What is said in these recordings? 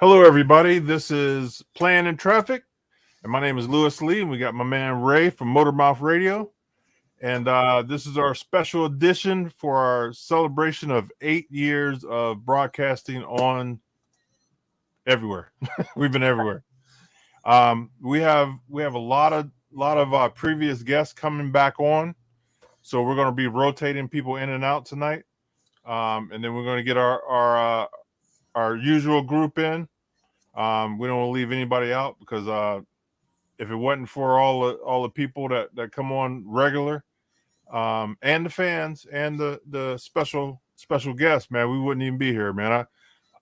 Hello, everybody. This is Plan in Traffic, and my name is Lewis Lee, and we got my man Ray from Motormouth Radio. And this is our special edition for our celebration of 8 years of broadcasting on everywhere. We've been everywhere. We have a lot of previous guests coming back on, so we're going to be rotating people in and out tonight, and then we're going to get our usual group in. We don't want to leave anybody out because if it wasn't for all the people that come on regular, and the fans and the special guests, man, we wouldn't even be here, man.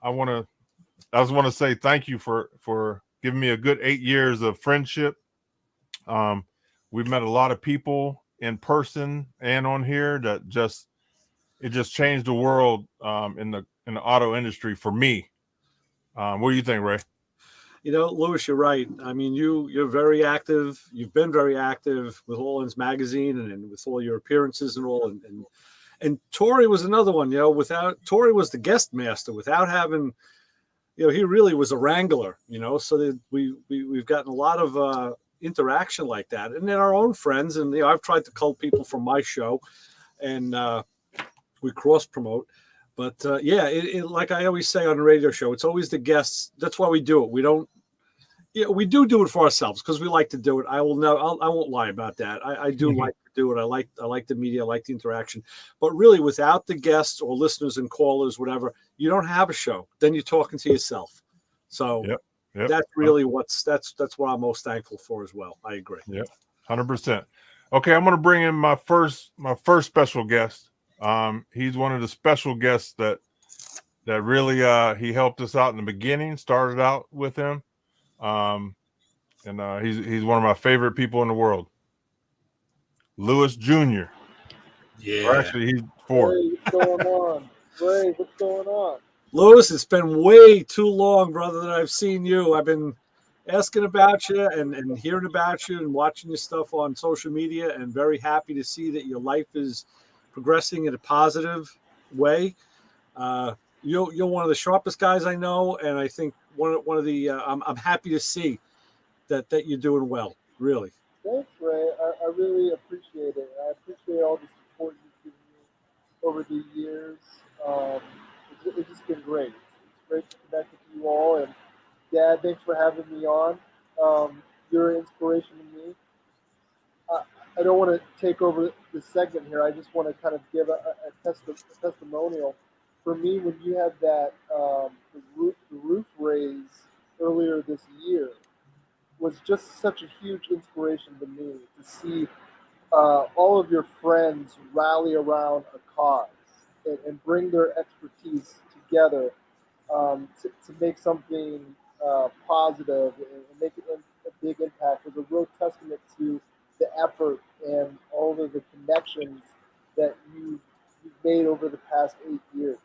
I just want to say thank you for giving me a good 8 years of friendship. We've met a lot of people in person and on here that just changed the world in the auto industry for me. What do you think, Ray? Lewis, you're right. I mean, you're very active. You've been very active with All-Ins Magazine and with all your appearances and all. And Tori was another one. Without Tori was the guest master. Without having, he really was a wrangler. So that we've gotten a lot of interaction like that, and then our own friends. And I've tried to cull people from my show, and we cross promote. But like I always say on the radio show, it's always the guests. That's why we do it. We don't. We do it for ourselves because we like to do it. I won't lie about that. I do like to do it. I like the media. I like the interaction. But really, without the guests or listeners and callers, whatever, you don't have a show. Then you're talking to yourself. So yep. That's really that's what I'm most thankful for as well. I agree. Yeah, 100%. Okay, I'm going to bring in my first special guest. He's one of the special guests that really he helped us out in the beginning. Started out with him, and he's one of my favorite people in the world. Lewis Jr. Yeah, or actually he's 4. Hey, what's going on? Ray, what's going on? Lewis, it's been way too long, brother, that I've seen you. I've been asking about you and hearing about you and watching your stuff on social media, and very happy to see that your life is progressing in a positive way. You're one of the sharpest guys I know, and I think one of the I'm happy to see that you're doing well. Really. Thanks, Ray. I really appreciate it. I appreciate all the support you've given me over the years. It's just been great. It's great to connect with you all. And Dad, thanks for having me on. You're an inspiration to me. I don't want to take over the segment here. I just want to kind of give a testimonial. For me, when you had that the roof raise earlier this year, was just such a huge inspiration to me to see all of your friends rally around a cause and bring their expertise together to make something positive and make a big impact. It was a real testament to the effort and all of the connections that you've made over the past 8 years.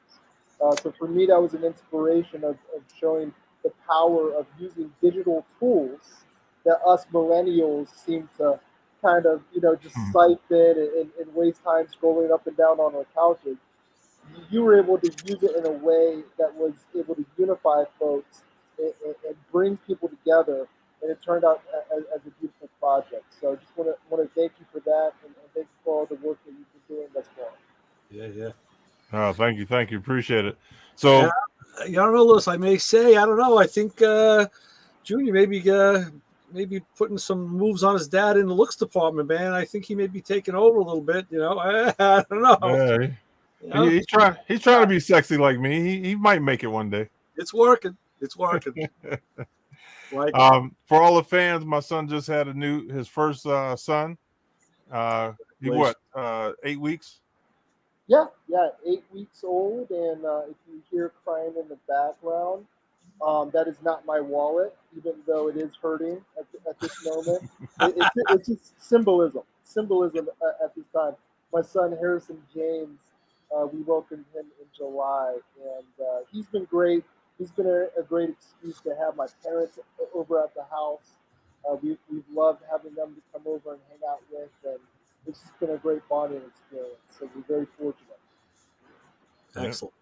So for me, that was an inspiration of showing the power of using digital tools that us millennials seem to kind of, just siphon and waste time scrolling up and down on our couches. You were able to use it in a way that was able to unify folks and bring people together, and it turned out as a beautiful project. So I just want to thank you for that, and thank you for all the work that you've been doing thus far. Yeah. Oh, thank you. Appreciate it. So, I don't know, Lewis. I may say, I don't know. I think Junior maybe putting some moves on his dad in the looks department, man. I think he may be taking over a little bit. I don't know. Yeah, he's trying to be sexy like me. He might make it one day. It's working. For all the fans, my son just had his first son. He 8 weeks? Yeah, 8 weeks old, and if you hear crying in the background, that is not my wallet, even though it is hurting at this moment. It's just symbolism at this time. My son Harrison James, we welcomed him in July, and he's been great. He's been a great excuse to have my parents over at the house. We've loved having them to come over and hang out with, and it's just been a great bonding experience. So we're very fortunate. Excellent.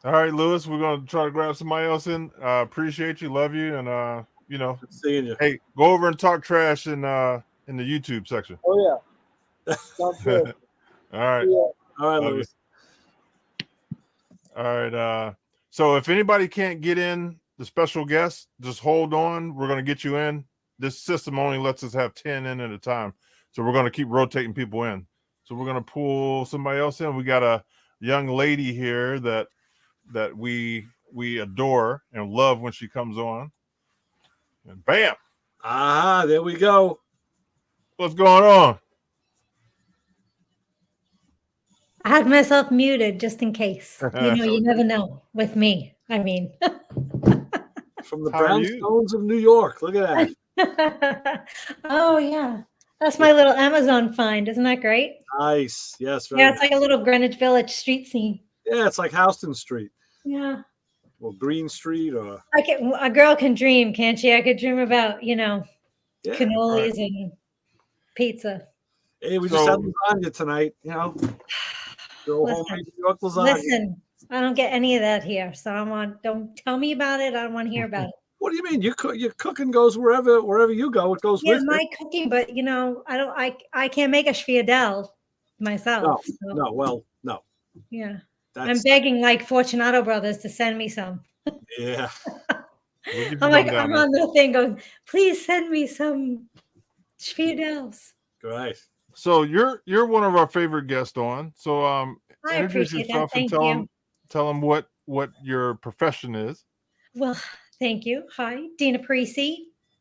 All right, Lewis, we're gonna try to grab somebody else in. Appreciate you, love you, and Good seeing you. hey, go over and talk trash in the YouTube section. Oh yeah, sounds good. All right. Yeah. All right, Love you. Lewis. All right. So if anybody can't get in, the special guest, just hold on. We're gonna get you in. This system only lets us have 10 in at a time, so we're gonna keep rotating people in. So we're gonna pull somebody else in. We got a young lady here that we adore and love when she comes on. And bam, There we go. what's going on? I had myself muted just in case. You never know with me. I mean, From the How are you? brownstones of New York. Look at that. oh yeah, that's my little Amazon find. Isn't that great? Nice. Yes. Very Yeah, it's like a little Greenwich Village street scene. Yeah, it's like Houston Street Yeah, or Green Street or a girl can dream, can't she? I could dream about yeah. cannolis and pizza. Hey, we just had lasagna tonight. Go home Listen, New York lasagna. Listen, I don't get any of that here, so don't tell me about it. I don't want to hear about it. What do you mean? Your cooking goes wherever you go. It goes Yeah, with my you. cooking, but I can't make a Schiele myself. so, No. yeah. I'm That's begging like Fortunato Brothers to send me some. yeah. We'll get I'm you like, one down I'm there. on the thing going, please send me some Schiedels. Great. So you're one of our favorite guests on. So I introduce appreciate that. yourself and Thank you. tell them what your profession is. Well, thank you. Hi, Dina Parisi.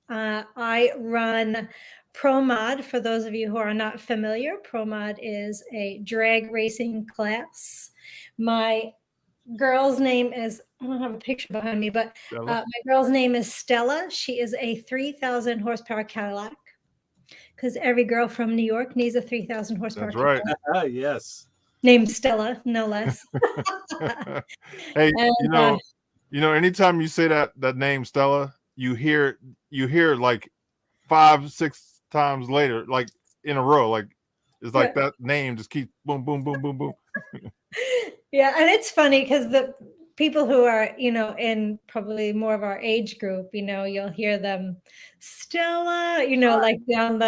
I run ProMod. For those of you who are not familiar, ProMod is a drag racing class. My girl's name is, I don't have a picture behind me, but my girl's name is Stella. She is a 3,000 horsepower Cadillac because every girl from New York needs a 3,000 horsepower That's right. Cadillac. Yes. Named Stella, no less. Hey, And, anytime you say that name Stella, you hear like 5-6 times later, like in a row, like it's like that name just keeps boom, boom, boom, boom, boom. Yeah, and it's funny because the people who are, in probably more of our age group, you'll hear them, Stella, like down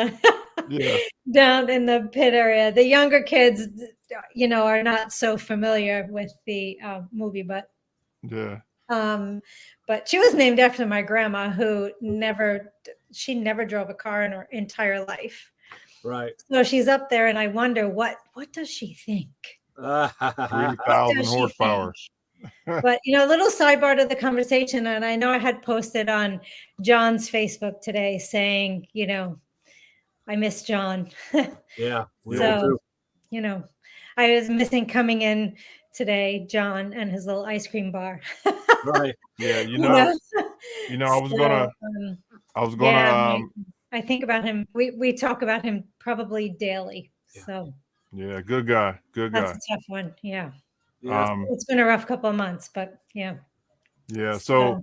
down in the pit area. The younger kids, are not so familiar with the movie, but yeah. But she was named after my grandma, who never drove a car in her entire life. Right. So she's up there, and I wonder what does she think? 3,000 horsepower. But a little sidebar to the conversation, and I know I had posted on John's Facebook today saying, I miss John. Yeah, we all do. I was missing coming in today, John and his little ice cream bar. Right. Yeah, I was gonna I think about him. We talk about him probably daily. Yeah. So yeah, good guy. that's a tough one. Yeah. Yeah. It's been a rough couple of months, but yeah. Yeah. So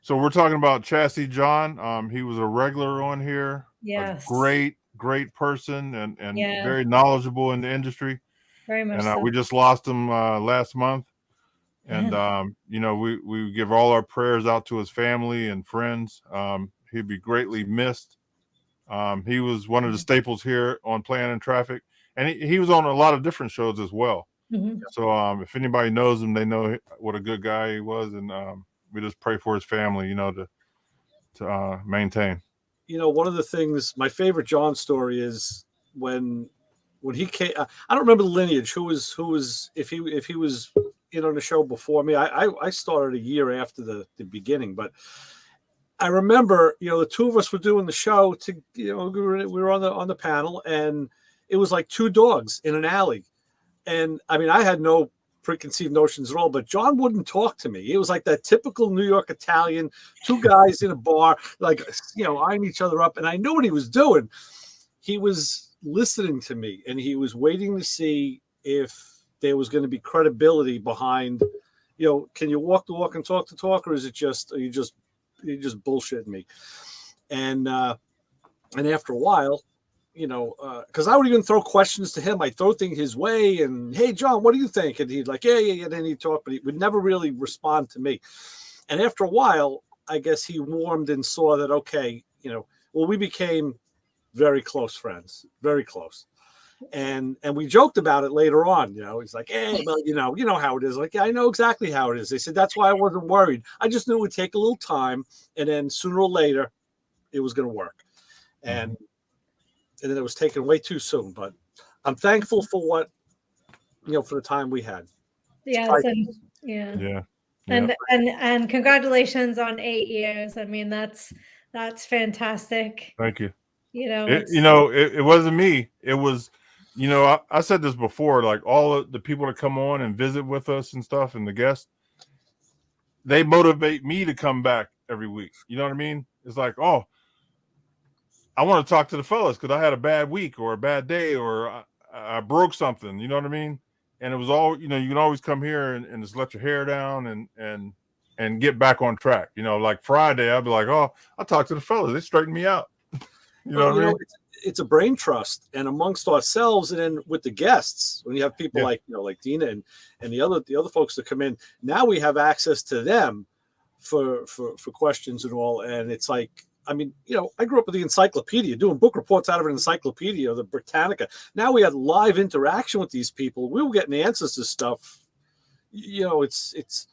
we're talking about Chassis John. He was a regular on here. Yes. A great person and very knowledgeable in the industry. Very much And so. we just lost him last month. And we give all our prayers out to his family and friends. He'd be greatly missed. He was one of the staples here on Plan and Traffic, and he was on a lot of different shows as well. Mm-hmm. So if anybody knows him, they know what a good guy he was, and we just pray for his family, to maintain. One of the things, my favorite John story is when he came. I don't remember the lineage. Who was if he was in on the show before me. I started a year after the beginning, but I remember the two of us were doing the show. We were on the panel, and it was like two dogs in an alley. And I mean, I had no preconceived notions at all, but John wouldn't talk to me. It was like that typical New York Italian, two guys in a bar, like, eyeing each other up. And I knew what he was doing. He was listening to me, and he was waiting to see if there was going to be credibility behind, can you walk the walk and talk the talk, or are you just bullshitting me? And after a while, because I would even throw questions to him. I'd throw things his way, and hey, John, what do you think? And he'd like, yeah. And then he'd talk, but he would never really respond to me. And after a while, I guess he warmed and saw that, okay, we became very close friends, very close. And we joked about it later on. He's like, hey, well, you know how it is. Like, yeah, I know exactly how it is. They said, that's why I wasn't worried. I just knew it would take a little time. And then sooner or later, it was going to work. And then it was taken way too soon. But I'm thankful for what, for the time we had. Yes. Yeah. And congratulations on 8 years. I mean, that's fantastic. Thank you. It wasn't me. It was, I said this before, like all of the people that come on and visit with us and stuff and the guests, they motivate me to come back every week. You know what I mean? It's like, oh, I want to talk to the fellas because I had a bad week or a bad day or I broke something. You know what I mean? And it was all, you can always come here and just let your hair down and get back on track. Like Friday, I'd be like, oh, I'll talk to the fellas. They straighten me out. What I mean? It's a brain trust, and amongst ourselves, and then with the guests, when you have people like Dina and the other folks that come in, now we have access to them for questions and all. And it's like, I mean, I grew up with the encyclopedia, doing book reports out of an encyclopedia, the Britannica. Now we had live interaction with these people. We were getting answers to stuff. It's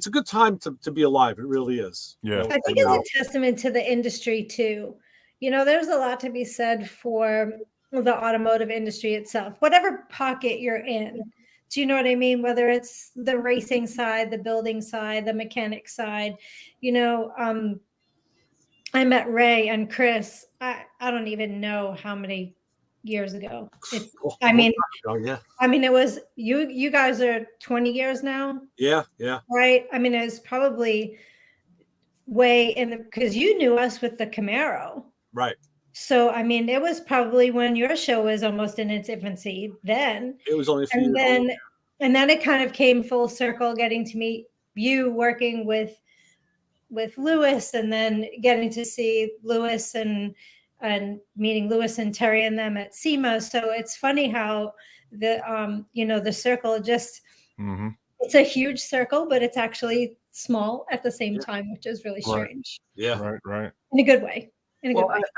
a good time to be alive. It really is. Yeah, I think it's a testament to the industry too. There's a lot to be said for the automotive industry itself, whatever pocket you're in. Do you know what I mean? Whether it's the racing side, the building side, the mechanic side, I met Ray and Chris. I don't even know how many years ago. It was you guys are 20 years now. Yeah. Right. I mean, it was probably way in because you knew us with the Camaro. Right. So, I mean, it was probably when your show was almost in its infancy then. It was only a few years old. And then it kind of came full circle, getting to meet you working with Lewis, and then getting to see Lewis and meeting Lewis and Terry and them at SEMA. So it's funny how the circle just it's a huge circle, but it's actually small at the same time, which is really strange. Yeah. Right. In a good way.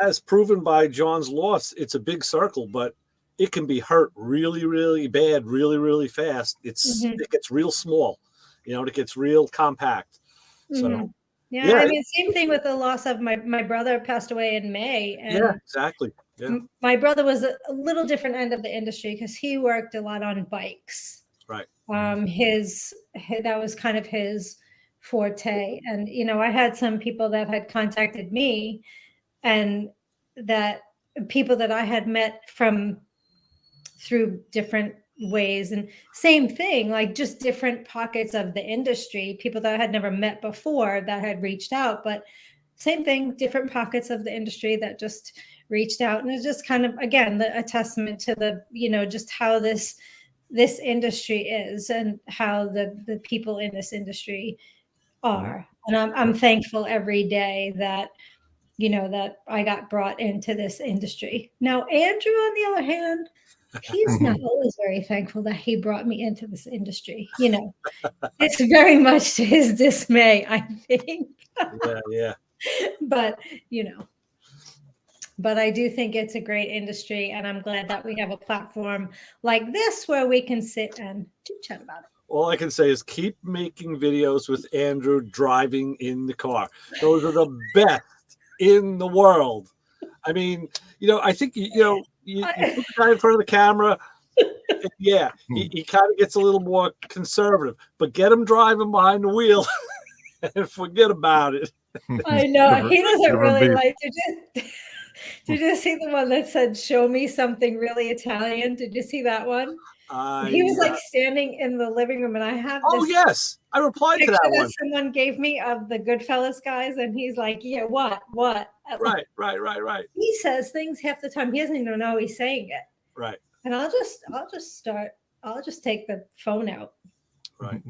As proven by John's loss, it's a big circle, but it can be hurt really, really bad, really, really fast. It gets real small, it gets real compact. So yeah, I mean, same thing with the loss of my brother passed away in May. And exactly. Yeah. My brother was a little different end of the industry because he worked a lot on bikes. Right. His that was kind of his forte. And, I had some people that had contacted me, and that people that I had met through different ways, and same thing, like just different pockets of the industry, people that I had never met before that had reached out, but same thing, different pockets of the industry that just reached out. And it's just kind of, again, a testament to the, just how this industry is and how the people in this industry are. And I'm thankful every day that, that I got brought into this industry. Now, Andrew, on the other hand, he's not always very thankful that he brought me into this industry. It's very much to his dismay, I think. Yeah. But, but I do think it's a great industry, and I'm glad that we have a platform like this where we can sit and chat about it. All I can say is keep making videos with Andrew driving in the car. Those are the best in the world. I mean, I think, you put the guy in front of the camera. Yeah, he kind of gets a little more conservative, but get him driving behind the wheel and forget about it. I know. He doesn't really like Did you see the one that said, "Show me something really Italian"? Did you see that one? He was like standing in the living room, and I have this. Oh yes, I replied to that one. Someone gave me of the Goodfellas guys, and he's like, "Yeah, what?" Right. He says things half the time he doesn't even know he's saying it. Right. And I'll just take the phone out. Right.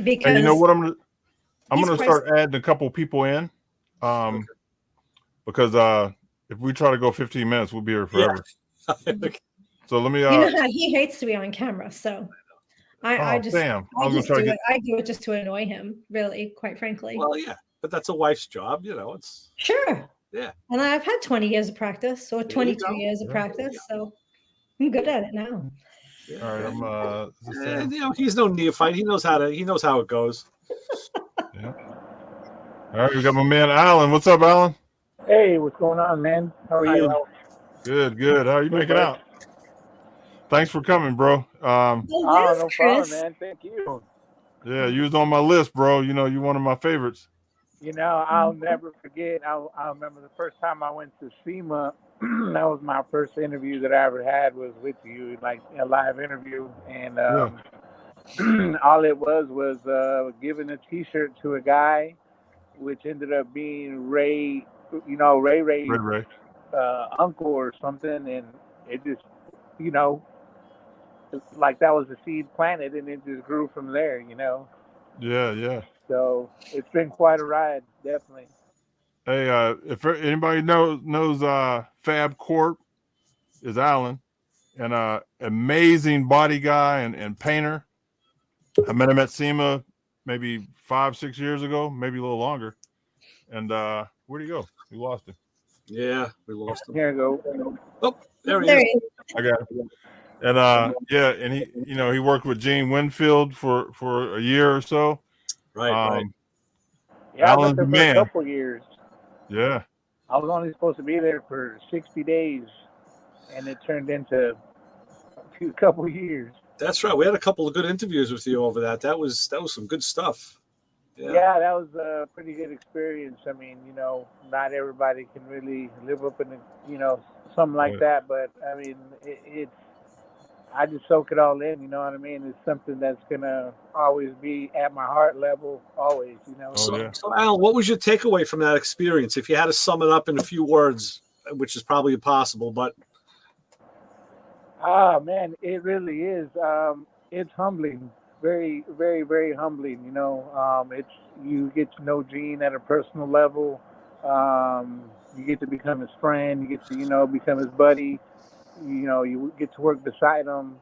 Because and you know what I'm gonna start adding a couple people in, because if we try to go 15 minutes, we'll be here forever. So let me. You know how he hates to be on camera, so I just Sam, I just do it. I do it just to annoy him, really, quite frankly. Well, yeah, but that's a wife's job, you know. It's sure. Yeah. And I've had 20 years of practice, or There you 22 go. years of Yeah. practice, so I'm good at it now. Yeah. All right, I'm is this Sam? You know, he's no neophyte. He knows how it goes. Yeah. All right, we got my man Alan. What's up, Alan? Hey, what's going on, man? How are Hi, you? Al. Good, good. How are you making out? Thanks for coming, bro. Oh, Oh, there's no Chris. problem, man. Thank you. Yeah, you was on my list, bro. You know, you're one of my favorites. You know, I'll never forget. I remember the first time I went to SEMA. That was my first interview that I ever had was with you, like a live interview. And all it was giving a T-shirt to a guy, which ended up being Ray, Ray's Ray. uncle or something. And it just, you know, like that was the seed planted, and it just grew from there, you know. Yeah, yeah. So it's been quite a ride, definitely. Hey, if anybody knows Fab Corp is Alan, and amazing body guy and painter. I met him at SEMA maybe 5-6 years ago, maybe a little longer. And where'd he go? We lost him. Yeah, we lost him. Here you go. Oh, there he There is. he is. I got him. And yeah, and he worked with Gene Winfield for a year or so. Right. Yeah, I was Alan's up there the for man. a couple years. Yeah. I was only supposed to be there for 60 days, and it turned into a couple years. That's right. We had a couple of good interviews with you over that. That was some good stuff. Yeah, that was a pretty good experience. I mean, you know, not everybody can really live up in, something like that. But I mean, it's I just soak it all in. You know what I mean? It's something that's gonna always be at my heart level, always. You know. Oh, So Al, what was your takeaway from that experience? If you had to sum it up in a few words, which is probably impossible, but Man, it really is. It's humbling, very, very, very humbling. You know, it's you get to know Gene at a personal level. You get to become his friend. You get to, become his buddy. You know, you get to work beside him.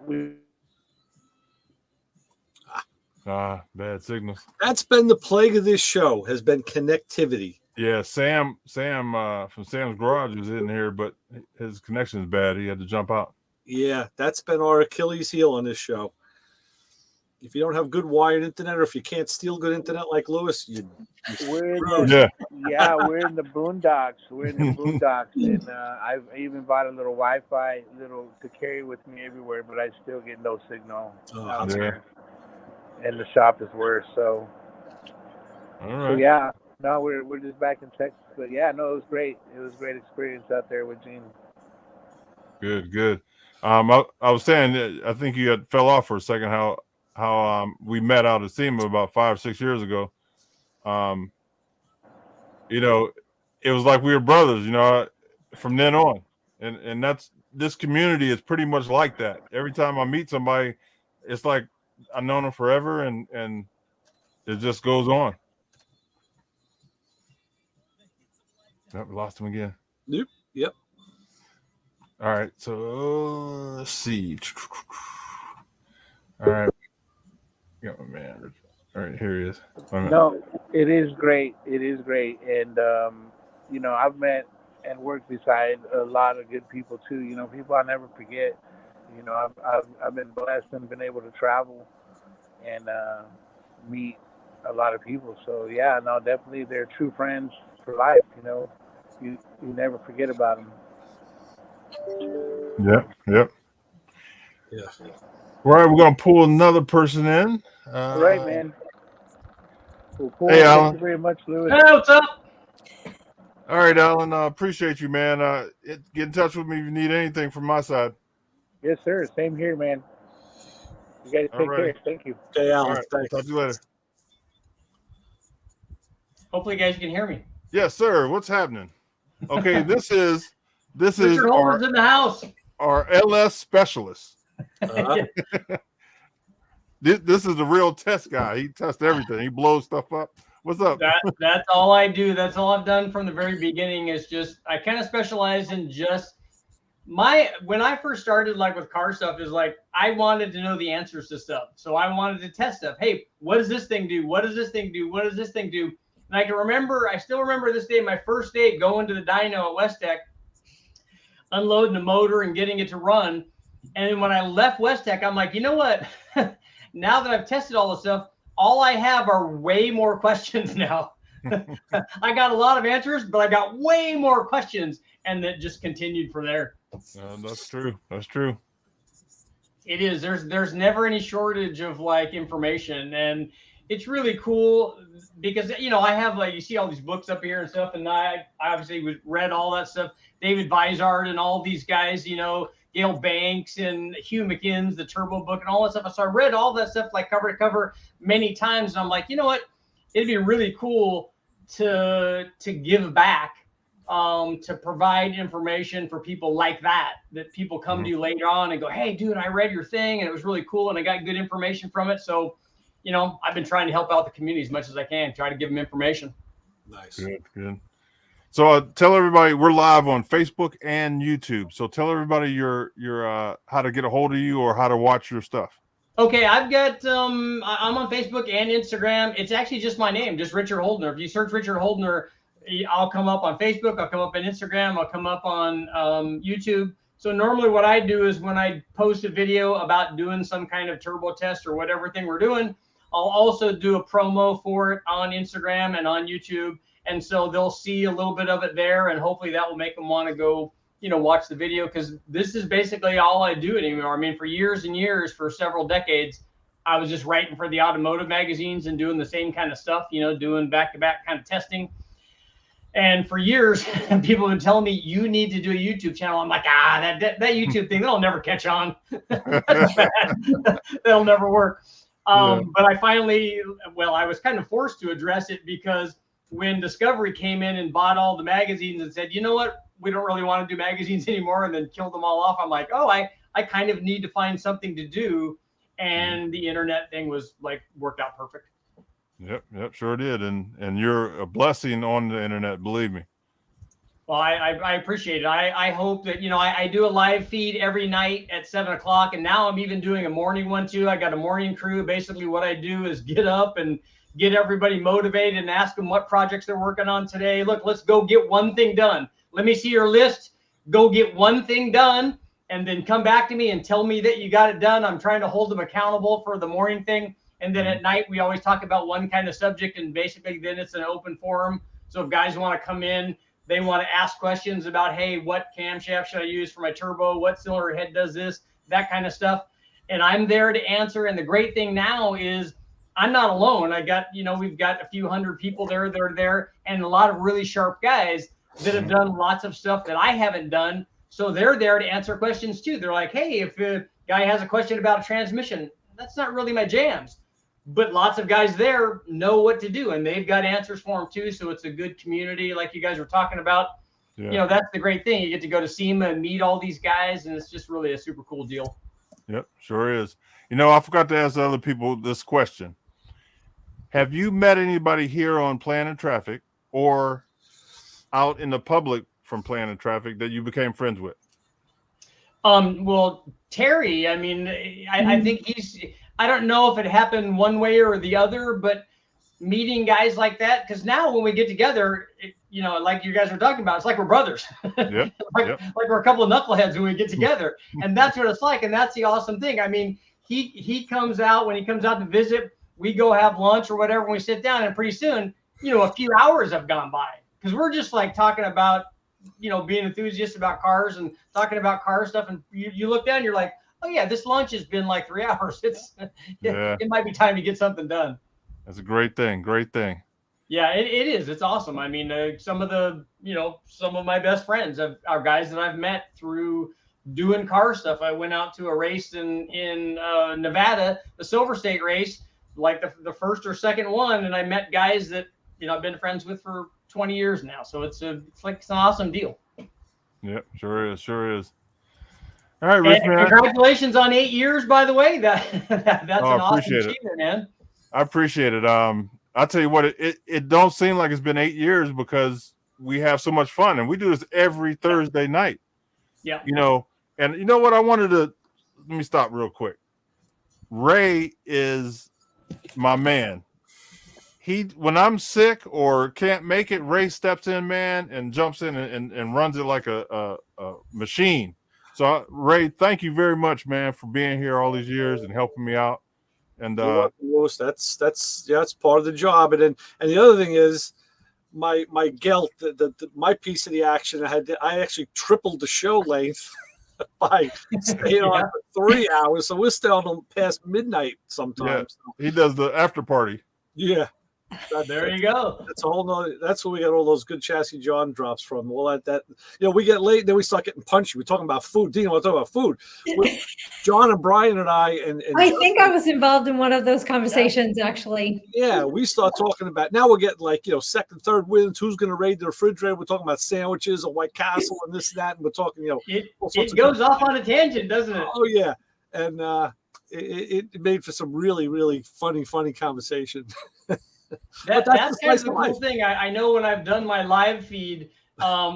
We. Bad signals. that's been the plague of this show, has been connectivity. Yeah, Sam from Sam's Garage is in here, but his connection is bad. He had to jump out. Yeah, that's been our Achilles heel on this show. If you don't have good wired internet, or if you can't steal good internet like Lewis, We're in we're in the boondocks. And I've even bought a little Wi-Fi, to carry with me everywhere, but I still get no signal out here. And the shop is worse. So, All so right. yeah, no, we're just back in Texas. But yeah, no, it was great. It was a great experience out there with Gene. Good. I was saying, I think you had fell off for a second. How we met out at SEMA about 5-6 years ago. It was like we were brothers, from then on. And this community is pretty much like that. Every time I meet somebody, it's like I've known them forever, and it just goes on. Yep, we lost him again. Yep. All right, so let's see. All right. Got my man. All right, here he is. No, it is great. And, I've met and worked beside a lot of good people too. People I'll never forget. I've been blessed and been able to travel and meet a lot of people. So yeah, no, definitely they're true friends for life. You never forget about them. Yep. Yeah. All right, we're gonna pull another person in. All right, man. Cool. Hey, Alan. Thank you very much, Lewis. Hey, what's up? All right, Alan. Appreciate you, man. Get in touch with me if you need anything from my side. Yes, sir. Same here, man. You guys take care. Thank you. Okay, Alan. All right, Thanks. talk to you later. Hopefully, you guys can hear me. Yes, sir. What's happening? Okay, this is Richard Holman's in the house. our LS specialist. This is the real test guy. He tests everything. He blows stuff up. What's up? That's all I do. That's all I've done from the very beginning. Is just I kind of specialize in just when I first started like with car stuff is like I wanted to know the answers to stuff. So I wanted to test stuff. Hey, what does this thing do? What does this thing do? What does this thing do? And I still remember this day, my first day going to the dyno at Westrich, unloading the motor and getting it to run. And when I left Westrich, I'm like, you know what? Now that I've tested all the stuff, all I have are way more questions now. I got a lot of answers, but I got way more questions. And that just continued from there. That's true. That's true. It is. There's never any shortage of like information. And it's really cool because, I have like, you see all these books up here and stuff. And I obviously read all that stuff. David Vizard and all these guys, Gail Banks and Hugh McInnes, the Turbo book and all that stuff. So I read all that stuff like cover to cover many times. And I'm like, you know what? It'd be really cool to give back, to provide information for people like that people come to you later on and go, hey, dude, I read your thing and it was really cool and I got good information from it. So, I've been trying to help out the community as much as I can, try to give them information. Nice. Good. So tell everybody we're live on Facebook and YouTube. So tell everybody your how to get a hold of you or how to watch your stuff. Okay, I've got I'm on Facebook and Instagram. It's actually just my name, just Richard Holdner. If you search Richard Holdner, I'll come up on Facebook, I'll come up on Instagram, I'll come up on YouTube. So normally what I do is when I post a video about doing some kind of turbo test or whatever thing we're doing, I'll also do a promo for it on Instagram and on YouTube. And so they'll see a little bit of it there, and hopefully that will make them want to go, watch the video, because this is basically all I do anymore. I mean, for years and years, for several decades, I was just writing for the automotive magazines and doing the same kind of stuff, doing back-to-back kind of testing. And for years, people have been telling me, you need to do a YouTube channel. I'm like, that YouTube thing, that'll never catch on. That'll never work. But I finally, I was kind of forced to address it because when Discovery came in and bought all the magazines and said, you know what, we don't really want to do magazines anymore, and then killed them all off, I'm like, I kind of need to find something to do. And the internet thing was like worked out perfect. Yep, sure did. And you're a blessing on the internet, believe me. Well, I appreciate it. I hope that, I do a live feed every night at 7:00, and now I'm even doing a morning one too. I got a morning crew. Basically what I do is get up and get everybody motivated and ask them what projects they're working on today. Look, let's go get one thing done. Let me see your list. Go get one thing done, and then come back to me and tell me that you got it done. I'm trying to hold them accountable for the morning thing. And then at night, we always talk about one kind of subject, and basically then it's an open forum. So if guys want to come in, they want to ask questions about, hey, what camshaft should I use for my turbo? What cylinder head does this? That kind of stuff. And I'm there to answer. And the great thing now is I'm not alone. I got, we've got a few hundred people there that are there, and a lot of really sharp guys that have done lots of stuff that I haven't done. So they're there to answer questions too. They're like, hey, if a guy has a question about a transmission, that's not really my jams. But lots of guys there know what to do, and they've got answers for them too. So it's a good community, like you guys were talking about. Yeah. That's the great thing. You get to go to SEMA and meet all these guys, and it's just really a super cool deal. Yep, sure is. I forgot to ask other people this question. Have you met anybody here on Plan and Traffic or out in the public from Plan and Traffic that you became friends with? Well, Terry, I mean, I think I don't know if it happened one way or the other, but meeting guys like that, because now when we get together, like you guys were talking about, it's like we're brothers. Yep. like we're a couple of knuckleheads when we get together. And that's what it's like. And that's the awesome thing. I mean, he comes out, when he comes out to visit, we go have lunch or whatever, and we sit down, and pretty soon, a few hours have gone by, because we're just like talking about, being enthusiasts about cars and talking about car stuff. And you look down, you're like, oh yeah, this lunch has been like 3 hours. It might be time to get something done. That's a great thing. Great thing. Yeah, it is. It's awesome. I mean, some of my best friends are guys that I've met through doing car stuff. I went out to a race in Nevada, the Silver State race, like the first or second one. And I met guys that, I've been friends with for 20 years now. So it's an awesome deal. Yep, sure is. All right, Rich, man. Congratulations on 8 years, by the way. That's an awesome achievement, man. I appreciate it. I'll tell you what, it don't seem like it's been 8 years because we have so much fun, and we do this every Thursday night. Yeah. You know, and you know what? Let me stop real quick. Ray is my man. When I'm sick or can't make it, Ray steps in, man, and jumps in and runs it like a machine. So Ray, thank you very much, man, for being here all these years and helping me out. And You're welcome, Louis. That's part of the job. And the other thing is my guilt, my piece of the action. I actually tripled the show length by staying on for 3 hours. So we're still on past midnight sometimes. Yeah, he does the after party. Yeah. There you go. That's a whole nother. That's where we got all those good chassis John drops from. All that we get late, then we start getting punchy. We're talking about food. Dean, we're talking about food. John and Brian and I and I think I was involved in one of those conversations actually. Yeah, we start talking about now we're getting like second, third wins. Who's going to raid the refrigerator? We're talking about sandwiches, a White Castle, and this and that. And we're talking it goes off on a tangent, doesn't it? Oh yeah, and it made for some really really funny conversation. That's kind of the cool thing. I know when I've done my live feed,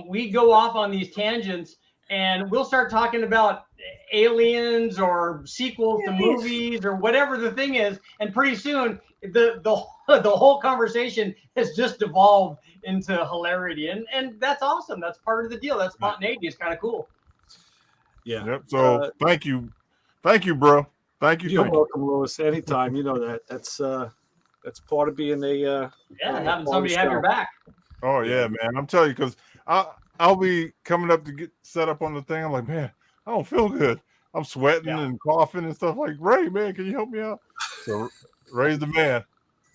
we go off on these tangents and we'll start talking about aliens or sequels to movies or whatever the thing is. And pretty soon the whole conversation has just devolved into hilarity. And that's awesome. That's part of the deal. That spontaneity is kind of cool. Yeah. Yep. So thank you. Thank you, bro. Thank you. You're welcome, Louis. Anytime. You know that. That's part of being having somebody have your back. Oh yeah, man. I'm telling you, because I'll be coming up to get set up on the thing. I'm like, man, I don't feel good. I'm sweating and coughing and stuff. Like, Ray, man, can you help me out? So Ray's the man.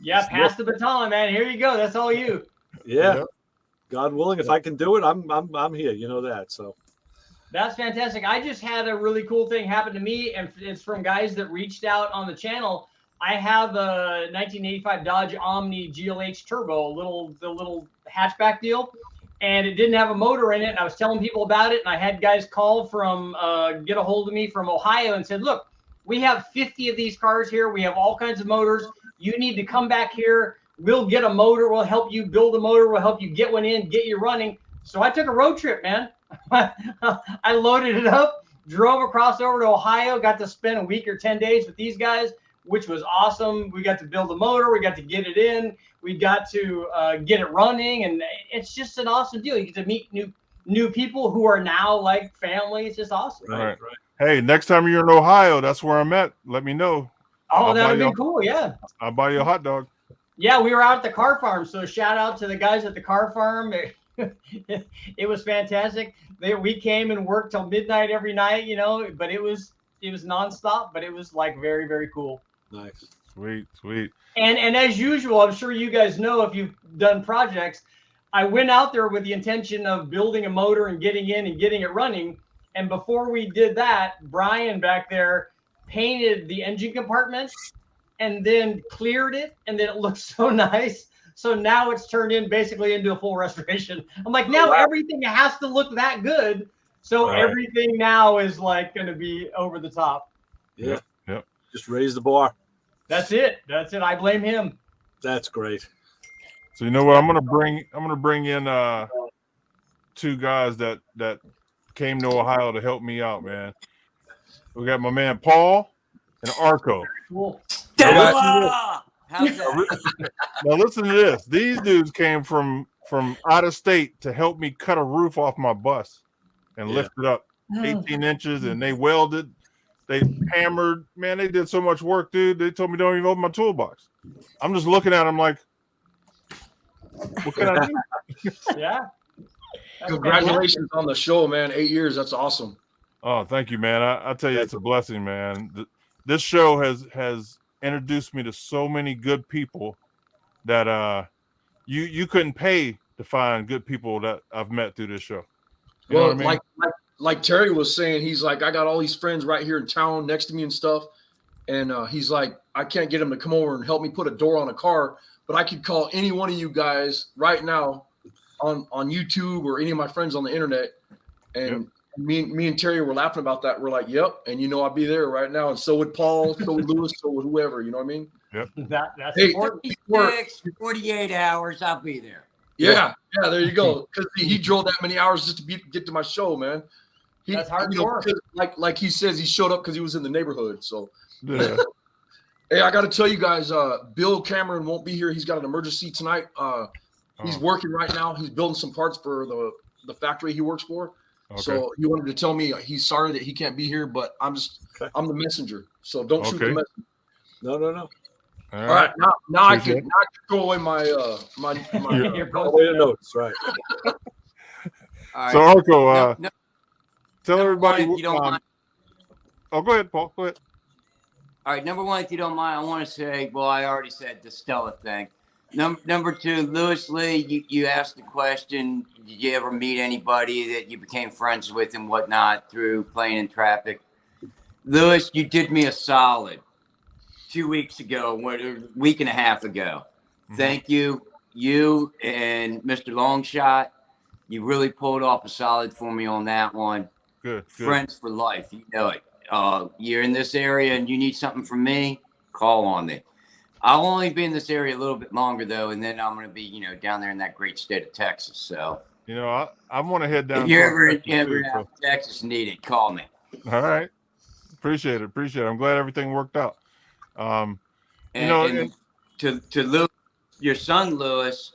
Yeah, pass the baton, man. Here you go. That's all you. Yeah. Yep. God willing, if I can do it, I'm here. You know that. So that's fantastic. I just had a really cool thing happen to me, and it's from guys that reached out on the channel. I have a 1985 Dodge Omni GLH Turbo, the little hatchback deal, and it didn't have a motor in it. And I was telling people about it, and I had guys call from get a hold of me from Ohio and said, look, we have 50 of these cars here. We have all kinds of motors. You need to come back here. We'll get a motor. We'll help you build a motor. We'll help you get one in, get you running. So I took a road trip, man. I loaded it up, drove across over to Ohio, got to spend a week or 10 days with these guys, which was awesome. We got to build a motor. We got to get it in. We got to get it running. And it's just an awesome deal. You get to meet new people who are now like family. It's just awesome. Right. Hey, next time you're in Ohio, that's where I'm at. Let me know. Oh, that would be cool. Yeah. I'll buy you a hot dog. Yeah, we were out at the car farm. So shout out to the guys at the car farm. It was fantastic. We came and worked till midnight every night, but it was nonstop, but it was like very, very cool. Nice. Sweet. And as usual, I'm sure you guys know if you've done projects, I went out there with the intention of building a motor and getting in and getting it running. And before we did that, Brian back there painted the engine compartment and then cleared it. And then it looked so nice. So now it's turned basically into a full restoration. I'm like, now everything has to look that good. So everything now is like going to be over the top. Yeah. Yep. Just raise the bar. That's it. I blame him. That's great. So you know what? I'm gonna bring in two guys that came to Ohio to help me out, man. We got my man Paul and Arco. Cool. Now listen to this. These dudes came from out of state to help me cut a roof off my bus and lift it up 18 inches, and they welded. They hammered, man. They did so much work, dude. They told me don't even open my toolbox. I'm just looking at them like, what can I do? Yeah. Congratulations on the show, man. 8 years. That's awesome. Oh, thank you, man. I tell you, it's a blessing, man. This show has introduced me to so many good people that you couldn't pay to find good people that I've met through this show. You know what I mean? Like Terry was saying, he's like, I got all these friends right here in town next to me and stuff. And he's like, I can't get them to come over and help me put a door on a car, but I could call any one of you guys right now on YouTube or any of my friends on the internet. And Me and Terry were laughing about that. We're like, yep. And you know, I'll be there right now. And so would Paul, so would Lewis, so would whoever, you know what I mean? Yep. That's Hey, important. 48 hours, I'll be there. Yeah, there you go. Because he drove that many hours just to get to my show, man. That's hardcore. Like he says, he showed up because he was in the neighborhood. So, Yeah. hey, I got to tell you guys, Bill Cameron won't be here. He's got an emergency tonight. He's working right now. He's building some parts for the factory he works for. Okay. So he wanted to tell me he's sorry that he can't be here, but I'm the messenger. So don't shoot the messenger. No. All right, now I can throw away my Away the notes, right? All right. So Arco, No, tell number everybody. one, if you don't mind. Oh, go ahead, Paul. Go ahead. All right, number one, if you don't mind, I want to say, well, I already said the Stella thing. Number two, Lewis Lee, you asked the question, did you ever meet anybody that you became friends with and whatnot through playing in traffic? Lewis, you did me a solid 2 weeks ago, a week and a half ago. Mm-hmm. Thank you. You and Mr. Longshot, you really pulled off a solid for me on that one. Good. Friends for life, you know it. You're in this area and you need something from me, call on me. I'll only be in this area a little bit longer, though, and then I'm going to be, down there in that great state of Texas. So, I want to head down. If you're ever in Texas and need it, call me. All right. Appreciate it. I'm glad everything worked out. To Lewis, your son, Lewis,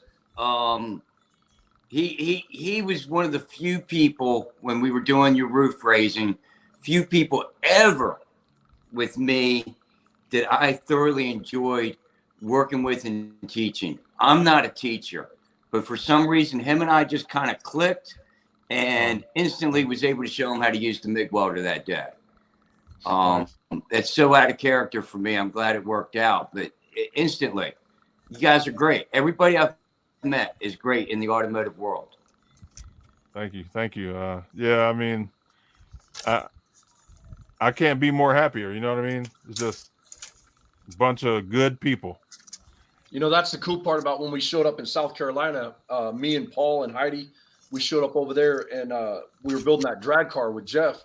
he was one of the few people when we were doing your roof raising, few people ever with me that I thoroughly enjoyed working with and teaching. I'm not a teacher, but for some reason, him and I just kind of clicked and instantly was able to show him how to use the MIG welder that day. It's so out of character for me. I'm glad it worked out, but instantly, you guys are great. Everybody I've met is great in the automotive world. Thank you. Yeah, I mean, I can't be more happier. You know what I mean? It's just a bunch of good people. That's the cool part about when we showed up in South Carolina, me and Paul and Heidi, we showed up over there and we were building that drag car with Jeff.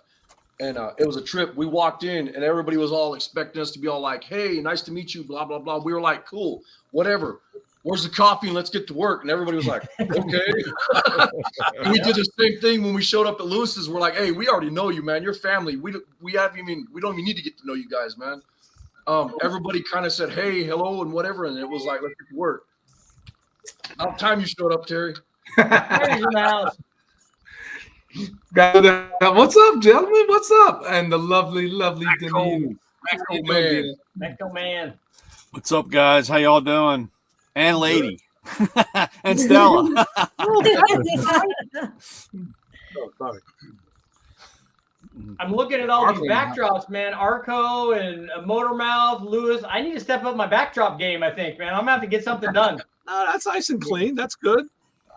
And it was a trip. We walked in and everybody was all expecting us to be all like, hey, nice to meet you, blah, blah, blah. We were like, cool, whatever. Where's the coffee? And let's get to work. And everybody was like, okay. And we did the same thing when we showed up at Lewis's. We're like, hey, we already know you, man. You're family. We don't even need to get to know you guys, man. Everybody kind of said, hey, hello, and whatever. And it was like, let's get to work. About time you showed up, Terry. What's up, gentlemen? What's up? And the lovely Denise. Mexico man. What's up, guys? How y'all doing? And lady. And Stella. Sorry. I'm looking at all these backdrops, man. Arco and Motormouth, Lewis. I need to step up my backdrop game, I think, man. I'm going to have to get something done. No, that's nice and clean. That's good.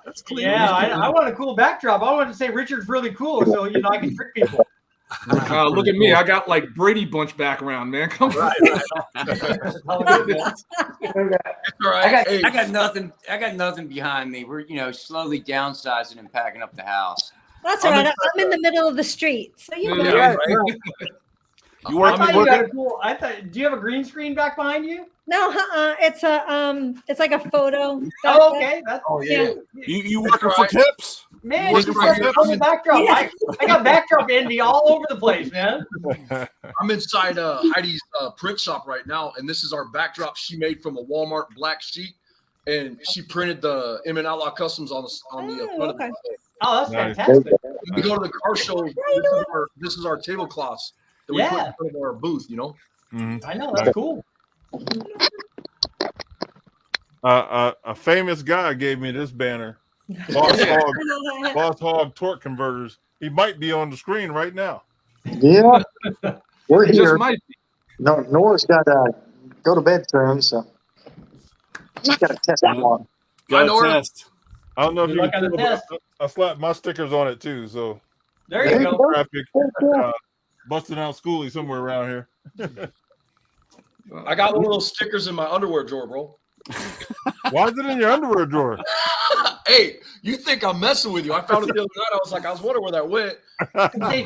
That's clean. Yeah, I want a cool backdrop. I want to say Richard's really cool, so I can trick people. Look at me. I got like Brady Bunch background, man. Come on. I got nothing behind me. We're slowly downsizing and packing up the house. That's all right. I'm in the middle of the street, so you know. Yeah, Do you have a green screen back behind you? No, it's like a photo. Oh, okay. You working for tips? Man, you on the backdrop. Yeah. I got backdrop envy all over the place, man. I'm inside Heidi's print shop right now, and this is our backdrop she made from a Walmart black sheet, and she printed the M&A Outlaw Customs on the front of the. Oh, that's fantastic. When we go to the car show, this is our tablecloths that we put in front of our booth, Mm-hmm. I know, that's cool. A famous guy gave me this banner. Boss Hog torque converters. He might be on the screen right now. Yeah, we're here. Might be. No, Nora's got to go to bed soon, so she's got to test that one. Got a test. I don't know if you can tell, but I slapped my stickers on it too. So there you go. Traffic, busting out schoolie somewhere around here. I got one of those stickers in my underwear drawer, bro. Why is it in your underwear drawer? Hey, you think I'm messing with you? I found it the other night. I was wondering where that went.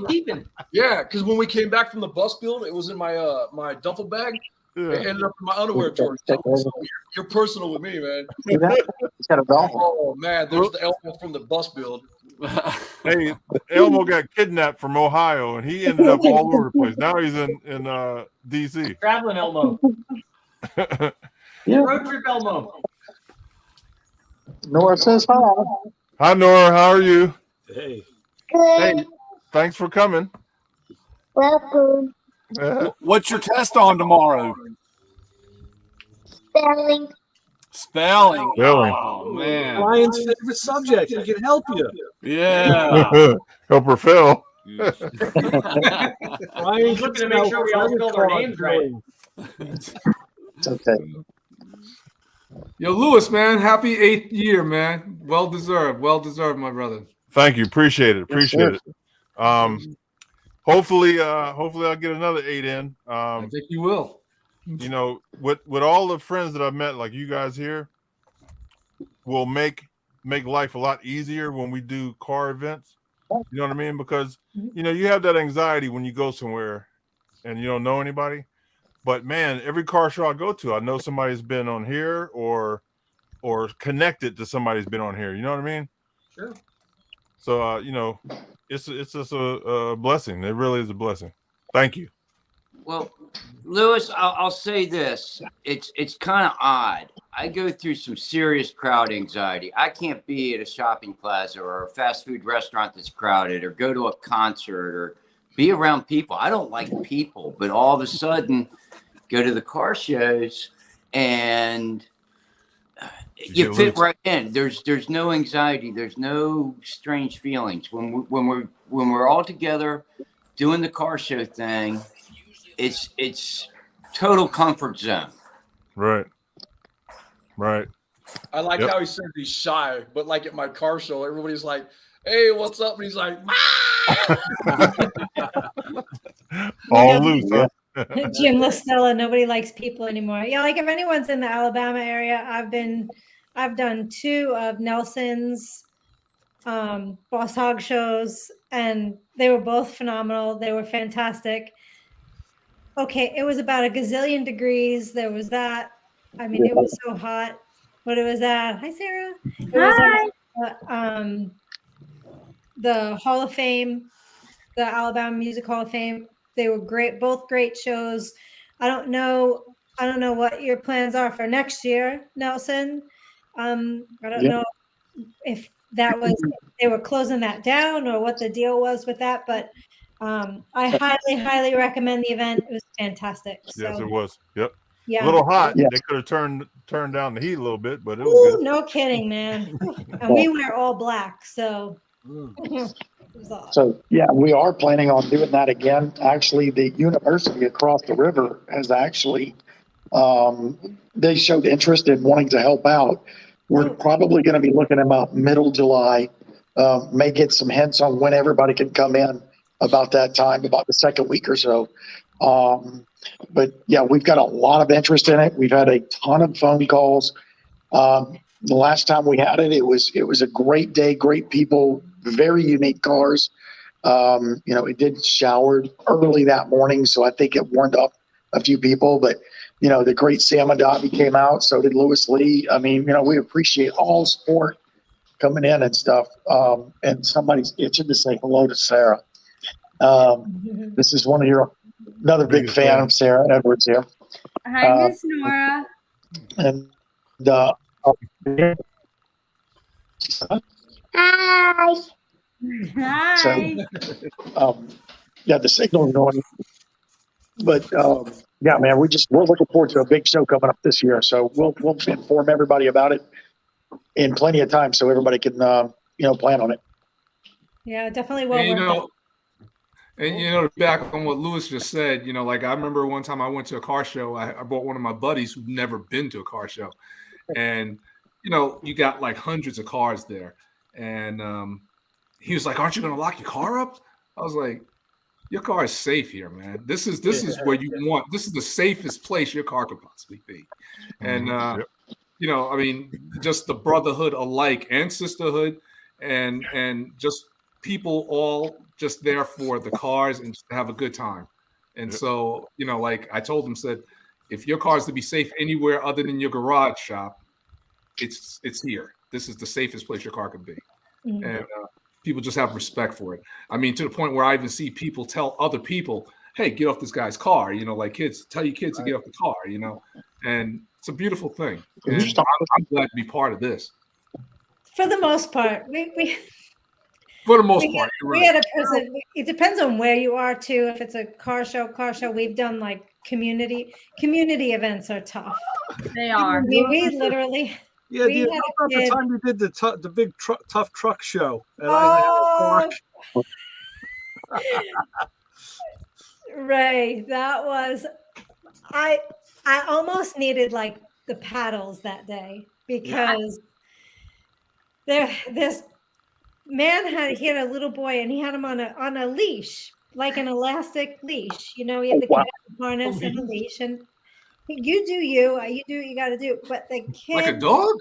Keeping. Yeah, because when we came back from the bus build, it was in my my duffel bag. Yeah. It ended up in my underwear drawer. So you're personal with me, man. See that? He's got a dog. Oh man, there's the Elmo from the bus build. Hey, Elmo got kidnapped from Ohio, and he ended up all over the place. Now he's in DC. Traveling Elmo. Yeah. Road trip Elmo. Nora says hi. Hi, Nora. How are you? Hey. Hey, thanks for coming. Welcome. What's your test on tomorrow? Spelling. Spelling. Spelling. Oh man. Ryan's favorite subject. He can help you. Yeah. Help her fail. Ryan He's looking to make sure we all spelled our names right. It's okay. Yo, Lewis, man, happy 8th year, man. Well deserved, my brother. Thank you. Appreciate it. Yes, Appreciate sir. it. Hopefully I'll get another 8 in. I think you will. You know, with all the friends that I've met, like you guys here, will make life a lot easier when we do car events. You know what I mean? Because you know, you have that anxiety when you go somewhere and you don't know anybody. But man, every car show I go to, I know somebody's been on here or connected to somebody's been on here. You know what I mean? Sure. So you know, it's just a blessing. It really is a blessing. Thank you. Well, Lewis, I'll say this. It's kind of odd. I go through some serious crowd anxiety. I can't be at a shopping plaza or a fast food restaurant that's crowded or go to a concert or be around people. I don't like people, but all of a sudden go to the car shows and you fit right in. There's no anxiety. There's no strange feelings. When we're all together doing the car show thing, it's total comfort zone. Right. I like how he says he's shy, but like at my car show, everybody's like, "Hey, what's up?" And he's like, all loose, huh? Jim LaStella, nobody likes people anymore. Yeah, like if anyone's in the Alabama area, I've done 2 of Nelson's Boss Hog shows, and they were both phenomenal. They were fantastic. Okay, it was about a gazillion degrees. There was that. I mean, it was so hot. But it was hi Sarah. It was the Hall of Fame, the Alabama Music Hall of Fame. They were great, both great shows. I don't know what your plans are for next year, Nelson. I don't know if that was they were closing that down or what the deal was with that, but I highly recommend the event. It was fantastic. Yes, it was. Yep. Yeah. A little hot. Yeah. They could have turned down the heat a little bit, but it was good. No kidding, man. And we wear all black, so. So yeah, we are planning on doing that again. Actually, the university across the river has actually they showed interest in wanting to help out. We're probably going to be looking about middle July. May get some hints on when everybody can come in about that time, about the second week or so. But yeah, we've got a lot of interest in it. We've had a ton of phone calls. The last time we had it, it was a great day, great people, very unique cars. You know, it did shower early that morning, so I think it warmed up a few people. But you know, the great Sam Mahdavi came out, so did Lewis Lee. I mean, you know, we appreciate all support coming in and stuff. And somebody's itching to say hello to Sarah. This is one of another big fan of Sarah Edwards here. Hi, Miss Nora. And Hi. Hi. So, yeah, the signal is going. But yeah, man, we're looking forward to a big show coming up this year. So we'll inform everybody about it in plenty of time, so everybody can plan on it. Yeah, definitely will. And back on what Lewis just said, like I remember one time I went to a car show. I brought one of my buddies who'd never been to a car show, and you got like hundreds of cars there, and he was like, "Aren't you going to lock your car up?" I was like, "Your car is safe here, man. This is where you want. This is the safest place your car could possibly be." And I mean, just the brotherhood alike and sisterhood, and just people all just there for the cars and just to have a good time. And so, like I told them, said, if your car is to be safe anywhere other than your garage shop, it's here. This is the safest place your car could be. Mm-hmm. And people just have respect for it. I mean, to the point where I even see people tell other people, hey, get off this guy's car. Like kids, tell your kids to get off the car, and it's a beautiful thing. And I'm glad to be part of this. For the most part, we for the most part, we had a person. It depends on where you are too. If it's a car show, we've done like community events are tough. They are. I mean, we literally. Yeah, we how about the time you did the big tough truck show? Ray, that was I almost needed like the paddles that day because this man he had a little boy and he had him on a leash, like an elastic leash. He had the harness and a leash, and you do you got to do. But the kid, like a dog.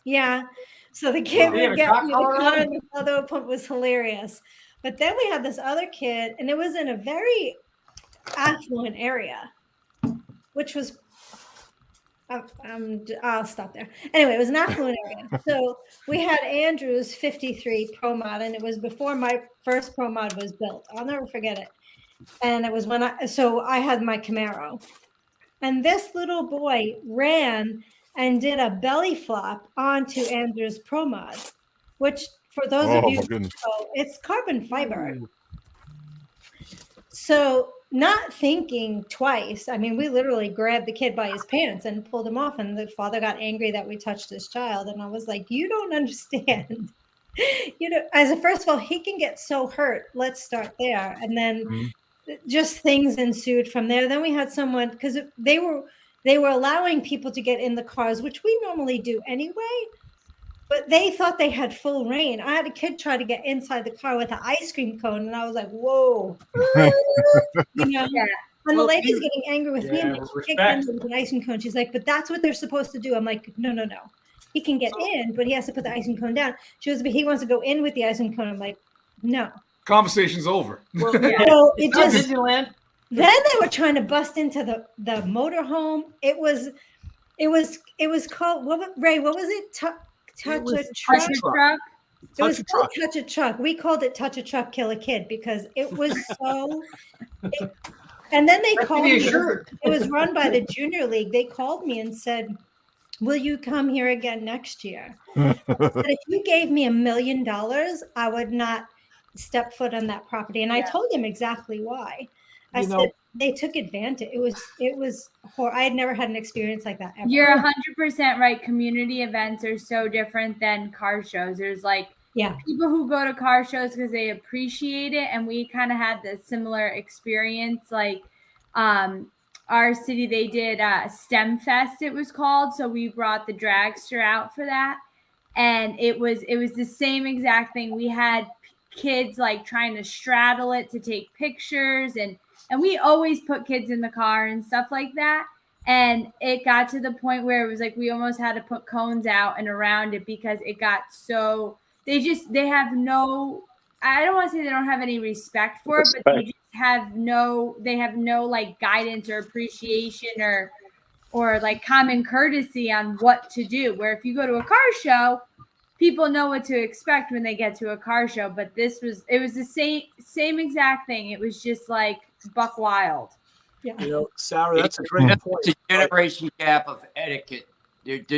Yeah. So the kid would get me the car and the photo pump was hilarious. But then we had this other kid, and it was in a very affluent area, which was, I'll stop there. Anyway, it was an affluent area. So we had Andrew's 53 Pro Mod, and it was before my first Pro Mod was built. I'll never forget it. And it was when I had my Camaro. And this little boy ran and did a belly flop onto Andrew's Pro Mod, which for those of you who know, it's carbon fiber. So not thinking twice, I mean, we literally grabbed the kid by his pants and pulled him off, and the father got angry that we touched his child. And I was like, you don't understand. First of all, he can get so hurt. Let's start there. And then just things ensued from there. Then we had someone, because they were allowing people to get in the cars, which we normally do anyway, but they thought they had full reign. I had a kid try to get inside the car with an ice cream cone, and I was like, whoa. And the lady's getting angry with me. And she can't get with an ice cream cone. She's like, but that's what they're supposed to do. I'm like, no. He can get in, but he has to put the ice cream cone down. She was, but he wants to go in with the ice cream cone. I'm like, no. Conversation's over. Well, so it just Disneyland. Then they were trying to bust into the motorhome. It was called Ray? What was it? Touch a truck. It was called Touch a Truck. We called it Touch a Truck, Kill a Kid because it was so. And then they called me. It was run by the Junior League. They called me and said, "Will you come here again next year?" But if you gave me $1 million, I would not step foot on that property. And I told them exactly why. I said they took advantage. It was horrible. I had never had an experience like that ever. You're 100% right. Community events are so different than car shows. There's people who go to car shows because they appreciate it, and we kind of had this similar experience. Like our city, they did STEM Fest, it was called. So we brought the dragster out for that, and it was the same exact thing. We had kids like trying to straddle it to take pictures, and we always put kids in the car and stuff like that. And it got to the point where it was like we almost had to put cones out and around it because it got so they have no, I don't want to say they don't have any respect for it, but they just have no like guidance or appreciation or like common courtesy on what to do. Where if you go to a car show, people know what to expect when they get to a car show, but it was the same exact thing. It was just like buck wild. Yeah. Sarah, that's a great point. It's a generation gap of etiquette. It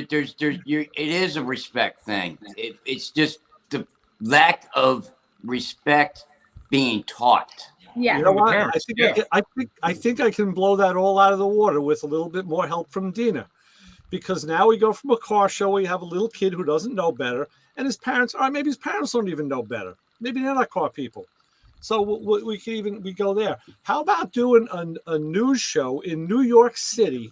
is a respect thing. It's just the lack of respect being taught. Yeah. You know what? I think I can blow that all out of the water with a little bit more help from Dina. Because now we go from a car show where you have a little kid who doesn't know better, and his parents, or maybe his parents don't even know better. Maybe they're not car people. So we go there. How about doing a news show in New York City?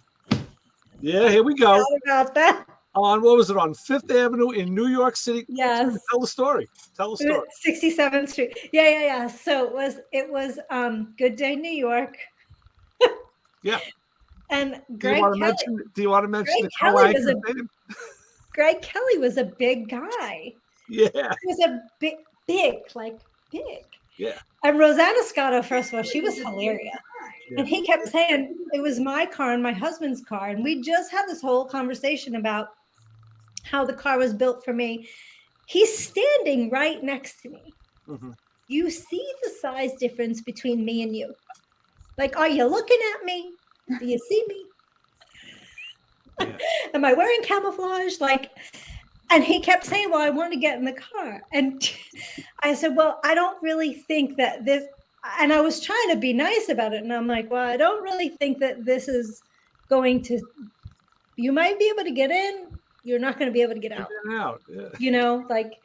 Yeah, here we go. How about that? On what was it, on Fifth Avenue in New York City? Yes. Tell the story. 67th Street. Yeah. So it was Good Day New York. Yeah. And Do you want to mention the co-anchor name? Greg Kelly was a big guy. Yeah. He was a big. Yeah. And Rosanna Scotto, first of all, she was hilarious. Yeah. And he kept saying it was my car and my husband's car. And we just had this whole conversation about how the car was built for me. He's standing right next to me. Mm-hmm. You see the size difference between me and you. Like, are you looking at me? Do you see me? Yeah. Am I wearing camouflage? Like, and he kept saying, well, I want to get in the car. And I said, well, I don't really think that this, and I was trying to be nice about it. And I'm like, well, I don't really think that this is going to, you might be able to get in. You're not going to be able to get out. Yeah. You know, like,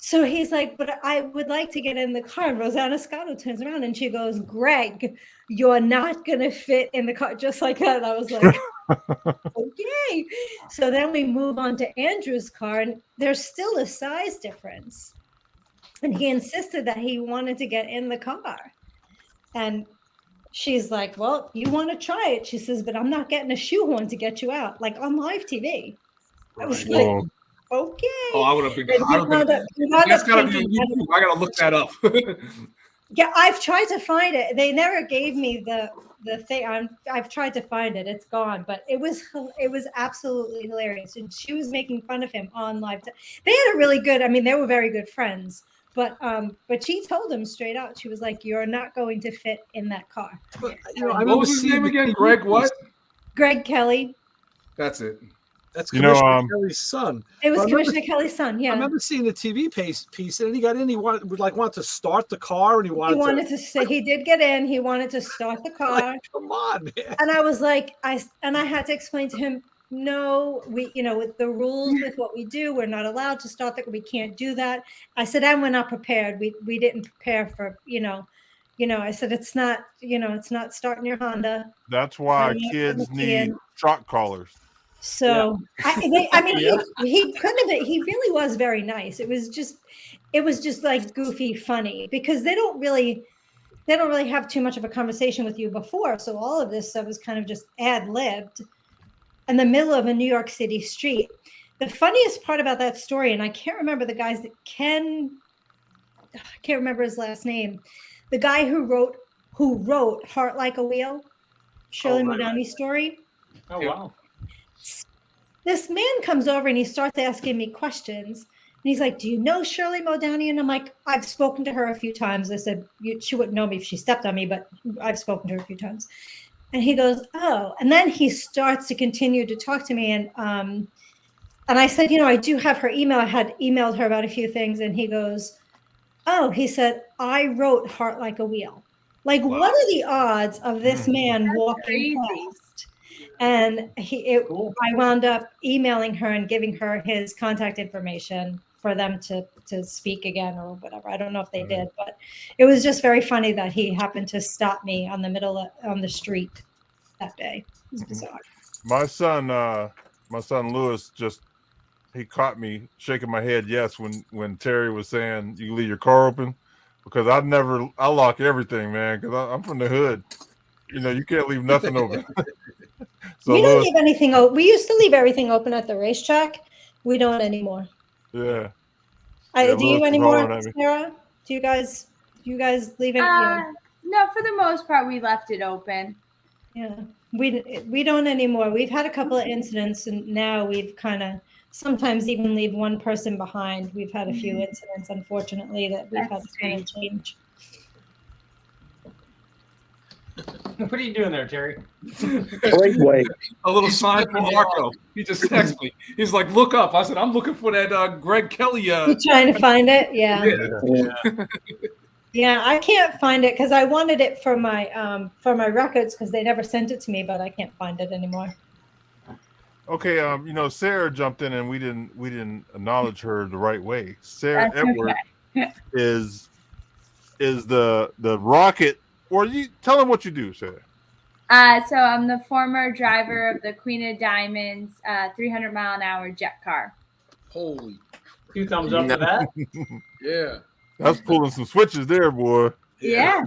so he's like, but I would like to get in the car. And Rosanna Scotto turns around and she goes, Greg, you're not going to fit in the car. Just like that. And I was like, okay. So then we move on to Andrew's car and there's still a size difference. And he insisted that he wanted to get in the car. And she's like, well, you want to try it? She says, but I'm not getting a shoehorn to get you out, like on live TV. I was like, okay. Oh, I would have been. That's got to be on YouTube. I got to look that up. Yeah, I've tried to find it. They never gave me the thing. I've tried to find it. It's gone. But it was absolutely hilarious. And she was making fun of him on live. They had a really good. I mean, they were very good friends. But she told him straight out. She was like, "You're not going to fit in that car." But, you know, what was his name again? Greg what? Greg Kelly. That's it. That's Commissioner Kelly's son. It was Commissioner Kelly's son. Yeah. I remember seeing the TV piece, and he got in. He wanted to start the car, and he wanted to say he did get in. He wanted to start the car. Like, come on, man. And I was like, I had to explain to him, no, we, you know, with the rules, with what we do, we're not allowed to start that. We can't do that. I said, and we're not prepared. We didn't prepare for, you know, I said, it's not, it's not starting your Honda. That's why kids need shock collars. So I mean, he couldn't have. He really was very nice. It was just like goofy, funny because they don't really have too much of a conversation with you before. So all of this stuff was kind of just ad-libbed in the middle of a New York City street. The funniest part about that story, and I can't remember the guy's I can't remember his last name. The guy who wrote Heart Like a Wheel, Shirley Mahdavi's story. Oh wow. This man comes over and he starts asking me questions. And he's like, do you know Shirley Mahdavi? And I'm like, I've spoken to her a few times. I said, she wouldn't know me if she stepped on me, but I've spoken to her a few times. And he goes, oh. And then he starts to continue to talk to me. And I said, I do have her email. I had emailed her about a few things. And he goes, oh, he said, I wrote Heart Like a Wheel. Like, what are the odds of this man walking past? And I wound up emailing her and giving her his contact information for them to speak again or whatever. I don't know if they did, but it was just very funny that he happened to stop me on the street that day. It was bizarre. My son Lewis he caught me shaking my head yes when Terry was saying you leave your car open because I lock everything, man, because I'm from the hood. You can't leave nothing open. So we don't leave anything open. We used to leave everything open at the racetrack. We don't anymore. Yeah. Do you anymore, Sarah? Do you guys leave it? No, for the most part, we left it open. Yeah, we don't anymore. We've had a couple of incidents, and now we've kind of sometimes even leave one person behind. We've had a few incidents, unfortunately, that we've had to kind of change. What are you doing there, Terry? Great way. A little sign from Marco. He just texted me. He's like, look up. I said, I'm looking for that Greg Kelly. You trying to find it? Yeah. Yeah, I can't find it because I wanted it for my records because they never sent it to me, but I can't find it anymore. Okay, Sarah jumped in and we didn't acknowledge her the right way. Sarah Edward is the rocket. Or you tell them what you do, Sarah. So I'm the former driver of the Queen of Diamonds 300-mile-an-hour jet car. Holy. 2 thumbs up for that. Yeah. That's pulling some switches there, boy. Yeah.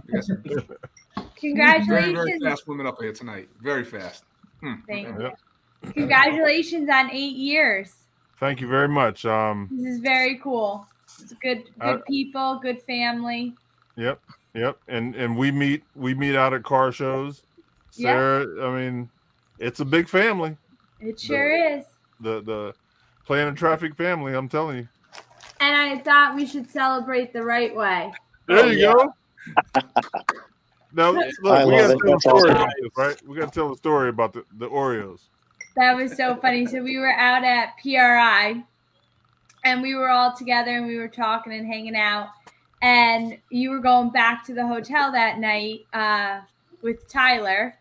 Congratulations. Very, very fast women up here tonight. Very fast. Thank you. Congratulations on 8 years. Thank you very much. This is very cool. It's good people, good family. Yep. And we meet out at car shows. Sarah, I mean, it's a big family. It sure is. The Plan and Traffic family, I'm telling you. And I thought we should celebrate the right way. There you go. Now, look, we got to tell a story about this, right? We got to tell a story about the Oreos. That was so funny. So we were out at PRI, and we were all together, and we were talking and hanging out. And you were going back to the hotel that night with Tyler,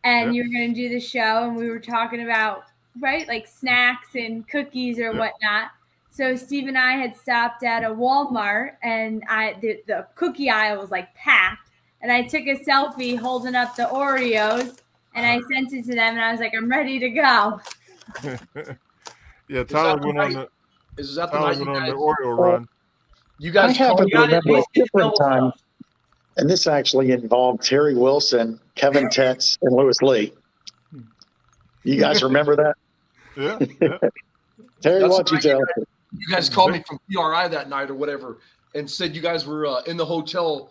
and you were going to do the show, and we were talking about, right, like snacks and cookies or whatnot. So Steve and I had stopped at a Walmart, and the cookie aisle was like packed. And I took a selfie holding up the Oreos, and I sent it to them, and I was like, I'm ready to go. Yeah, Tyler went on the Oreo run. You guys, I happen to remember a different time, and this actually involved Terry Wilson, Kevin Tetz, and Louis Lee. You guys remember that? Yeah. Terry, why don't you tell us? You guys called me from PRI that night or whatever and said you guys were in the hotel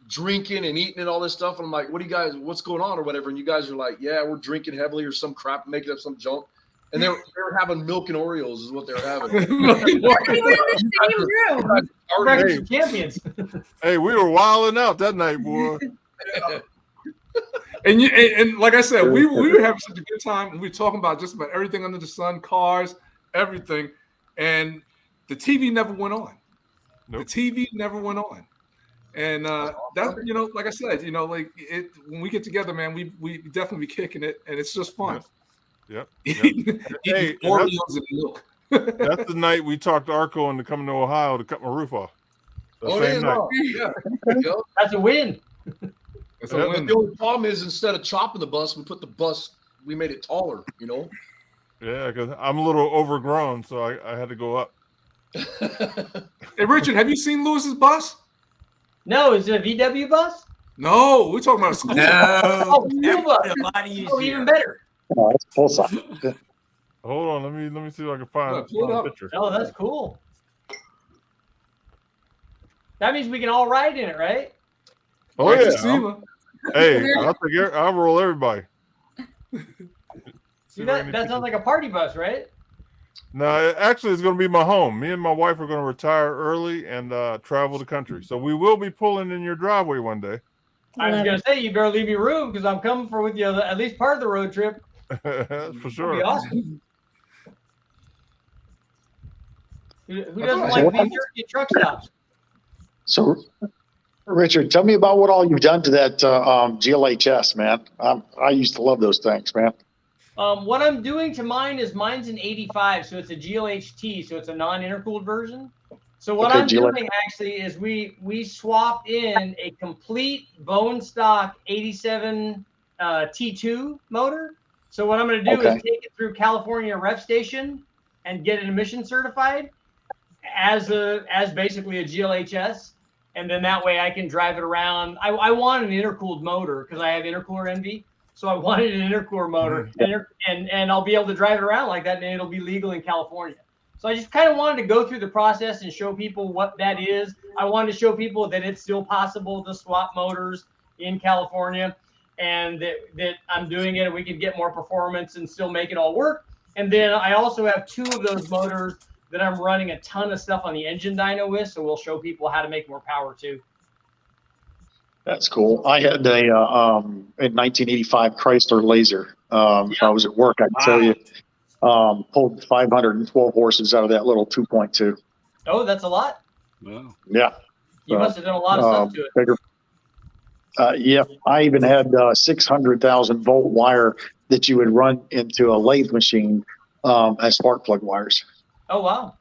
drinking and eating and all this stuff. And I'm like, what's going on or whatever? And you guys are like, yeah, we're drinking heavily or some crap, making up some junk. And they were having milk and Oreos is what they were having. We were in the same room. Champions. Hey, we were wilding out that night, boy. And like I said, we were having such a good time. We were talking about just about everything under the sun, cars, everything. And the TV never went on. Nope. The TV never went on. And that's, like I said, like when we get together, man, we definitely be kicking it, and it's just fun. Yep. Hey, Oreos and milk. That's the night we talked Arco into coming to Ohio to cut my roof off. Same night. Yeah. That's a win. That's a win. The only problem is instead of chopping the bus, we made it taller, Yeah, because I'm a little overgrown, so I had to go up. Hey, Richard, have you seen Lewis's bus? No, is it a VW bus? No, we're talking about a school bus. Oh, even better. Oh, that's full size. Hold on, let me see if I can find a picture. Oh, that's cool. That means we can all ride in it, right? Oh yeah. Hey, I'll roll everybody. That sounds like a party bus, right? No, actually, it's going to be my home. Me and my wife are going to retire early and travel the country. So we will be pulling in your driveway one day. I was going to say, you better leave me room because I'm coming with you at least part of the road trip. For sure. That'd be awesome. Who doesn't like beef jerky truck stops? So, Richard, tell me about what all you've done to that GLHS, man. I used to love those things, man. What I'm doing to mine's an 85, so it's a GLHT, so it's a non-intercooled version. So what I'm doing actually is we swapped in a complete bone stock 87 T2 motor. So what I'm going to do is take it through California ref station and get it emission certified as basically a GLHS, and then that way I can drive it around. I want an intercooled motor because I have intercooler envy. So I wanted an intercooler motor, and I'll be able to drive it around like that, and it'll be legal in California. So I just kind of wanted to go through the process and show people what that is. I wanted to show people that it's still possible to swap motors in California, and that I'm doing it, and we can get more performance and still make it all work. And then I also have 2 of those motors that I'm running a ton of stuff on the engine dyno with, so we'll show people how to make more power too. That's cool. I had a in 1985 Chrysler Laser. If I was at work, I can tell you, pulled 512 horses out of that little 2.2. Oh, that's a lot. Wow. Yeah. You must have done a lot of stuff to it. Bigger. Yeah, I even had 600,000 volt wire that you would run into a lathe machine as spark plug wires. Oh, wow.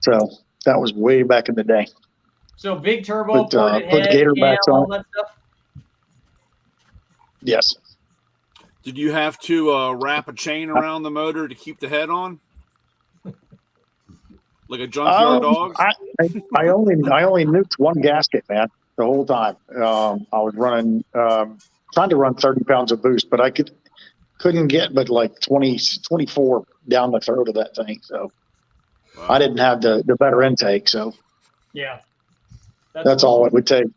So that was way back in the day. So big turbo, put gator backs on. all that stuff? Yes. Did you have to wrap a chain around the motor to keep the head on? Like a junkyard dog? I only nuked one gasket, man. the whole time. I was running, trying to run 30 pounds of boost, but I couldn't get but like 24 down the throat of that thing. So I didn't have the better intake. So Yeah. that's all it would take.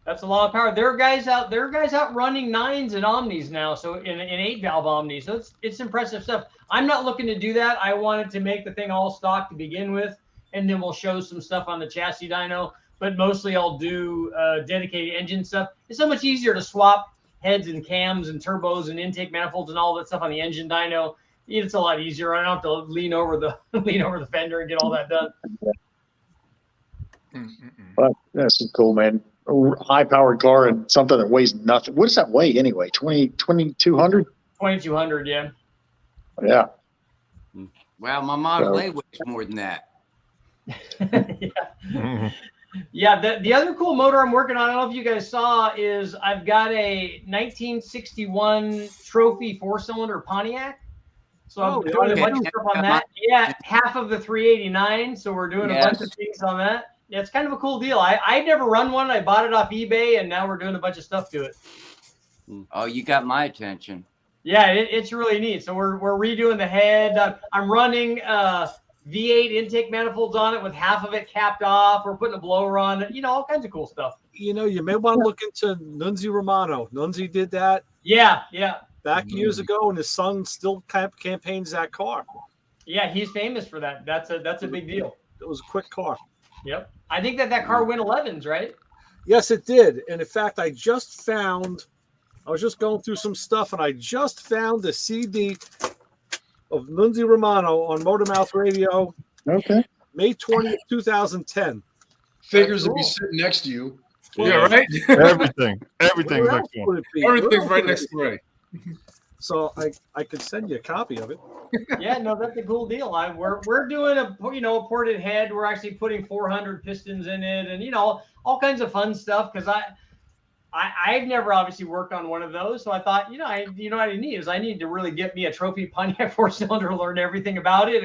That's a lot of power. There are guys out running 9s and Omnis now, so in 8-valve Omnis. So it's impressive stuff. I'm not looking to do that. I wanted to make the thing all stock to begin with, and then we'll show some stuff on the chassis dyno. But mostly I'll do dedicated engine stuff. It's so much easier to swap heads and cams and turbos and intake manifolds and all that stuff on the engine dyno. It's a lot easier. I don't have to lean over the fender and get all that done. But that's cool, man. High powered car and something that weighs nothing. What does that weigh anyway? 2,200? 2,200, yeah. Yeah. Well, my Model A weighs more than that. Yeah, the other cool motor I'm working on, I don't know if you guys saw, is I've got a 1961 trophy 4-cylinder Pontiac. So I'm doing a bunch of stuff on that. Yeah, half of the 389. So we're doing a bunch of things on that. Yeah, it's kind of a cool deal. I'd never run one. I bought it off eBay, and now we're doing a bunch of stuff to it. Oh, you got my attention. Yeah, it's really neat. So we're redoing the head. I'm running V8 intake manifolds on it with half of it capped off. We're putting a blower on it. All kinds of cool stuff. You may want to look into Nunzi Romano. Nunzi did that. Yeah. Back years ago, and his son still campaigns that car. Yeah, he's famous for that. That's a big deal. It was a quick car. Yep. I think that car went 11s, right? Yes, it did. And in fact, I was just going through some stuff, and I just found the CD of Nunzi Romano on Motormouth Radio. Okay. May 20th, 2010. Figures to be sitting next to you. Yeah, right? Everything's next to him. Everything's right next to Ray. So I could send you a copy of it. Yeah, no, that's a cool deal. We're doing a ported head. We're actually putting 400 pistons in it, and all kinds of fun stuff. Because I've never obviously worked on one of those, so I thought what I need to really get me a trophy Pontiac 4-cylinder, learn everything about it,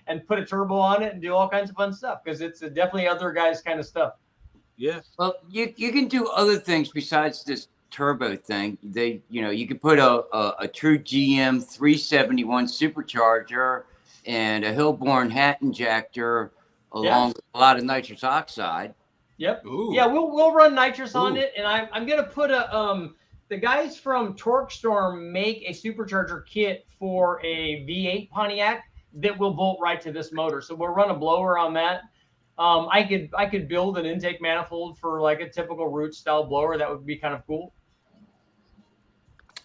and put a turbo on it, and do all kinds of fun stuff because it's definitely other guys' kind of stuff. Yeah. Well, you can do other things besides this turbo thing. You could put a true GM 371 supercharger and a Hillborn hat injector along with a lot of nitrous oxide. Yep. Ooh. Yeah, we'll run nitrous on it, and I'm gonna put the guys from Torque Storm make a supercharger kit for a V8 Pontiac that will bolt right to this motor. So we'll run a blower on that. I could build an intake manifold for like a typical root style blower. That would be kind of cool.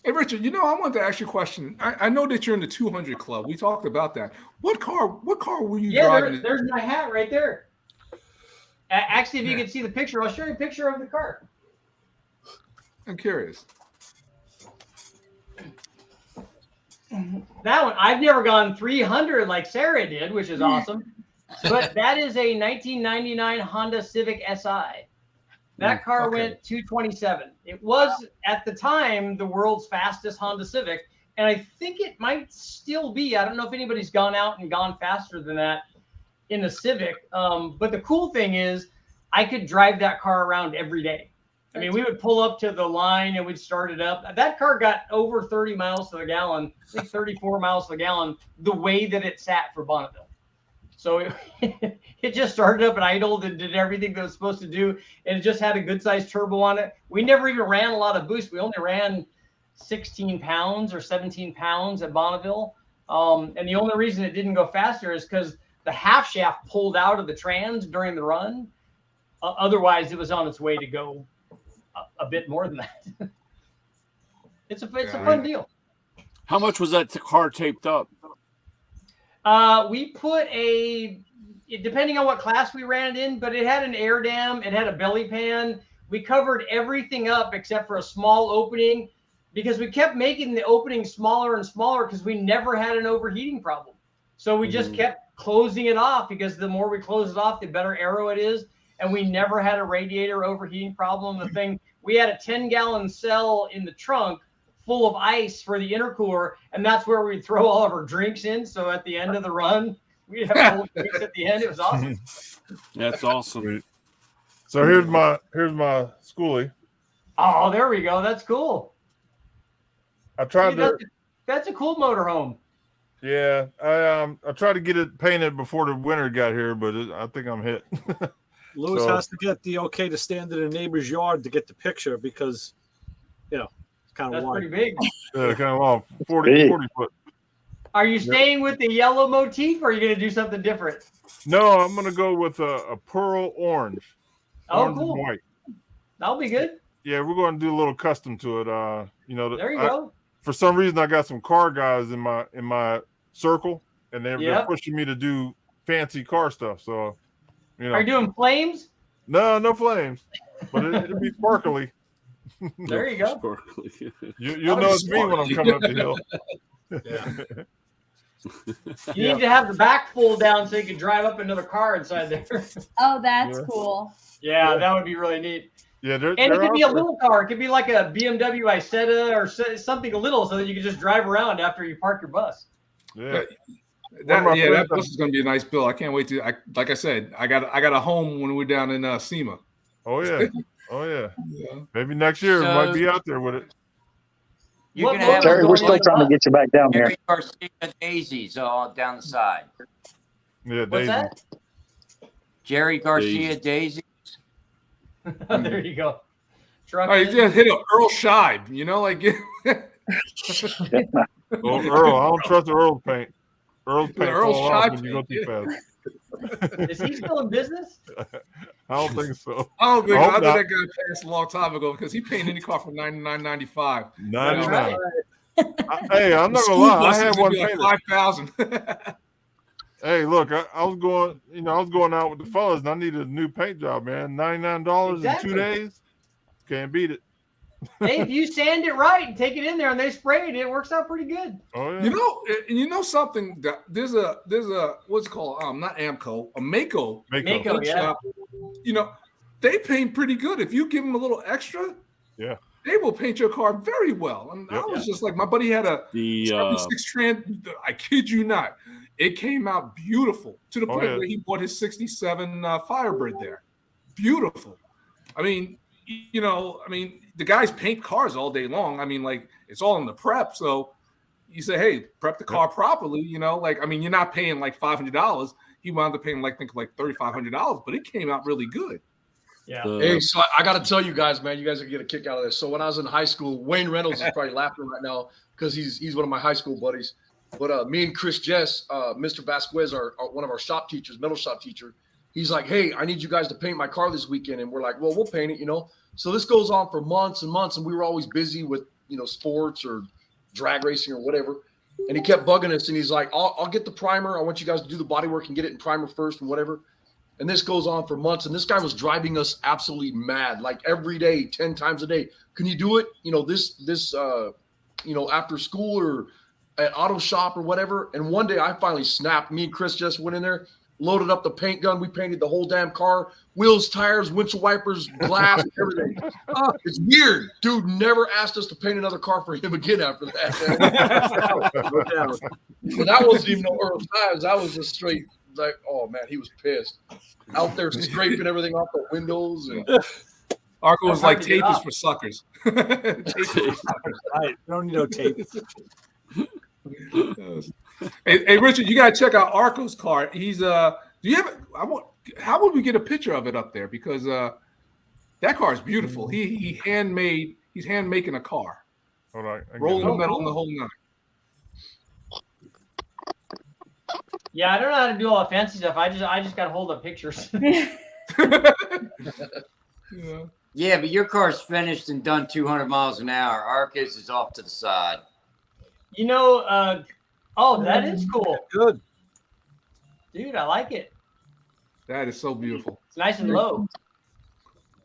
Hey, Richard, I wanted to ask you a question. I know that you're in the 200 club. We talked about that. What car were you driving? There's my hat right there. Actually, if you can see the picture, I'll show you a picture of the car. I'm curious. That one, I've never gone 300 like Sarah did, which is awesome. But that is a 1999 Honda Civic SI. That car went 227. It was, at the time, the world's fastest Honda Civic. And I think it might still be. I don't know if anybody's gone out and gone faster than that in the Civic. But the cool thing is I could drive that car around every day. I mean, we would pull up to the line and we'd start it up. That car got over 30 miles to the gallon, I think 34 miles to the gallon, the way that it sat for Bonneville. So it just started up and idled and did everything that it was supposed to do. And it just had a good sized turbo on it. We never even ran a lot of boost. We only ran 16 pounds or 17 pounds at Bonneville. And the only reason it didn't go faster is because the half shaft pulled out of the trans during the run. Otherwise, it was on its way to go a bit more than that. It's a fun deal. How much was that car taped up? We put depending on what class we ran it in, but it had an air dam, it had a belly pan. We covered everything up except for a small opening because we kept making the opening smaller and smaller because we never had an overheating problem. So we just kept closing it off because the more we close it off, the better aero it is. And we never had a radiator overheating problem. We had a 10-gallon cell in the trunk full of ice for the intercooler, and that's where we'd throw all of our drinks in. So at the end of the run, we'd have cold drinks at the end. It was awesome. That's awesome. So here's my schoolie. Oh, there we go. That's cool. I tried to. That's a cool motorhome. Yeah, I tried to get it painted before the winter got here, but I think I'm hit. Lewis has to get the okay to stand in a neighbor's yard to get the picture because, it's kind of That's wide. pretty big. Yeah, kind of long, 40 foot. Are you staying with the yellow motif, or are you going to do something different? No, I'm going to go with a pearl orange. Oh, Orange cool. and white. That'll be good. Yeah, we're going to do a little custom to it. There you go. For some reason, I got some car guys in my circle, and they're pushing me to do fancy car stuff. So, Are you doing flames? No flames, but it'll be sparkly. There you go. Sparkly. You'll know it's me when I'm coming up the hill. You need to have the back fold down so you can drive up another car inside there. Oh, that's cool. Yeah, that would be really neat. Yeah, and it could be a little car. It could be like a BMW Isetta or something little, so that you can just drive around after you park your bus. Yeah. That bus is going to be a nice bill. I can't wait to. Like I said, I got a home when we're down in SEMA. Oh yeah. Maybe next year we might be out there with it. You're gonna have Terry, we're still trying to get you back down here. Jerry Garcia daisies all down the side. Yeah, What's that? Jerry Garcia daisies. There you go. All right, just hit an Earl Scheib, Well, Earl, I don't trust the Earl paint. Earl's paint Earl fall off Scheib when you go too fast. Is he still in business? I don't think so. I think that guy passed a long time ago because he painted any car for $99.95. 99. Hey, I'm not gonna lie. I had one painted. 5,000. Hey, look, I was going out with the fellas, and I needed a new paint job, man. $99 in 2 days. Can't beat it. Hey, if you sand it right and take it in there and they spray it, it works out pretty good. Oh yeah. You know something? There's a what's it called? Not Amco, a Mako. Mako, yeah. They paint pretty good. If you give them a little extra, they will paint your car very well. And I was just like, my buddy had a 76 Trans. I kid you not, it came out beautiful to the point where he bought his 67 Firebird there. Beautiful. I mean, the guys paint cars all day long. I mean, like, it's all in the prep. So you say, hey, prep the car properly. You're not paying like $500. He wound up paying like $3,500, but it came out really good. Yeah. Hey, so I got to tell you guys, man, you guys are gonna get a kick out of this. So when I was in high school, Wayne Reynolds is probably laughing right now because he's one of my high school buddies. But me and Chris Jess, Mr. Vasquez, are one of our shop teachers, metal shop teacher. He's like, hey, I need you guys to paint my car this weekend. And we're like, well, we'll paint it, So this goes on for months and months, and we were always busy with, sports or drag racing or whatever. And he kept bugging us, and he's like, I'll get the primer. I want you guys to do the body work and get it in primer first and whatever. And this goes on for months, and this guy was driving us absolutely mad, like every day, 10 times a day. Can you do it? After school or at auto shop or whatever. And one day I finally snapped. Me and Chris just went in there, loaded up the paint gun. We painted the whole damn car, wheels, tires, windshield wipers, glass, everything. It's weird. Dude never asked us to paint another car for him again after that. But that wasn't even no Earl Scheib's. That was just straight, like, oh, man, he was pissed. Out there scraping everything off the windows. And Arco was like, tape is for suckers. Right. You don't need no tape. Hey, Richard, you gotta check out Arco's car. He's do you have? How would we get a picture of it up there? Because that car is beautiful. He's hand making a car. All right, rolling the metal in the whole nine. Yeah, I don't know how to do all the fancy stuff. I just got to hold up pictures. Yeah, but your car's finished and done 200 miles an hour. Arcus is off to the side. That is cool. Good. Dude, I like it. That is so beautiful. It's nice and low.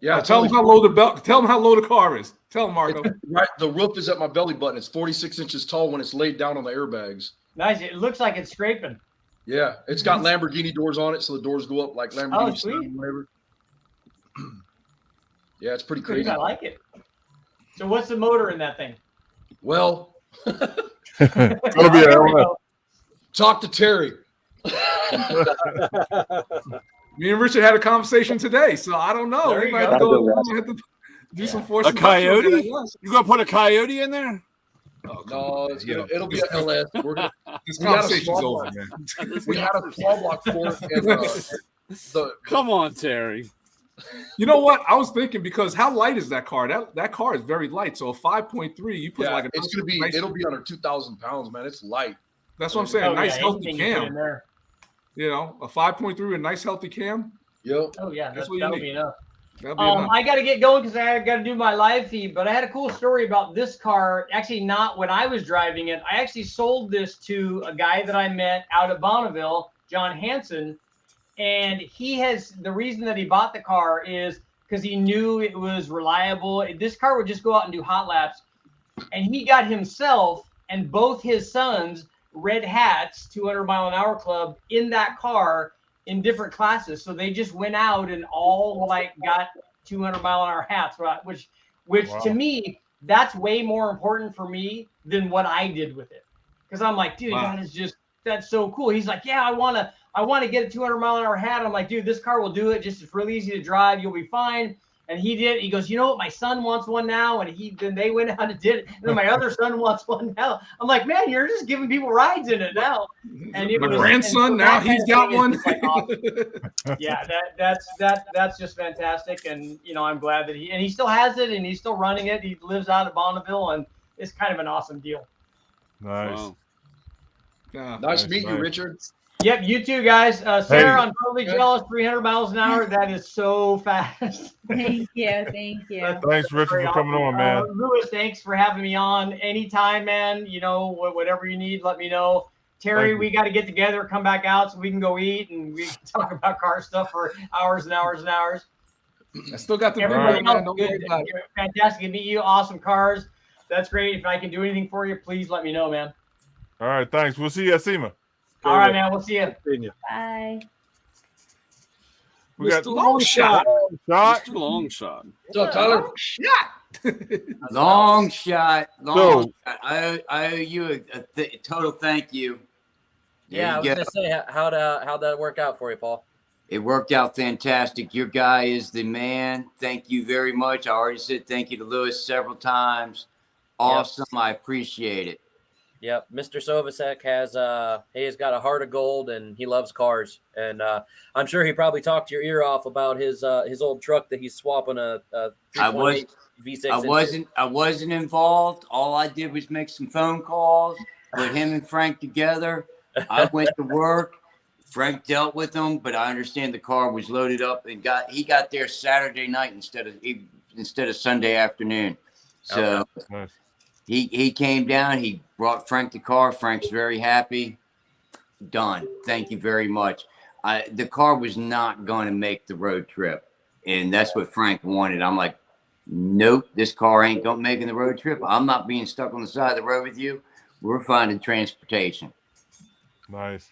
Yeah, tell them how low the car is. Tell them, Marco. Right, the roof is at my belly button. It's 46 inches tall when it's laid down on the airbags. Nice. It looks like it's scraping. Yeah, it's got Lamborghini doors on it, so the doors go up like Lamborghini. Oh, sweet. Whatever. Yeah, it's pretty crazy. Dude, I like it. So what's the motor in that thing? Well, It'll be talk to Terry. Me and Richard had a conversation today, so I don't know. There We you might go. have to do some A forcing. coyote? You gonna put a coyote in there? Oh, No, it'll be an LS. We're gonna, this we got a conversation's small over, block. man. We had a small block for it. And, Come on, Terry. You know what? I was thinking because how light is that car? That car is very light. So a 5.3, you put like it's gonna be. It'll be under 2,000 pounds, man. It's light. That's what I'm saying. Nice healthy anything you put in cam. there. You know, a 5.3 with a nice healthy cam. Yep. Oh yeah, That's what you that'll need. be enough. That'll be enough. I got to get going because I got to do my live feed. But I had a cool story about this car. Actually, not when I was driving it. I actually sold this to a guy that I met out at Bonneville, John Hansen, and the reason that he bought the car is because he knew it was reliable. This car would just go out and do hot laps, and he got himself and both his sons red hats, 200-mile-an-hour club in that car in different classes. So they just went out and all got 200-mile-an-hour hats, right? Which wow. To me, that's way more important for me than what I did with it. Because I'm like, dude, wow. That's so cool. He's like, yeah, I want to get a 200-mile-an-hour hat. I'm like, dude, this car will do it. Just it's really easy to drive. You'll be fine. And he did. He goes, you know what? My son wants one now. And then they went out and did it. And then my other son wants one now. I'm like, man, you're just giving people rides in it now. And my grandson now he's got one. Awesome. Yeah, that's just fantastic. And I'm glad that he still has it and he's still running it. He lives out at Bonneville, and it's kind of an awesome deal. Nice. Wow. Yeah, nice to meet you, Richard. Yep, you too, guys. Sarah, I'm totally jealous. 300 miles an hour. That is so fast. Thank you. Thank you. Thanks, Richard, for coming on, man. Lewis, thanks for having me on. Anytime, man. Whatever you need, let me know. Terry, we got to get together, come back out so we can go eat and we can talk about car stuff for hours and hours and hours. I still got the Everybody else, good. Fantastic to meet you. Awesome cars. That's great. If I can do anything for you, please let me know, man. All right, thanks. We'll see you at SEMA. All right, man. We'll see you. Bye. We got long shot. Mr. Long shot. So Tyler, long shot. I owe you a total thank you. Yeah, I was gonna say how'd that work out for you, Paul? It worked out fantastic. Your guy is the man. Thank you very much. I already said thank you to Lewis several times. Awesome. Yep. I appreciate it. Yep, Mr. Sovacek has got a heart of gold and he loves cars. And I'm sure he probably talked your ear off about his old truck that he's swapping a 3.8 V6. I wasn't involved. All I did was make some phone calls, put him and Frank together. I went to work. Frank dealt with him, but I understand the car was loaded up and he got there Saturday night instead of Sunday afternoon. So nice. He came down. He brought Frank the car. Frank's very happy. Done. Thank you very much. The car was not going to make the road trip, and that's what Frank wanted. I'm like, nope, this car ain't making the road trip. I'm not being stuck on the side of the road with you. We're finding transportation. Nice.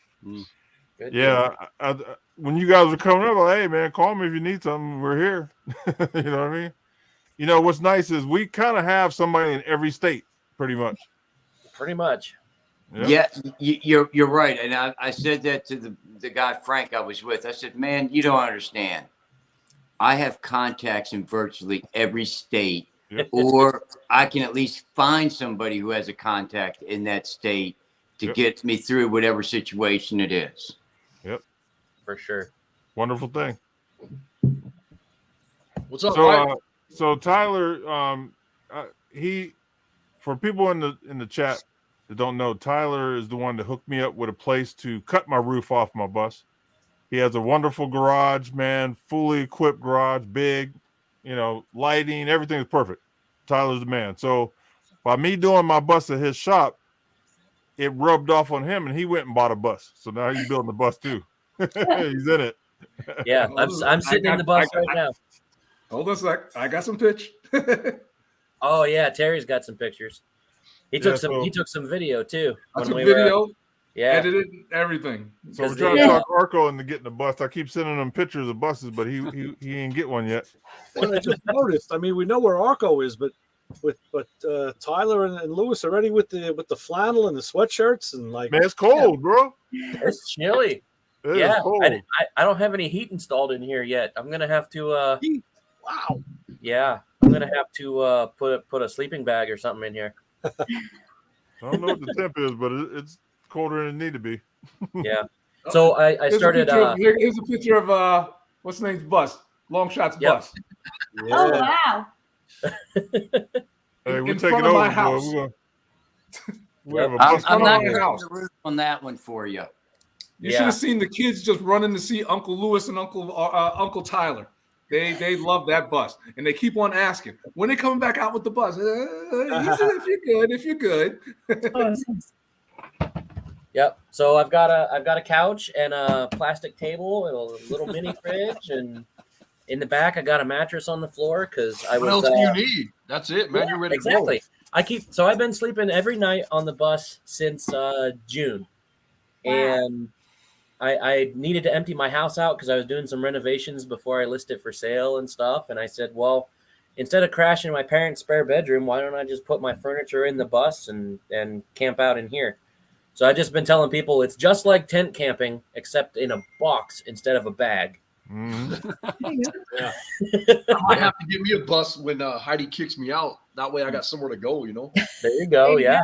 Good yeah. When you guys were coming up, like, hey, man, call me if you need something. We're here. You know what I mean? What's nice is we kind of have somebody in every state, pretty much. Pretty much. Yep. Yeah, you're right. And I said that to the guy, Frank, I was with. I said, man, you don't understand. I have contacts in virtually every state, or I can at least find somebody who has a contact in that state to get me through whatever situation it is. Yep. For sure. Wonderful thing. What's up, Mike? So Tyler, for people in the chat that don't know, Tyler is the one that hooked me up with a place to cut my roof off my bus. He has a wonderful garage, man, fully equipped garage, big, lighting, everything is perfect. Tyler's the man. So by me doing my bus at his shop, it rubbed off on him, and he went and bought a bus. So now he's building the bus too. He's in it. Yeah, I'm sitting in the bus right now. Hold on a sec. I got some pitch. Oh yeah, Terry's got some pictures. He took some video too. I took video. Yeah, edited everything. So we're trying to talk Arco into getting the bus. I keep sending him pictures of buses, but he ain't get one yet. Well, I just noticed. I mean, we know where Arco is, but Tyler and Lewis already with the flannel and the sweatshirts and like. Man, it's cold, bro. It's chilly. Yeah, I don't have any heat installed in here yet. I'm gonna have to. Wow. Yeah, I'm gonna have to put a sleeping bag or something in here. I don't know what the temp is, but it's colder than it need to be. Yeah. So I started. Here's a picture of what's the name's bus, Long Shot's bus. Yeah. Oh wow! Hey, we're in taking front of over, my boy. house. We have a bus I'm not coming going out. to on that one for you. You should have seen the kids just running to see Uncle Lewis and Uncle Tyler. They love that bus, and they keep on asking when they coming back out with the bus. He said, if you're good. Yep. So I've got a couch and a plastic table and a little mini fridge, and in the back I got a mattress on the floor because I was. What else do you need? That's it, man. You're ready to go. Exactly. I've been sleeping every night on the bus since June, and I needed to empty my house out because I was doing some renovations before I list it for sale and stuff. And I said, well, instead of crashing in my parents' spare bedroom, why don't I just put my furniture in the bus and camp out in here? So I've just been telling people it's just like tent camping, except in a box instead of a bag. Mm-hmm. I might have to give me a bus when Heidi kicks me out. That way I got somewhere to go, you know. There you go. Yeah.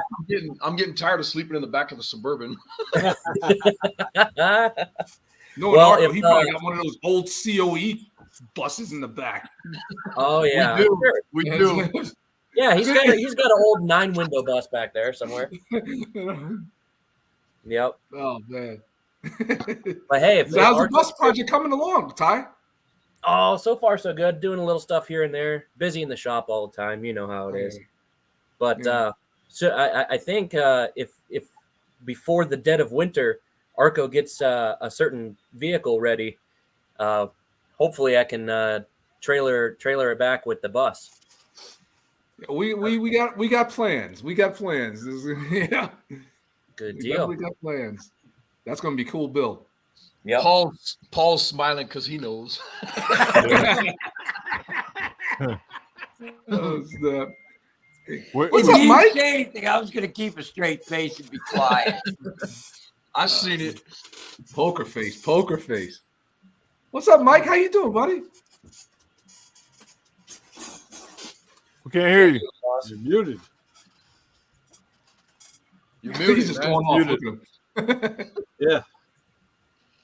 I'm getting tired of sleeping in the back of the Suburban. No, well, he probably got one of those old COE buses in the back. Oh yeah, we do. Yeah, he's got an old 9-window bus back there somewhere. Yep. Oh man. But hey, how's the bus project coming along, Ty? Oh, so far so good. Doing a little stuff here and there. Busy in the shop all the time. You know how it is. But so I think if before the dead of winter, Arco gets a certain vehicle ready, hopefully I can trailer it back with the bus. We got plans. We got plans. Yeah. Good deal. We got plans. That's gonna be cool, Bill. Yeah. Paul's smiling because he knows. What's up, Mike? Say anything, I was gonna keep a straight face and be quiet. I seen it. Poker face. What's up, Mike? How you doing, buddy? We can't hear you. You're muted. You're muted. He's just going off. Look at him. Yeah.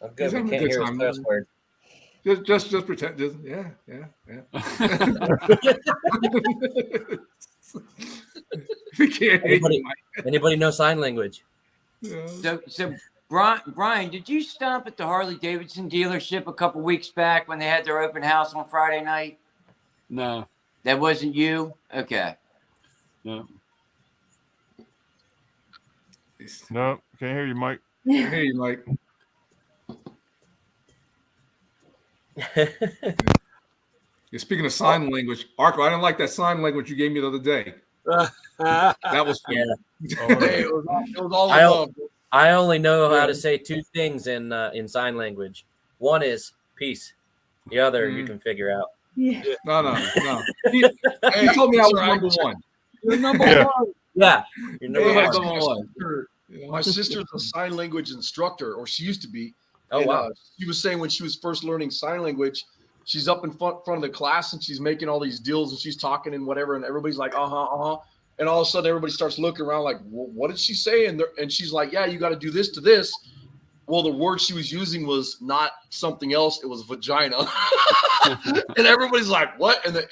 I'm good. We can't hear his curse word. Just pretend. Yeah. We can't hear you, Mike. Anybody know sign language? So Brian, did you stop at the Harley Davidson dealership a couple weeks back when they had their open house on Friday night? No. That wasn't you? Okay. No. No, can't hear you, Mike. Can't hear you, Mike. You're speaking of sign language. Arco, I didn't like that sign language you gave me the other day. That was fun. It was all love. I only know how to say two things in sign language. One is peace. The other you can figure out. Yeah. No. He told me I was number one. You're number one. Yeah. You're number one. My sister's a sign language instructor, or she used to be. Oh, and, wow. She was saying when she was first learning sign language, she's up in front of the class and she's making all these deals and she's talking and whatever, and everybody's like, and all of a sudden everybody starts looking around like, what did she say? And she's like, yeah, you got to do this to this. Well, the word she was using was not something else; it was vagina. And everybody's like, what? And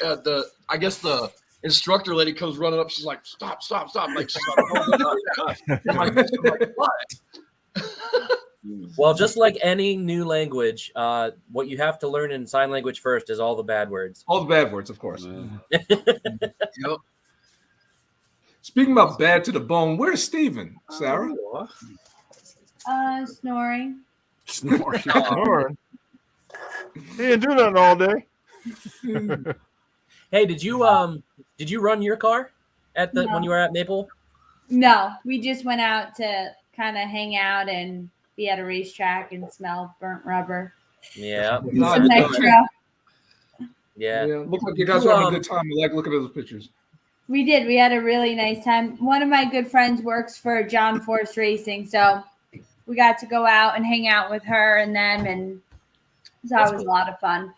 I guess the instructor lady comes running up. She's like, stop! Like, she's like, what? Well, just like any new language, what you have to learn in sign language first is all the bad words. All the bad words, of course. Yep. Speaking about bad to the bone, where's Steven, Sarah? Snoring. Snoring. He didn't do nothing all day. Hey, did you run your car when you were at Maple? No, we just went out to kind of hang out and be at a racetrack and smell burnt rubber. Yeah. Some nitro. Yeah. Look like you guys are having a good time. I like looking at those pictures. We did. We had a really nice time. One of my good friends works for John Force Racing, so we got to go out and hang out with her and them, and so it was a lot of fun.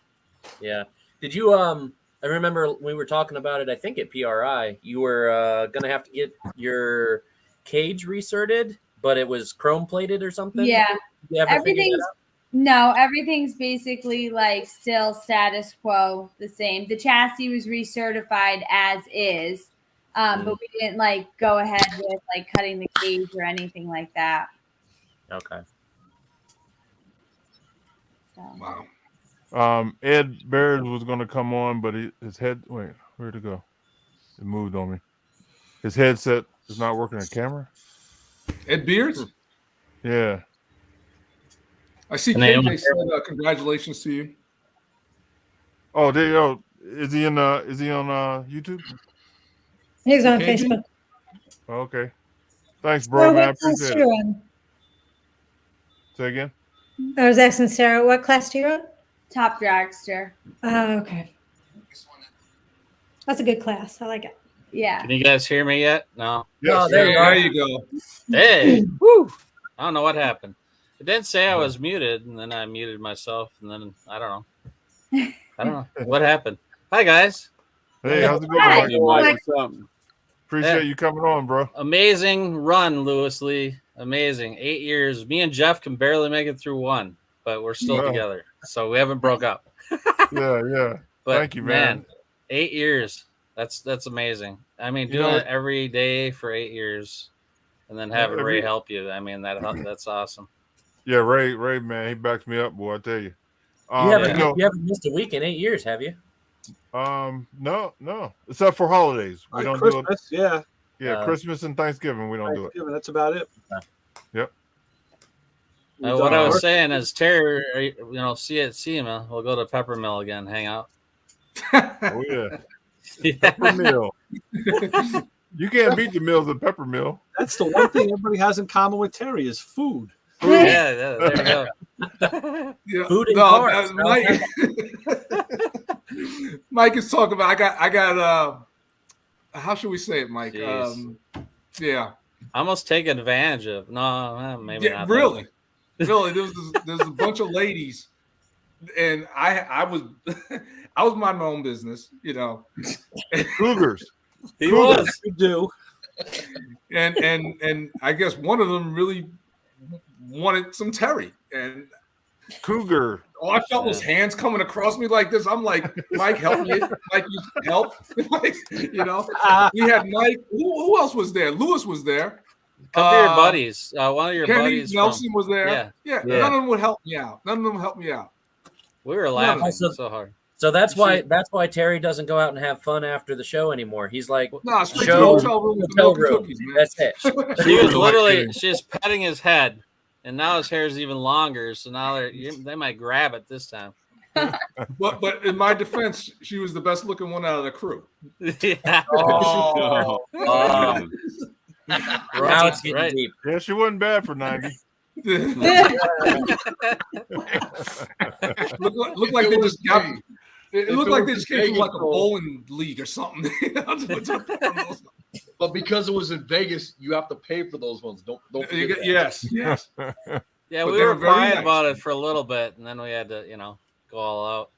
Yeah. Did you I remember we were talking about it, I think at PRI, you were gonna have to get your cage recerted, but it was chrome plated or something. Yeah. Did you ever figure that out? No, everything's basically like still status quo, the same. The chassis was recertified as is, but we didn't like go ahead with like cutting the cage or anything like that. Okay. So. Wow. Ed Baird was going to come on, but his head, wait, where'd it go? It moved on me. His headset is not working on camera. Ed Beards? Yeah. I see KJ said congratulations to you. Oh, there you go. Is he on YouTube? He's on KJ? Facebook. Okay. Thanks, bro, man. I What class appreciate do you it. run? Say again? I was asking Sarah, what class do you run? Top dragster. Oh, okay. That's a good class. I like it. Yeah. Can you guys hear me yet? No. Yes, Oh, there you There are. you go. Hey, woo! I don't know what happened. It didn't say I was muted, and then I muted myself, and then I don't know. What happened. Hi, guys. Hey, how's it going? Hi. Mike? You, Mike, or something. Appreciate you coming on, bro. Amazing run, Lewis Lee. Amazing. 8 years. Me and Jeff can barely make it through one, but we're still Yeah. together. So we haven't broke up. Yeah. But Thank you, man. 8 years. That's amazing. I mean, You doing know, it every day for 8 years, and then having Ray help you. I mean, that's awesome. Yeah, Ray, man, he backs me up, boy. I tell you. You haven't missed a week in 8 years, have you? No, except for holidays. We don't Christmas, do it. Yeah, Christmas and Thanksgiving, we don't do it. That's about it. Yep. What I was saying is, Terry, see you at SEMA. We'll go to Peppermill again, hang out. Oh yeah. Peppermill. You can't beat the mills at Peppermill. That's the one thing everybody has in common with Terry is food. Yeah, there we go. Yeah. Food and cars. Mike is talking about. I got. How should we say it, Mike? Yeah. Almost take advantage of. No, maybe not. Really. There's a bunch of ladies, and I was I was minding my own business, Cougars. He was. You do. And I guess one of them really wanted some Terry, and Cougar. all I felt was hands coming across me like this. I'm like, Mike, help me. Mike, you help. We had Mike. Who else was there? Lewis was there. Couple of your buddies. One of your Kenny buddies. Nelson was there. Yeah. None of them would help me out. We were laughing so hard. So that's why Terry doesn't go out and have fun after the show anymore. He's like, no, straight to the hotel room with the milk and cookies, man. That's it. She was literally just petting his head, and now his hair is even longer. So now they might grab it this time. But in my defense, she was the best looking one out of the crew. Yeah. Oh. Now it's getting deep. Yeah, she wasn't bad for 90. Looked like they just got. It looked like they just came from like a bowling league or something. But because it was in Vegas, you have to pay for those ones. Don't forget that. Yes. Yeah, But we they were were very quiet nice. about it for a little bit, and then we had to, go all out.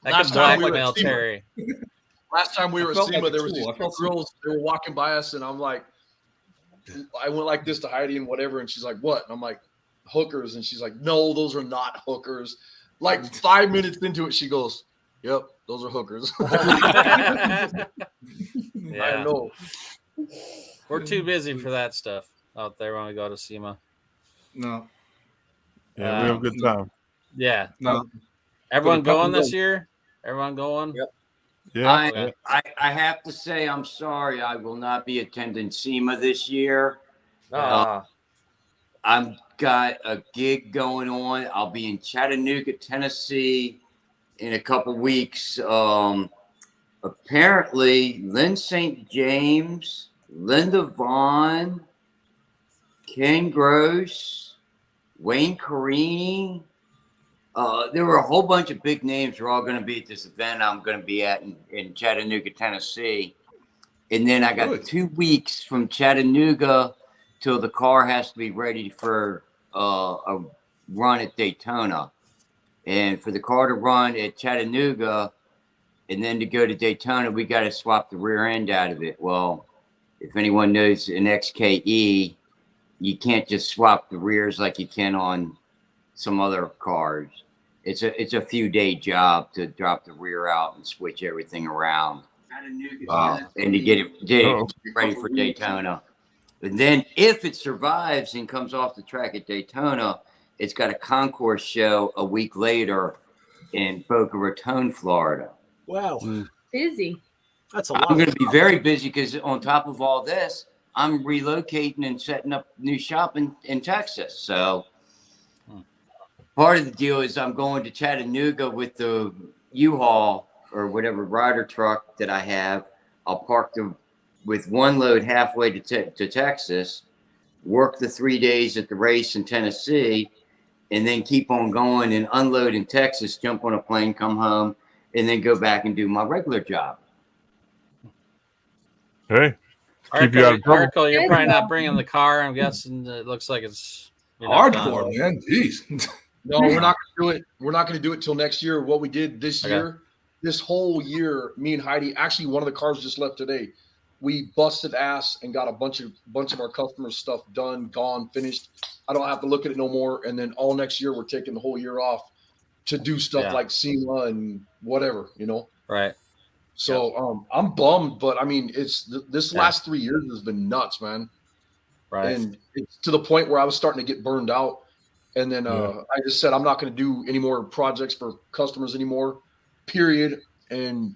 I Last could time we were blackmail at SEMA. Terry. Last time we were I at felt SEMA, like a there was tool. these I felt girls. They were walking by us, and I'm like, I went like this to Heidi and whatever, and she's like, "What?" And I'm like, "Hookers," and she's like, "No, those are not hookers." Like 5 minutes into it, she goes, "Yep, those are hookers." I Yeah, know. we're too busy for that stuff out there when we go to SEMA. No. Yeah, we have a good time. Yeah. No. Everyone Go to going Peppermill. this year? Everyone going? Yep. Yeah. I have to say, I'm sorry, I will not be attending SEMA this year. I've got a gig going on. I'll be in Chattanooga, Tennessee in a couple weeks. Apparently, Lynn St. James, Linda Vaughn, Ken Gross, Wayne Carini. There were a whole bunch of big names who are all going to be at this event I'm going to be at in Chattanooga, Tennessee. And then I got 2 weeks from Chattanooga till the car has to be ready for a run at Daytona. And for the car to run at Chattanooga and then to go to Daytona, we got to swap the rear end out of it. Well, if anyone knows an XKE, you can't just swap the rears like you can on some other cars. It's a few day job to drop the rear out and switch everything around, and to get it ready for Daytona. And then if it survives and comes off the track at Daytona, it's got a concourse show a week later in Boca Raton, Florida. Wow. Busy. That's a lot. I'm going to be very busy because on top of all this, I'm relocating and setting up new shop in Texas. So part of the deal is I'm going to Chattanooga with the U-Haul or whatever rider truck that I have. I'll park with one load halfway to Texas, work the 3 days at the race in Tennessee, and then keep on going and unload in Texas, jump on a plane, come home, and then go back and do my regular job. Hey, keep you out of trouble. Arco, you're probably not bringing the car. I'm guessing it looks like it's hardcore, man. Jeez. No, we're not going to do it. We're not going to do it till next year. What we did this year, this whole year, me and Heidi, actually one of the cars just left today. We busted ass and got a bunch of our customers' stuff done, gone, finished. I don't have to look at it no more. And then all next year, we're taking the whole year off to do stuff like SEMA and whatever, you know. Right. So I'm bummed, but I mean, it's this last 3 years has been nuts, man. Right. And it's to the point where I was starting to get burned out. And then I just said, I'm not going to do any more projects for customers anymore, period. And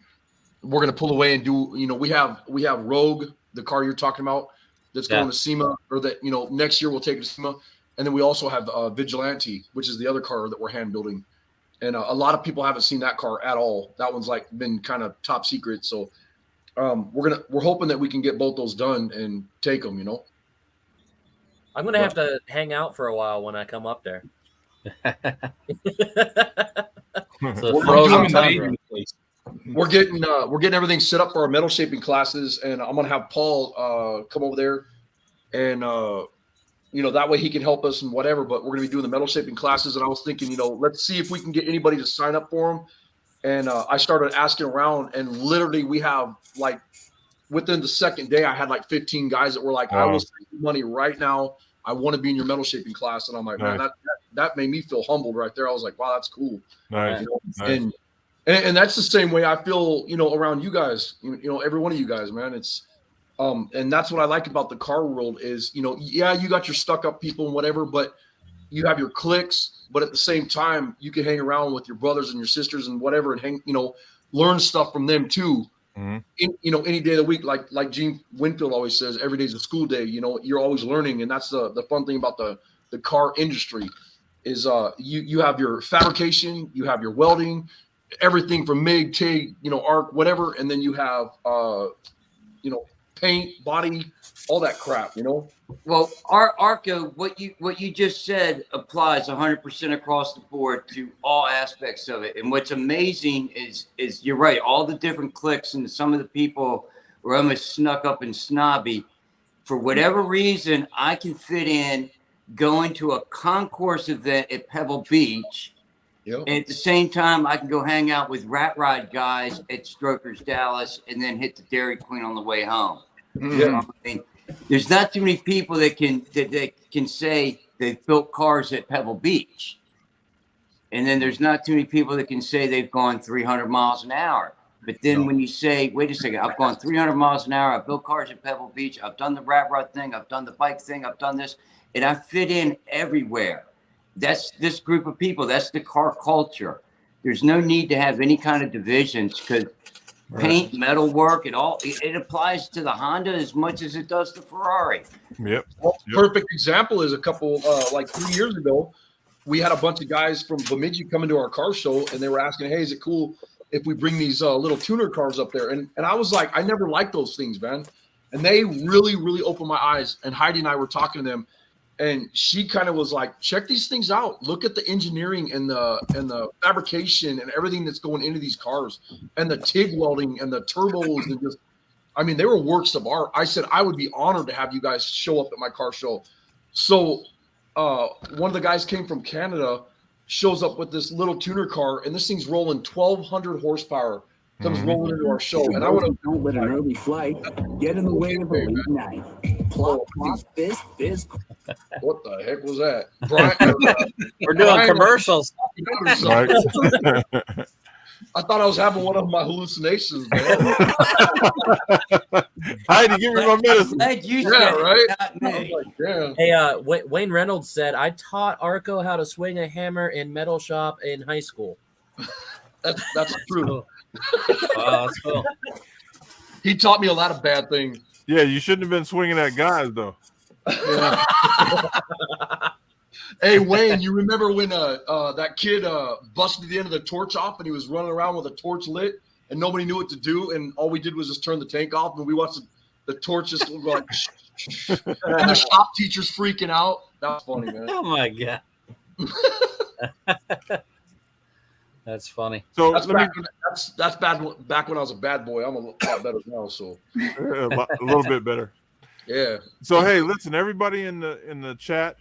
we're going to pull away and do, you know, we have Rogue, the car you're talking about, that's going to SEMA, or that, you know, next year we'll take it to SEMA. And then we also have Vigilante, which is the other car that we're hand building. And a lot of people haven't seen that car at all. That one's like been kind of top secret. So we're hoping that we can get both those done and take them, you know. I'm going to have to hang out for a while when I come up there. We're getting everything set up for our metal shaping classes, and I'm going to have Paul come over there, and you know, that way he can help us and whatever. But we're going to be doing the metal shaping classes, and I was thinking, you know, let's see if we can get anybody to sign up for them. And I started asking around, and literally we have like within the second day, I had like 15 guys that were like, I will send you money right now. I want to be in your metal shaping class. And I'm like, man, that made me feel humbled right there. I was like, wow, that's cool. Nice. You know? And that's the same way I feel, you know, around you guys, you know, every one of you guys, man. It's and that's what I like about the car world is, you know, yeah, you got your stuck up people and whatever, but you have your cliques, but at the same time, you can hang around with your brothers and your sisters and whatever, and hang, you know, learn stuff from them too. You know, any day of the week, like Gene Winfield always says, every day is a school day. You know, you're always learning, and that's the fun thing about the car industry is you have your fabrication, you have your welding, everything from MIG, TIG, you know, arc, whatever, and then you have you know, paint, body, all that crap, you know. Well, Arco, what you just said applies 100% across the board to all aspects of it. And what's amazing is you're right. All the different cliques and some of the people were almost snuck up and snobby. For whatever reason, I can fit in going to a concourse event at Pebble Beach. Yep. And at the same time, I can go hang out with Rat Ride guys at Strokers Dallas and then hit the Dairy Queen on the way home. Yeah. I mean, there's not too many people that can say they've built cars at Pebble Beach. And then there's not too many people that can say they've gone 300 miles an hour. But then when you say, wait a second, I've gone 300 miles an hour, I've built cars at Pebble Beach, I've done the rat rod thing, I've done the bike thing, I've done this, and I fit in everywhere. That's this group of people. That's the car culture. There's no need to have any kind of divisions because paint, metal work, it applies to the Honda as much as it does to Ferrari. Yep. Well, perfect example is a couple like 3 years ago, we had a bunch of guys from Bemidji coming to our car show, and they were asking, hey, is it cool if we bring these little tuner cars up there? And I was like, I never liked those things, man. And they really, really opened my eyes. And Heidi and I were talking to them, and she kind of was like, check these things out. Look at the engineering and the fabrication and everything that's going into these cars, and the TIG welding and the turbos, and just I mean, they were works of art. I said I would be honored to have you guys show up at my car show. So one of the guys came from Canada, shows up with this little tuner car, and this thing's rolling 1,200 horsepower. Comes rolling into our show, and I would have don't let an early flight get in the way of a late night. Plop, plop, fizz. What the heck was that? Brian, We're doing commercials. Right. I thought I was having one of my hallucinations, man. Heidi, give me my medicine. Yeah, right. Like, yeah. Hey, Wayne Reynolds said, I taught Arco how to swing a hammer in metal shop in high school. That's true. Wow, that's cool. He taught me a lot of bad things. Yeah, you shouldn't have been swinging at guys, though. Yeah. Hey, Wayne, you remember when that kid busted the end of the torch off and he was running around with a torch lit and nobody knew what to do, and all we did was just turn the tank off and we watched the torch just go like and the shop teacher's freaking out. That was funny, man. Oh my god. That's funny. So that's bad. Back when I was a bad boy, I'm a lot better now. So a little bit better. Yeah. So hey, listen, everybody in the chat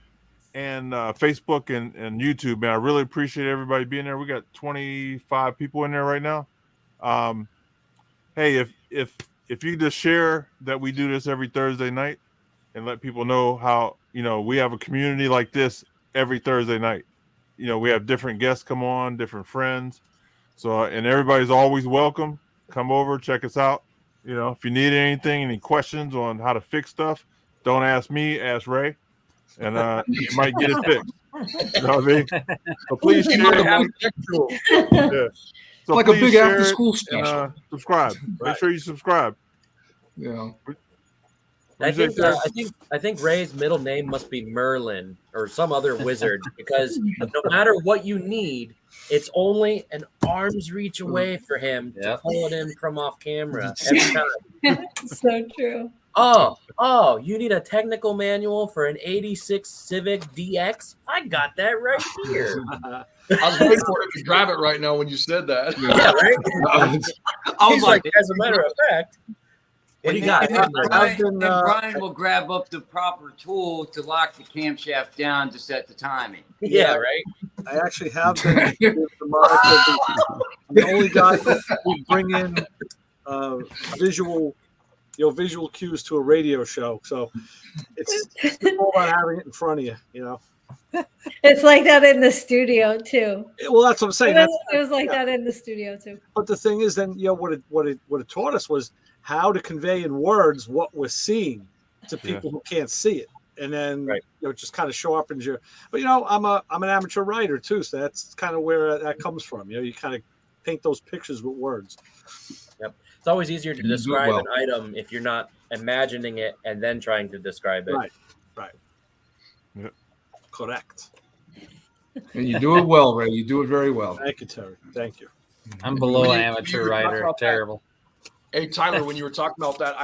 and Facebook and YouTube, man, I really appreciate everybody being there. We got 25 people in there right now. Hey, if you just share that we do this every Thursday night and let people know how, we have a community like this every Thursday night. We have different guests come on, different friends. So, and everybody's always welcome. Come over, check us out. If you need anything, any questions on how to fix stuff, don't ask me, ask Ray. And you might get it fixed. You know what I mean? So please share. Yeah. So like a big after school special. Subscribe. Make sure you subscribe. Yeah. I think Ray's middle name must be Merlin or some other wizard, because no matter what you need, it's only an arm's reach away for him to pull it in from off camera every time. So true. Oh, you need a technical manual for an 86 Civic DX? I got that right here. I was waiting for him to grab it right now when you said that. Yeah, right? I was like, as a matter of fact, what do you got? And Brian will grab up the proper tool to lock the camshaft down to set the timing. Yeah, right. I actually have been the only guy that we bring in visual cues to a radio show. So it's all about having it in front of you, It's like that in the studio too. Well, that's what I'm saying. It was like that in the studio too. But the thing is, then what it taught us was how to convey in words what we're seeing to people who can't see it, and then just kind of show up in your. But I'm an amateur writer too, so that's kind of where that comes from. You kind of paint those pictures with words. Yep, it's always easier to describe an item if you're not imagining it and then trying to describe it. Right. Yep. Correct. And you do it well, Ray. You do it very well. Thank you, Terry. Thank you. I'm below amateur writer. Terrible. Hey, Tyler, when you were talking about that,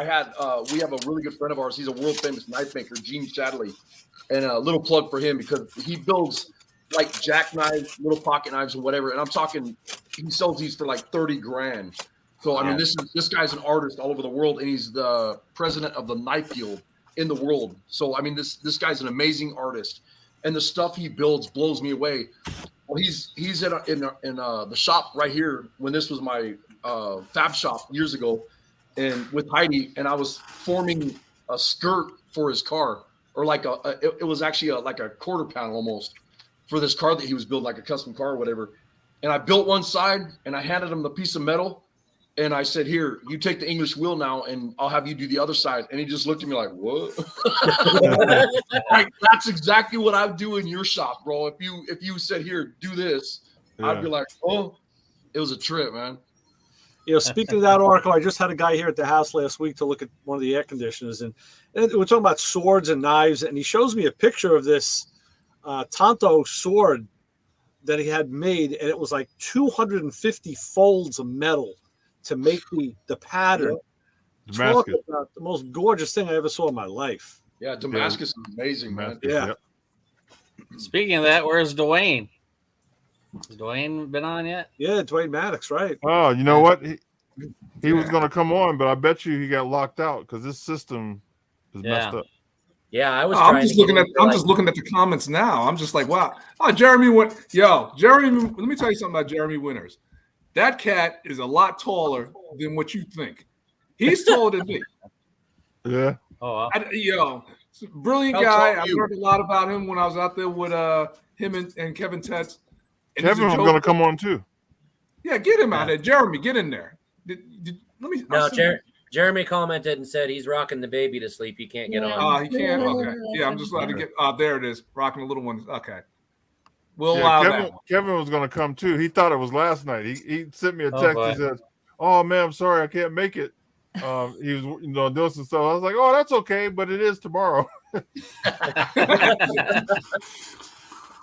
we have a really good friend of ours. He's a world famous knife maker, Gene Winfield, and a little plug for him because he builds like jackknives, little pocket knives, and whatever. And I'm talking, he sells these for like $30,000. So I mean, this guy's an artist all over the world, and he's the president of the Knife Guild in the world. So I mean, this guy's an amazing artist, and the stuff he builds blows me away. Well, he's in the shop right here when this was my fab shop years ago, and with Heidi, and I was forming a skirt for his car, or like it was actually like a quarter panel almost for this car that he was building, like a custom car or whatever. And I built one side, and I handed him the piece of metal, and I said, "Here, you take the English wheel now, and I'll have you do the other side." And he just looked at me like, "What?" Like, that's exactly what I do in your shop, bro. If you said, "Here, do this," I'd be like, "Oh, it was a trip, man." Speaking of that oracle, I just had a guy here at the house last week to look at one of the air conditioners, and we're talking about swords and knives, and he shows me a picture of this Tonto sword that he had made, and it was like 250 folds of metal to make the pattern. Talk about the most gorgeous thing I ever saw in my life. Yeah, Damascus is amazing, man. Yeah. Speaking of that, where's Dwayne? Has Dwayne been on yet? Yeah, Dwayne Maddox, right? Oh, you know what? he was going to come on, but I bet you he got locked out because this system is messed up. Yeah, I was. I'm just looking at. I'm just looking at the comments now. I'm just like, wow. Oh, Jeremy went. Yo, Jeremy. Let me tell you something about Jeremy Winters. That cat is a lot taller than what you think. He's taller than me. Yeah. Oh, wow. Brilliant How guy. tall I are you? learned a lot about him when I was out there with him and Kevin Tetz. And Kevin was going to come on too. Yeah, get him out there. Jeremy, get in there. Let me. No, Jeremy commented and said he's rocking the baby to sleep. He can't get on. Oh, he can't. Okay. Yeah, I'm just allowed to get. There it is. Rocking the little one. Okay. We'll allow that. Kevin was going to come too. He thought it was last night. He sent me a Oh, text. boy. He said, "Oh man, I'm sorry, I can't make it." He was doing some stuff. I was like, "Oh, that's okay, but it is tomorrow."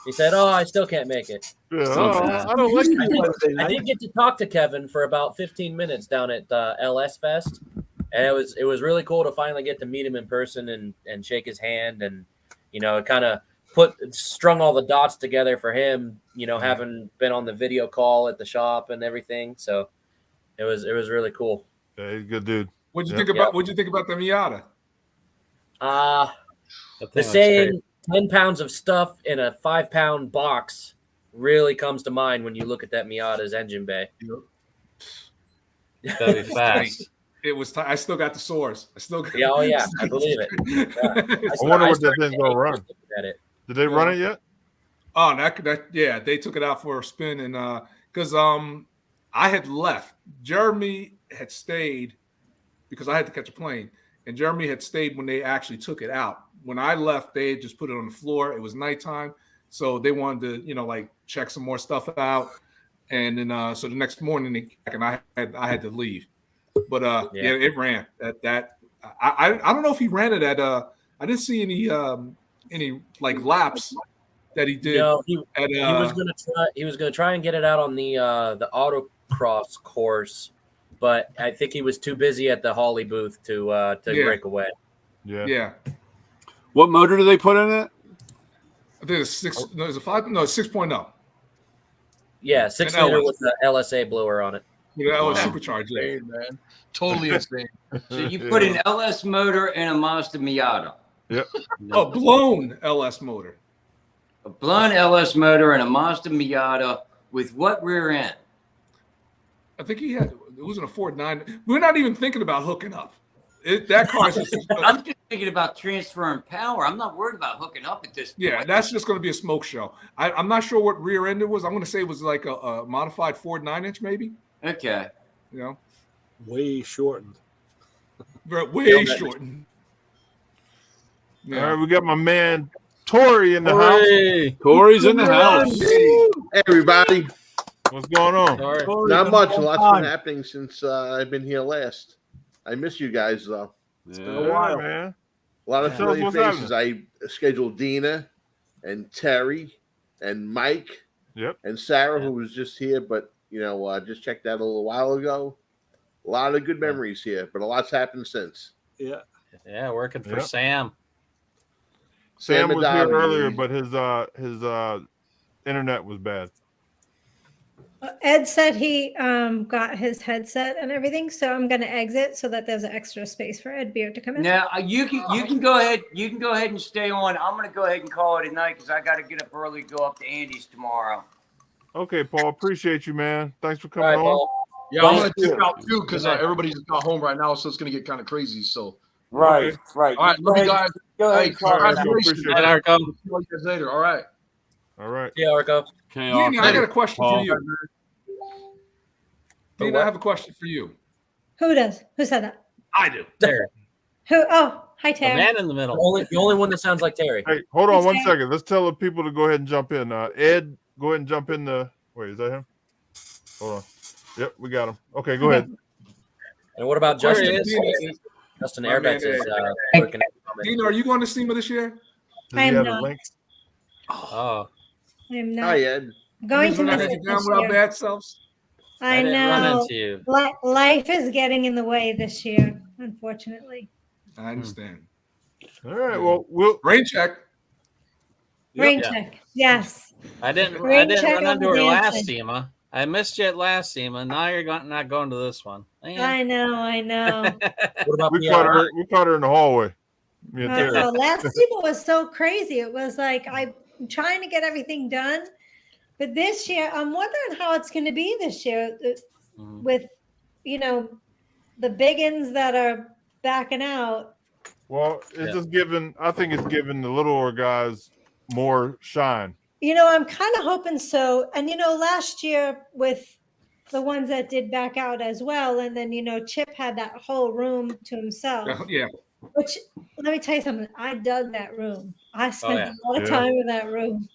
He said, "Oh, I still can't make it." Yeah, I don't like it. I did get to talk to Kevin for about 15 minutes down at LS Fest, and it was really cool to finally get to meet him in person and shake his hand, and it kind of strung all the dots together for him. Having been on the video call at the shop and everything, so it was really cool. Yeah, he's a good dude. What'd you think about the Miata? The saying 10 pounds of stuff in a 5-pound box really comes to mind when you look at that Miata's engine bay. That'd be fast. It was. I still got the sores. I still. Yeah, oh yeah, I believe it. Yeah. I wonder what that thing's gonna run. Did they run it yet? Oh, yeah, they took it out for a spin, and because I had left. Jeremy had stayed because I had to catch a plane, and Jeremy had stayed when they actually took it out. When I left, they had just put it on the floor. It was nighttime, so they wanted to, check some more stuff out, and then so the next morning they came back, and I had to leave. But yeah, it ran. I don't know if he ran it at I didn't see any like laps that he did. No, he was gonna try and get it out on the autocross course, but I think he was too busy at the Holly booth to break away. Yeah. What motor do they put in it? I think it's 6.0. Yeah, 6 liter with the LSA blower on it. Yeah, that was supercharged, man. Totally insane. So you put an LS motor in a Mazda Miata. Yep. A blown LS motor. A blown LS motor and a Mazda Miata with what rear end? I think it wasn't a Ford 9. We're not even thinking about hooking up. That car's just. I'm just thinking about transferring power. I'm not worried about hooking up at this point. Yeah, that's just going to be a smoke show. I'm not sure what rear end it was. I'm going to say it was like a modified Ford 9-inch, maybe. Okay. Way shortened. Way shortened. Yeah. All right, we got my man Tori in the house. Tori's in the house. Hey, everybody. What's going on? Not much. Lots been happening since I've been here last. I miss you guys, though. It's been a while, man. A lot of Tell us familiar what's faces. I scheduled Dina and Terry and Mike and Sarah, who was just here, but, just checked out a little while ago. A lot of good memories here, but a lot's happened since. Yeah. Yeah, working for Sam. Sam was Mahdavi. here earlier, but his internet was bad. Ed said he got his headset and everything, so I'm going to exit so that there's an extra space for Ed Beard to come in. Now you can go ahead. You can go ahead and stay on. I'm going to go ahead and call it a night because I got to get up early, go up to Andy's tomorrow. Okay, Paul. Appreciate you, man. Thanks for coming on. Paul. Yeah, I'm going to check out too because everybody's got home right now, so it's going to get kind of crazy. So right. All right, love you guys. Go ahead. Congratulations. All right, Arco. See you guys later. All right. All right. Yeah, Arco. Okay, Dina, I got a question for you. For Dina, I have a question for you. Who does? Who said that? I do. Terry. Who? Oh, hi, The Terry. man in the middle. The only one that sounds like Terry. Hey, hold on Hey, one Terry. second. Let's tell the people to go ahead and jump in. Ed, go ahead and jump in the. Wait, is that him? Hold on. Yep, we got him. Okay, go ahead. And what about There Justin? he is. Justin My man Airbats is Ed. working. Dina, are you going to SEMA this year? Does I he am have the not. link? Oh, I am not Hi, Ed. going to We're not miss gonna it get down this with our year. bad selves. I didn't run know. into you. Life is getting in the way this year, unfortunately. I understand. All right. Well, we'll Rain check. Rain Yeah. check. Yes. I didn't Rain check run on into the her last dancing. SEMA. I missed you at last SEMA. Now you're not going to this one. I know. What about We caught her in the hallway. Last SEMA was so crazy. It was like I'm trying to get everything done, but this year I'm wondering how it's going to be this year with, the biggins that are backing out. Well, it's just giving. I think it's giving the littler guys more shine. I'm kind of hoping so. And last year with the ones that did back out as well, and then Chip had that whole room to himself. Yeah. Which, let me tell you something. I dug that room. I spent a lot of time in that room.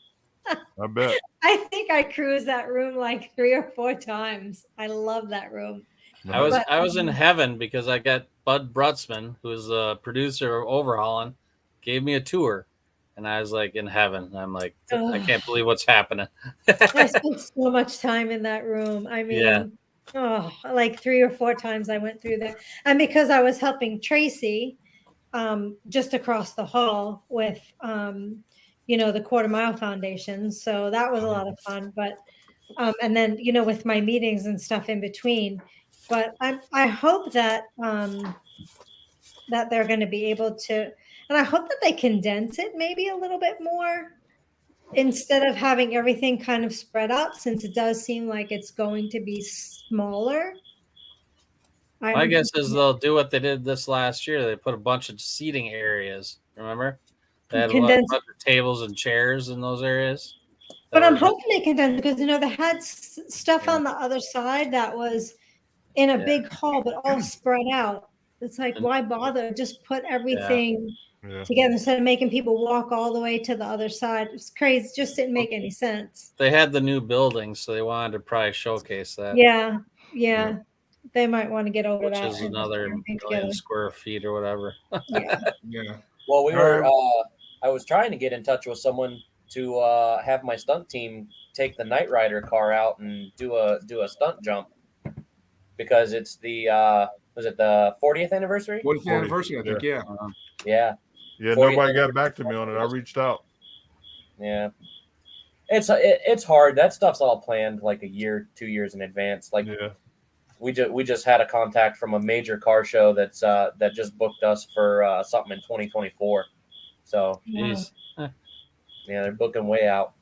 I bet. I think I cruised that room like 3 or 4 times. I love that room. I was in heaven because I got Bud Brutzman, who's a producer of Overhauling, gave me a tour, and I was like in heaven. I'm like, I can't believe what's happening. I spent so much time in that room. I mean, like 3 or 4 times I went through there, and because I was helping Tracy, just across the hall with, the Quarter Mile Foundation, so that was a lot of fun. But, and then with my meetings and stuff in between. But I hope that that they're going to be able to, and I hope that they condense it maybe a little bit more instead of having everything kind of spread out, since it does seem like it's going to be smaller. My guess is they'll do what they did this last year. They put a bunch of seating areas. Remember? They had a bunch of tables and chairs in those areas. But I'm hoping they condense because, they had stuff on the other side that was in a big hall, but all spread out. It's like, why bother? Just put everything together instead of making people walk all the way to the other side. It's crazy. It just didn't make any sense. They had the new building, so they wanted to probably showcase that. Yeah. They might want to get over that. Which is another million square feet or whatever. Yeah. Well, I was trying to get in touch with someone to have my stunt team take the Knight Rider car out and do a stunt jump, because it's the was it the 40th anniversary? 40th anniversary, I think. Yeah. Nobody got back to me on it. I reached out. Yeah. It's hard. That stuff's all planned like a year, 2 years in advance. Like we just had a contact from a major car show that just booked us for something in 2024. So they're booking way out.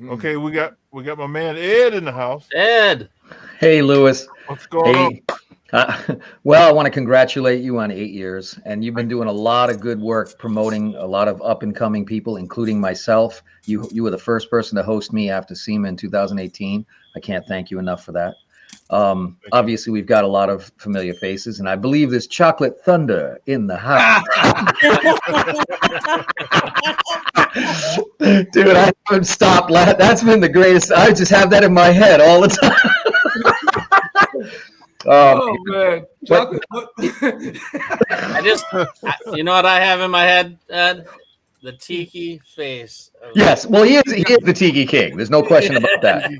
Okay, we got my man Ed in the house. Ed. Hey, Lewis. What's going on? Well, I want to congratulate you on 8 years, and you've been doing a lot of good work promoting a lot of up and coming people, including myself. You were the first person to host me after SEMA in 2018. I can't thank you enough for that. Obviously, we've got a lot of familiar faces, and I believe there's Chocolate Thunder in the house. Dude, I haven't stopped. That's been the greatest. I just have that in my head all the time. Oh man, you know what I have in my head, Ed? The tiki face. Yes, well, he is the Tiki King. There's no question about that.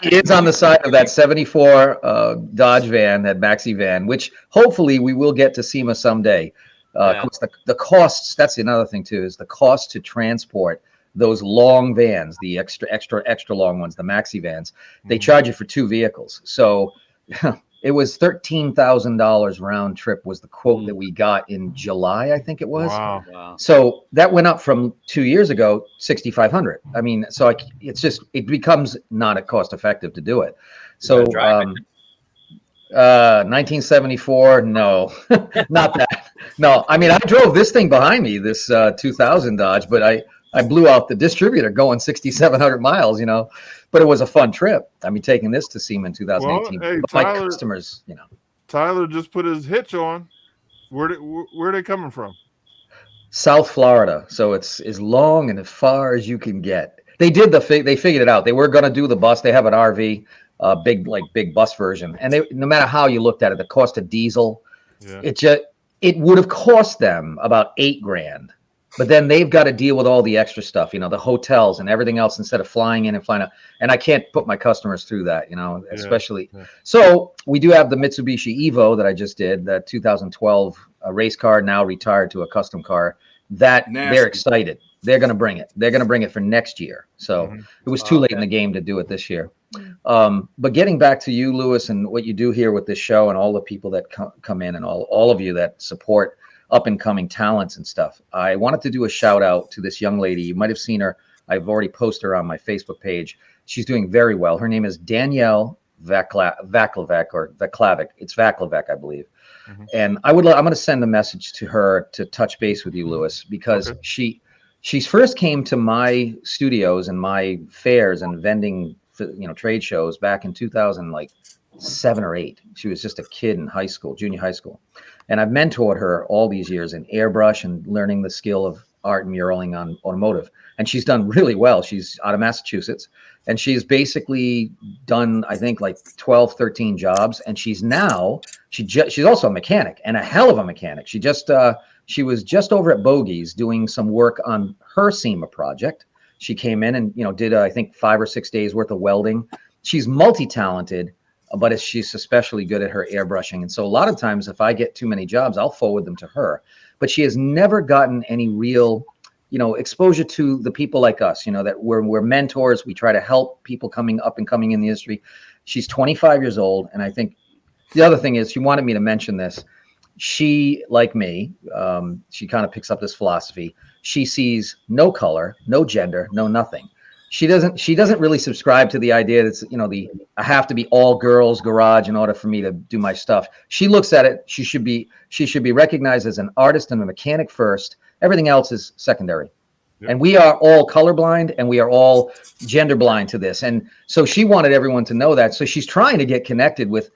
He is on the side of that 74 Dodge van, that maxi van, which hopefully we will get to SEMA someday. The costs, that's another thing too, is the cost to transport those long vans, the extra long ones, the maxi vans. They charge you for 2 vehicles. So it was $13,000 round trip was the quote that we got in July, I think it was. Wow. So that went up from 2 years ago, $6,500. I mean, so it becomes not a cost effective to do it. So 1974, no, not that. No, I mean, I drove this thing behind me, this 2000 Dodge, but I blew out the distributor going 6,700 miles, but it was a fun trip. I mean, taking this to SEMA in 2018. Well, hey, but my customers, Tyler just put his hitch on. Where are they coming from? South Florida. So it's as long and as far as you can get. They figured it out. They were going to do the bus. They have an RV, big bus version. And no matter how you looked at it, the cost of diesel, it would have cost them about $8,000. But then they've got to deal with all the extra stuff, the hotels and everything else instead of flying in and flying out. And I can't put my customers through that, especially. Yeah. So we do have the Mitsubishi Evo that I just did, that 2012 race car, now retired to a custom car. They're excited. They're going to bring it. They're going to bring it for next year. So it was too late in the game to do it this year. But getting back to you, Lewis, and what you do here with this show and all the people that come in and all of you that support up and coming talents and stuff. I wanted to do a shout out to this young lady. You might have seen her. I've already posted her on my Facebook page. She's doing very well. Her name is Danielle Vaclavec or Vaclavic. It's Vaclavic, I believe. And I'm going to send a message to her to touch base with you, Lewis, because she first came to my studios and my fairs and vending, trade shows back in 2007 or 8. She was just a kid in high school, junior high school. And I've mentored her all these years in airbrush and learning the skill of art and muraling on automotive. And she's done really well. She's out of Massachusetts, and she's basically done, I think, like 12, 13 jobs. And she's also a mechanic, and a hell of a mechanic. She was just over at Bogi's doing some work on her SEMA project. She came in and, did, I think, 5 or 6 days worth of welding. She's multi-talented, but she's especially good at her airbrushing. And so a lot of times if I get too many jobs, I'll forward them to her. But she has never gotten any real, exposure to the people like us, that we're mentors. We try to help people coming up and coming in the industry. She's 25 years old. And I think the other thing is she wanted me to mention this. She, like me, she kind of picks up this philosophy. She sees no color, no gender, no nothing. She doesn't really subscribe to the idea that I have to be all girls garage in order for me to do my stuff. She looks at it. She should be recognized as an artist and a mechanic first. Everything else is secondary. Yep. And we are all colorblind and we are all gender blind to this. And so she wanted everyone to know that. So she's trying to get connected with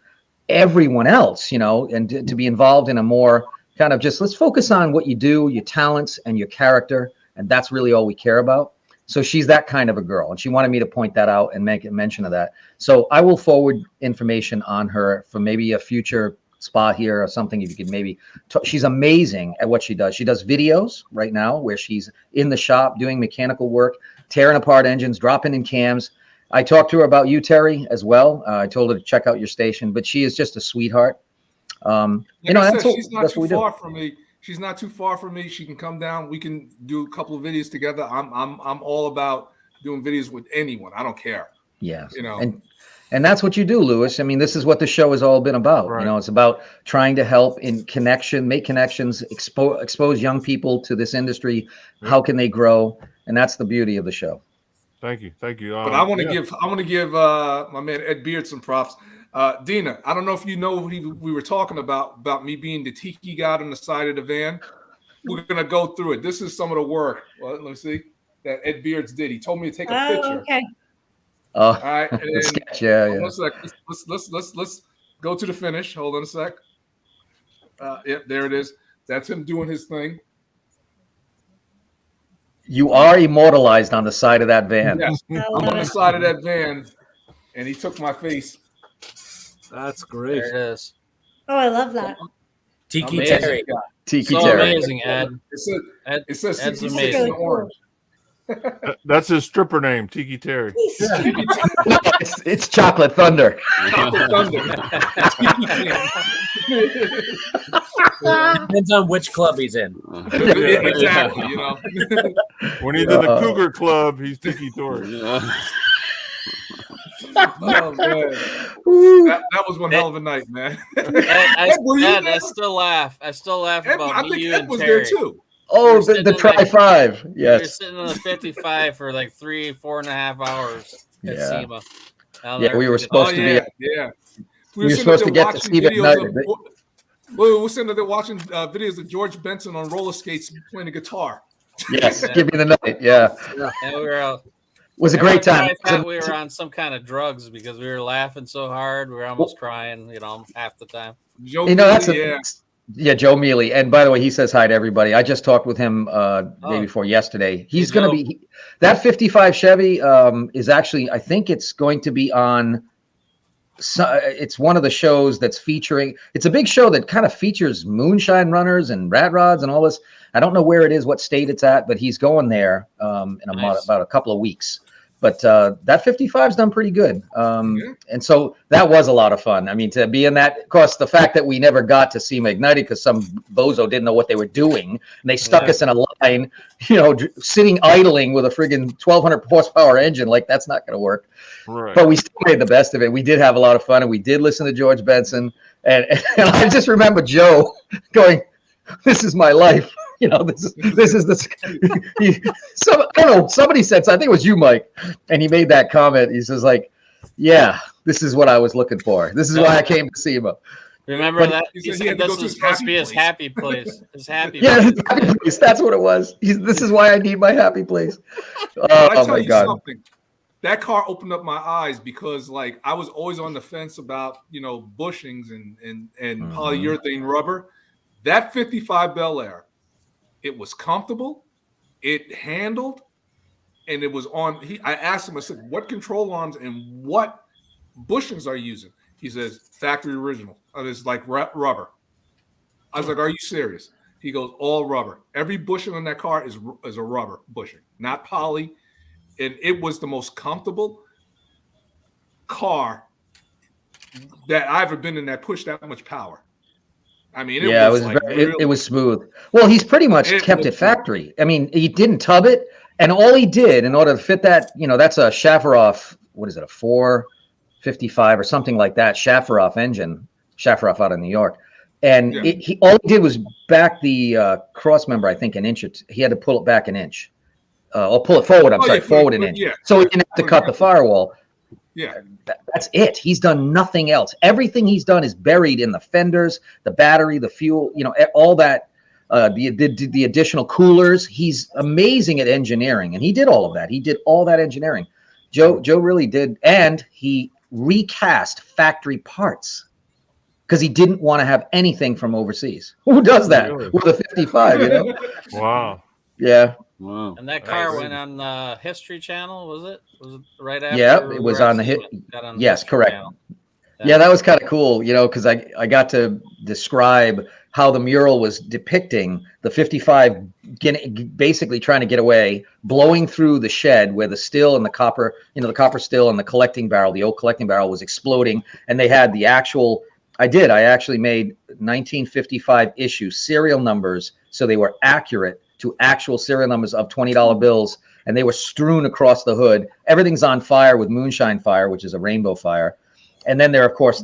everyone else, and to be involved in a more kind of just let's focus on what you do, your talents and your character. And that's really all we care about. So she's that kind of a girl, and she wanted me to point that out and make a mention of that. So I will forward information on her for maybe a future spot here or something. If you could maybe, she's amazing at what she does. She does videos right now where she's in the shop doing mechanical work, tearing apart engines, dropping in cams. I talked to her about you, Terry, as well. I told her to check out your station, but she is just a sweetheart. She's not too far from me. She's not too far from me. She can come down. We can do a couple of videos together. I'm all about doing videos with anyone. I don't care. Yeah. And that's what you do, Lewis. I mean, this is what the show has all been about. Right. It's about trying to help in connection, make connections, expose young people to this industry. Yeah. How can they grow? And that's the beauty of the show. Thank you. But I want to give my man Ed Beard some props. Dina, I don't know if you know what we were talking about me being the tiki god on the side of the van. We're going to go through it. This is some of the work. Well, let me see that Ed Beards did. He told me to take a picture. Okay. All right. And then, sketch, yeah. Let's go to the finish. Hold on a sec. Yep, there it is. That's him doing his thing. You are immortalized on the side of that van. Yes, I'm on the side of that van, and he took my face. That's great. There it is. Oh, I love that. Tiki Amazing. Terry. Tiki so Terry. Amazing, Ed. It says Ed's Tiki amazing. in orange. That's his stripper name, Tiki Terry. No, it's Chocolate Thunder. Chocolate Thunder. Depends on which club he's in. Exactly, When he's in the Cougar Club, he's Tiki Terry. Oh, man. That was one hell of a night, man. I still laugh. I still laugh about I think you Ed and was Terry. there too. Oh, the Tri-5. We were Yes. sitting in the 55 for like 4.5 hours at Yeah. SEMA. Yeah, we were supposed to be. Yeah. We were supposed to get to Steve at night. We were sitting there watching videos of George Benson on roller skates playing the guitar. Yes, give me the night. Yeah. And we were out. It was a great time. I thought we were on some kind of drugs because we were laughing so hard. We were almost crying, half the time. Joe Joe Mealy. And by the way, he says hi to everybody. I just talked with him day before yesterday. He's going to be that 55 Chevy is actually, I think it's going to be on. It's one of the shows that's featuring. It's a big show that kind of features moonshine runners and rat rods and all this. I don't know where it is, what state it's at, but he's going there in about a couple of weeks. But that 55's done pretty good. And so that was a lot of fun. I mean, to be in that, of course, the fact that we never got to see Magnante because some bozo didn't know what they were doing. And they stuck us in a line, sitting idling with a friggin' 1,200 horsepower engine. Like, that's not going to work. Right. But we still made the best of it. We did have a lot of fun, and we did listen to George Benson. And I just remember Joe going, "This is my life." This is this. I don't know. Somebody said, I think it was you, Mike, and he made that comment. He says, like, "Yeah, this is what I was looking for. This is why I came to see him." Remember that? He said this was supposed to be his happy place. His happy place. His happy place. That's what it was. This is why I need my happy place. I tell my you God. something. That car opened up my eyes because, like, I was always on the fence about bushings and polyurethane rubber. That 55 Bel Air. It was comfortable, it handled, and it was on. I asked him, I said, "What control arms and what bushings are you using?" He says, "Factory original. It's like rubber." I was like, "Are you serious?" He goes, "All rubber. Every bushing on that car is a rubber bushing, not poly." And it was the most comfortable car that I've ever been in that pushed that much power. I mean, it was smooth. Well, he's pretty much kept it factory. I mean, he didn't tub it, and all he did in order to fit that, that's a Shafarov. What is it, a 455 or something like that? Shafarov engine, Shafarov out of New York, and all he did was back the cross member, I think, an inch. He had to pull it back an inch, or pull it forward. Forward an inch. Yeah. So he didn't have to cut the firewall. Yeah, that's it. He's done nothing else. Everything he's done is buried in the fenders, the battery, the fuel, all that, the additional coolers. He's amazing at engineering, and he did all of that. He did all that engineering. Joe really did, and he recast factory parts because he didn't want to have anything from overseas. Who does that with a 55? Wow. Yeah. Wow. And that car went on the History Channel, was it? Was it right after? Yeah, it was on the hit. Yes, correct. Yeah, that was kind of cool, because I got to describe how the mural was depicting the 55 basically trying to get away, blowing through the shed where the still and the copper, the copper still and the collecting barrel, the old collecting barrel was exploding, and they had the actual. I actually made 1955 issue serial numbers so they were accurate to actual serial numbers of $20 bills, and they were strewn across the hood. Everything's on fire with moonshine fire, which is a rainbow fire. And then there, of course,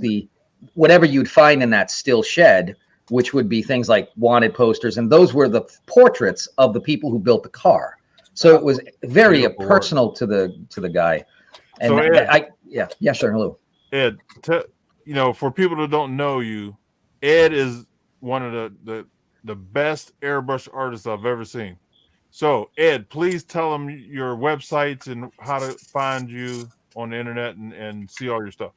whatever you'd find in that still shed, which would be things like wanted posters, and those were the portraits of the people who built the car. So it was very personal to the guy. And so Ed, sure, hello. Ed, for people that don't know you, Ed is one of the best airbrush artists I've ever seen. So, Ed, please tell them your websites and how to find you on the internet and see all your stuff.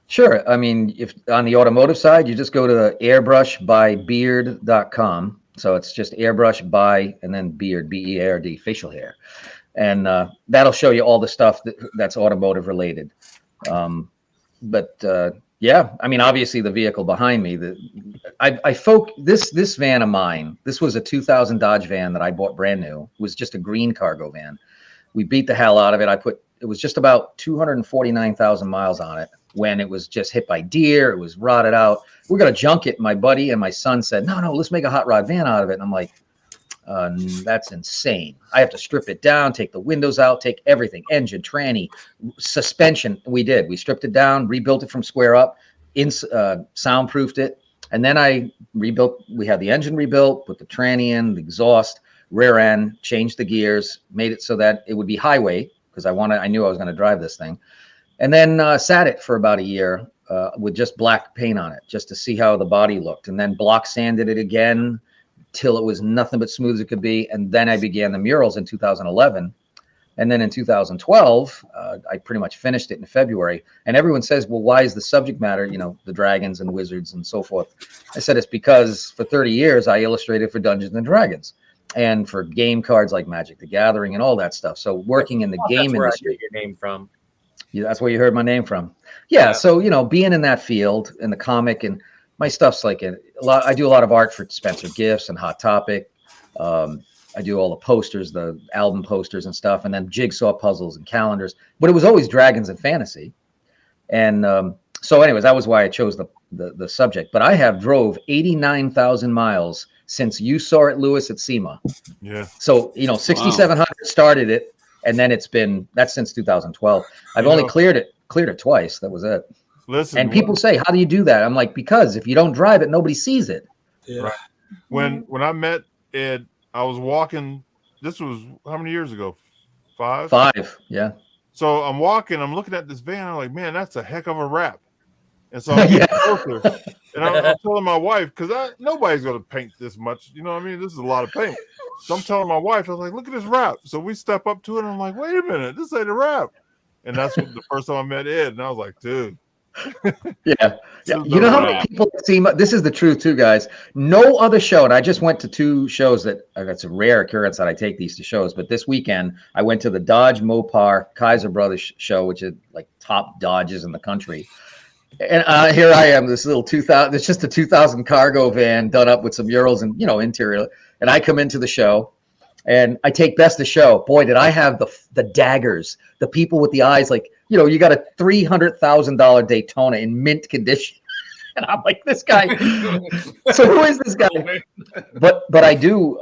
Sure. I mean, if on the automotive side, you just go to airbrushbybeard.com. So it's just airbrush by and then beard, BEARD, facial hair. And that'll show you all the stuff that's automotive related. Yeah, I mean, obviously the vehicle behind me, this van of mine, this was a 2000 Dodge van that I bought brand new. It was just a green cargo van. We beat the hell out of it. It was just about 249,000 miles on it when it was just hit by deer. It was rotted out. We're going to junk it. My buddy and my son said, no, let's make a hot rod van out of it. And I'm like, that's insane. I have to strip it down, take the windows out, take everything, engine, tranny, suspension. We did. We stripped it down, rebuilt it from square up, soundproofed it. And then we had the engine rebuilt, put the tranny in, the exhaust, rear end, changed the gears, made it so that it would be highway because I knew I was going to drive this thing. And then sat it for about a year with just black paint on it, just to see how the body looked. And then block sanded it again till it was nothing but smooth as it could be. And then I began the murals in 2011. And then in 2012, I pretty much finished it in February. And everyone says, well, why is the subject matter, the dragons and wizards and so forth? I said, it's because for 30 years, I illustrated for Dungeons and Dragons and for game cards like Magic the Gathering and all that stuff. So working in the game industry. That's where I get your name from. Yeah, that's where you heard my name from. Yeah. So, being in that field in the comic and my stuff's like a lot. I do a lot of art for Spencer Gifts and Hot Topic. I do all the posters, the album posters and stuff, and then jigsaw puzzles and calendars. But it was always dragons and fantasy. And so anyways, that was why I chose the subject. But I have drove 89,000 miles since you saw it, Lewis, at SEMA. Yeah. So, 6,700 started it, and then that's since 2012. I've only cleared it twice. That was it. Listen, and people say, how do you do that? I'm like, because if you don't drive it, nobody sees it. Yeah. Right. When I met Ed, I was walking. This was how many years ago? 5. 5, yeah. So I'm walking. I'm looking at this van. I'm like, man, that's a heck of a wrap. And so I'm getting closer, and I'm telling my wife, because nobody's going to paint this much. You know what I mean? This is a lot of paint. So I'm telling my wife, I was like, look at this wrap. So we step up to it, and I'm like, wait a minute, this ain't a wrap. And that's the first time I met Ed, and I was like, dude. Yeah. You know how many people see? This is the truth too, guys. No other show, and I just went to 2 shows that's a rare occurrence that I take these to shows. But this weekend, I went to the Dodge Mopar Kaiser Brothers show, which is like top Dodges in the country. And here I am, this little 2000. It's just a 2000 cargo van done up with some murals and interior. And I come into the show, and I take best of show. Boy, did I have the daggers, the people with the eyes like. You got a $300,000 Daytona in mint condition. And I'm like, this guy. So who is this guy? But I do,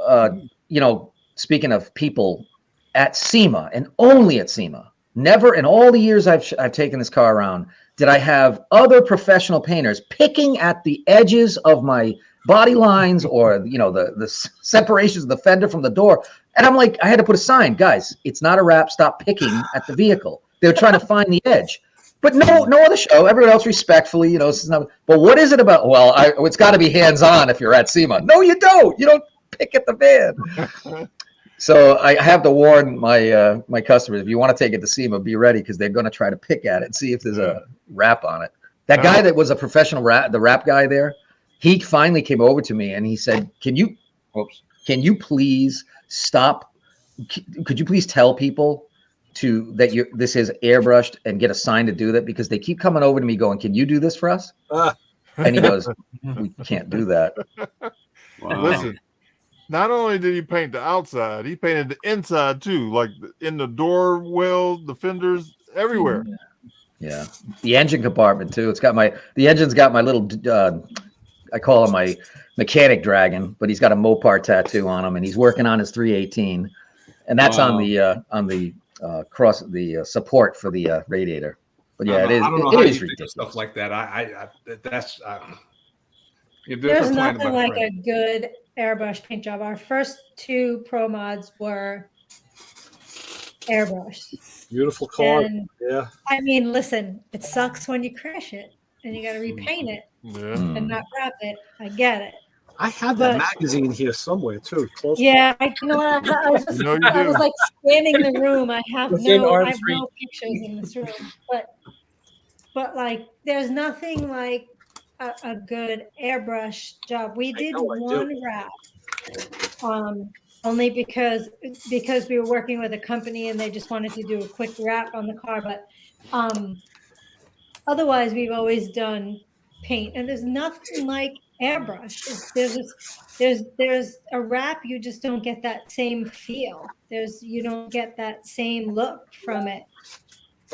speaking of people at SEMA and only at SEMA, never in all the years I've taken this car around, did I have other professional painters picking at the edges of my body lines or, the separations of the fender from the door. And I'm like, I had to put a sign, guys, it's not a wrap. Stop picking at the vehicle. They're trying to find the edge, but no other show. Everyone else respectfully, this is not. But what is it about? Well, it's got to be hands-on if you're at SEMA. No, you don't. You don't pick at the van. So I have to warn my customers: if you want to take it to SEMA, be ready because they're going to try to pick at it and see if there's a wrap on it. That guy that was a professional the wrap guy there, he finally came over to me and he said, "Can you please stop? Could you please tell people?" this is airbrushed and get a sign to do that because they keep coming over to me going, can you do this for us? And he goes, we can't do that. Wow. Listen, not only did he paint the outside, he painted the inside too, like in the door well, the fenders, everywhere. Yeah. The engine compartment too. The engine's got my little, I call him my mechanic dragon, but he's got a Mopar tattoo on him and he's working on his 318. And that's on the cross the support for the radiator. But yeah, it is ridiculous stuff like that. There's nothing like a good airbrush paint job. Our first 2 pro mods were airbrushed. Beautiful car. And, yeah. I mean, listen, it sucks when you crash it and you got to repaint it and not wrap it. I get it. I have that magazine here somewhere too. Close. Yeah, I was like scanning the room. I have no pictures in this room, but like, there's nothing like a good airbrush job. We did one wrap, only because we were working with a company and they just wanted to do a quick wrap on the car. But otherwise, we've always done paint, and there's nothing like airbrush. There's a wrap, you just don't get that same feel. You don't get that same look from it.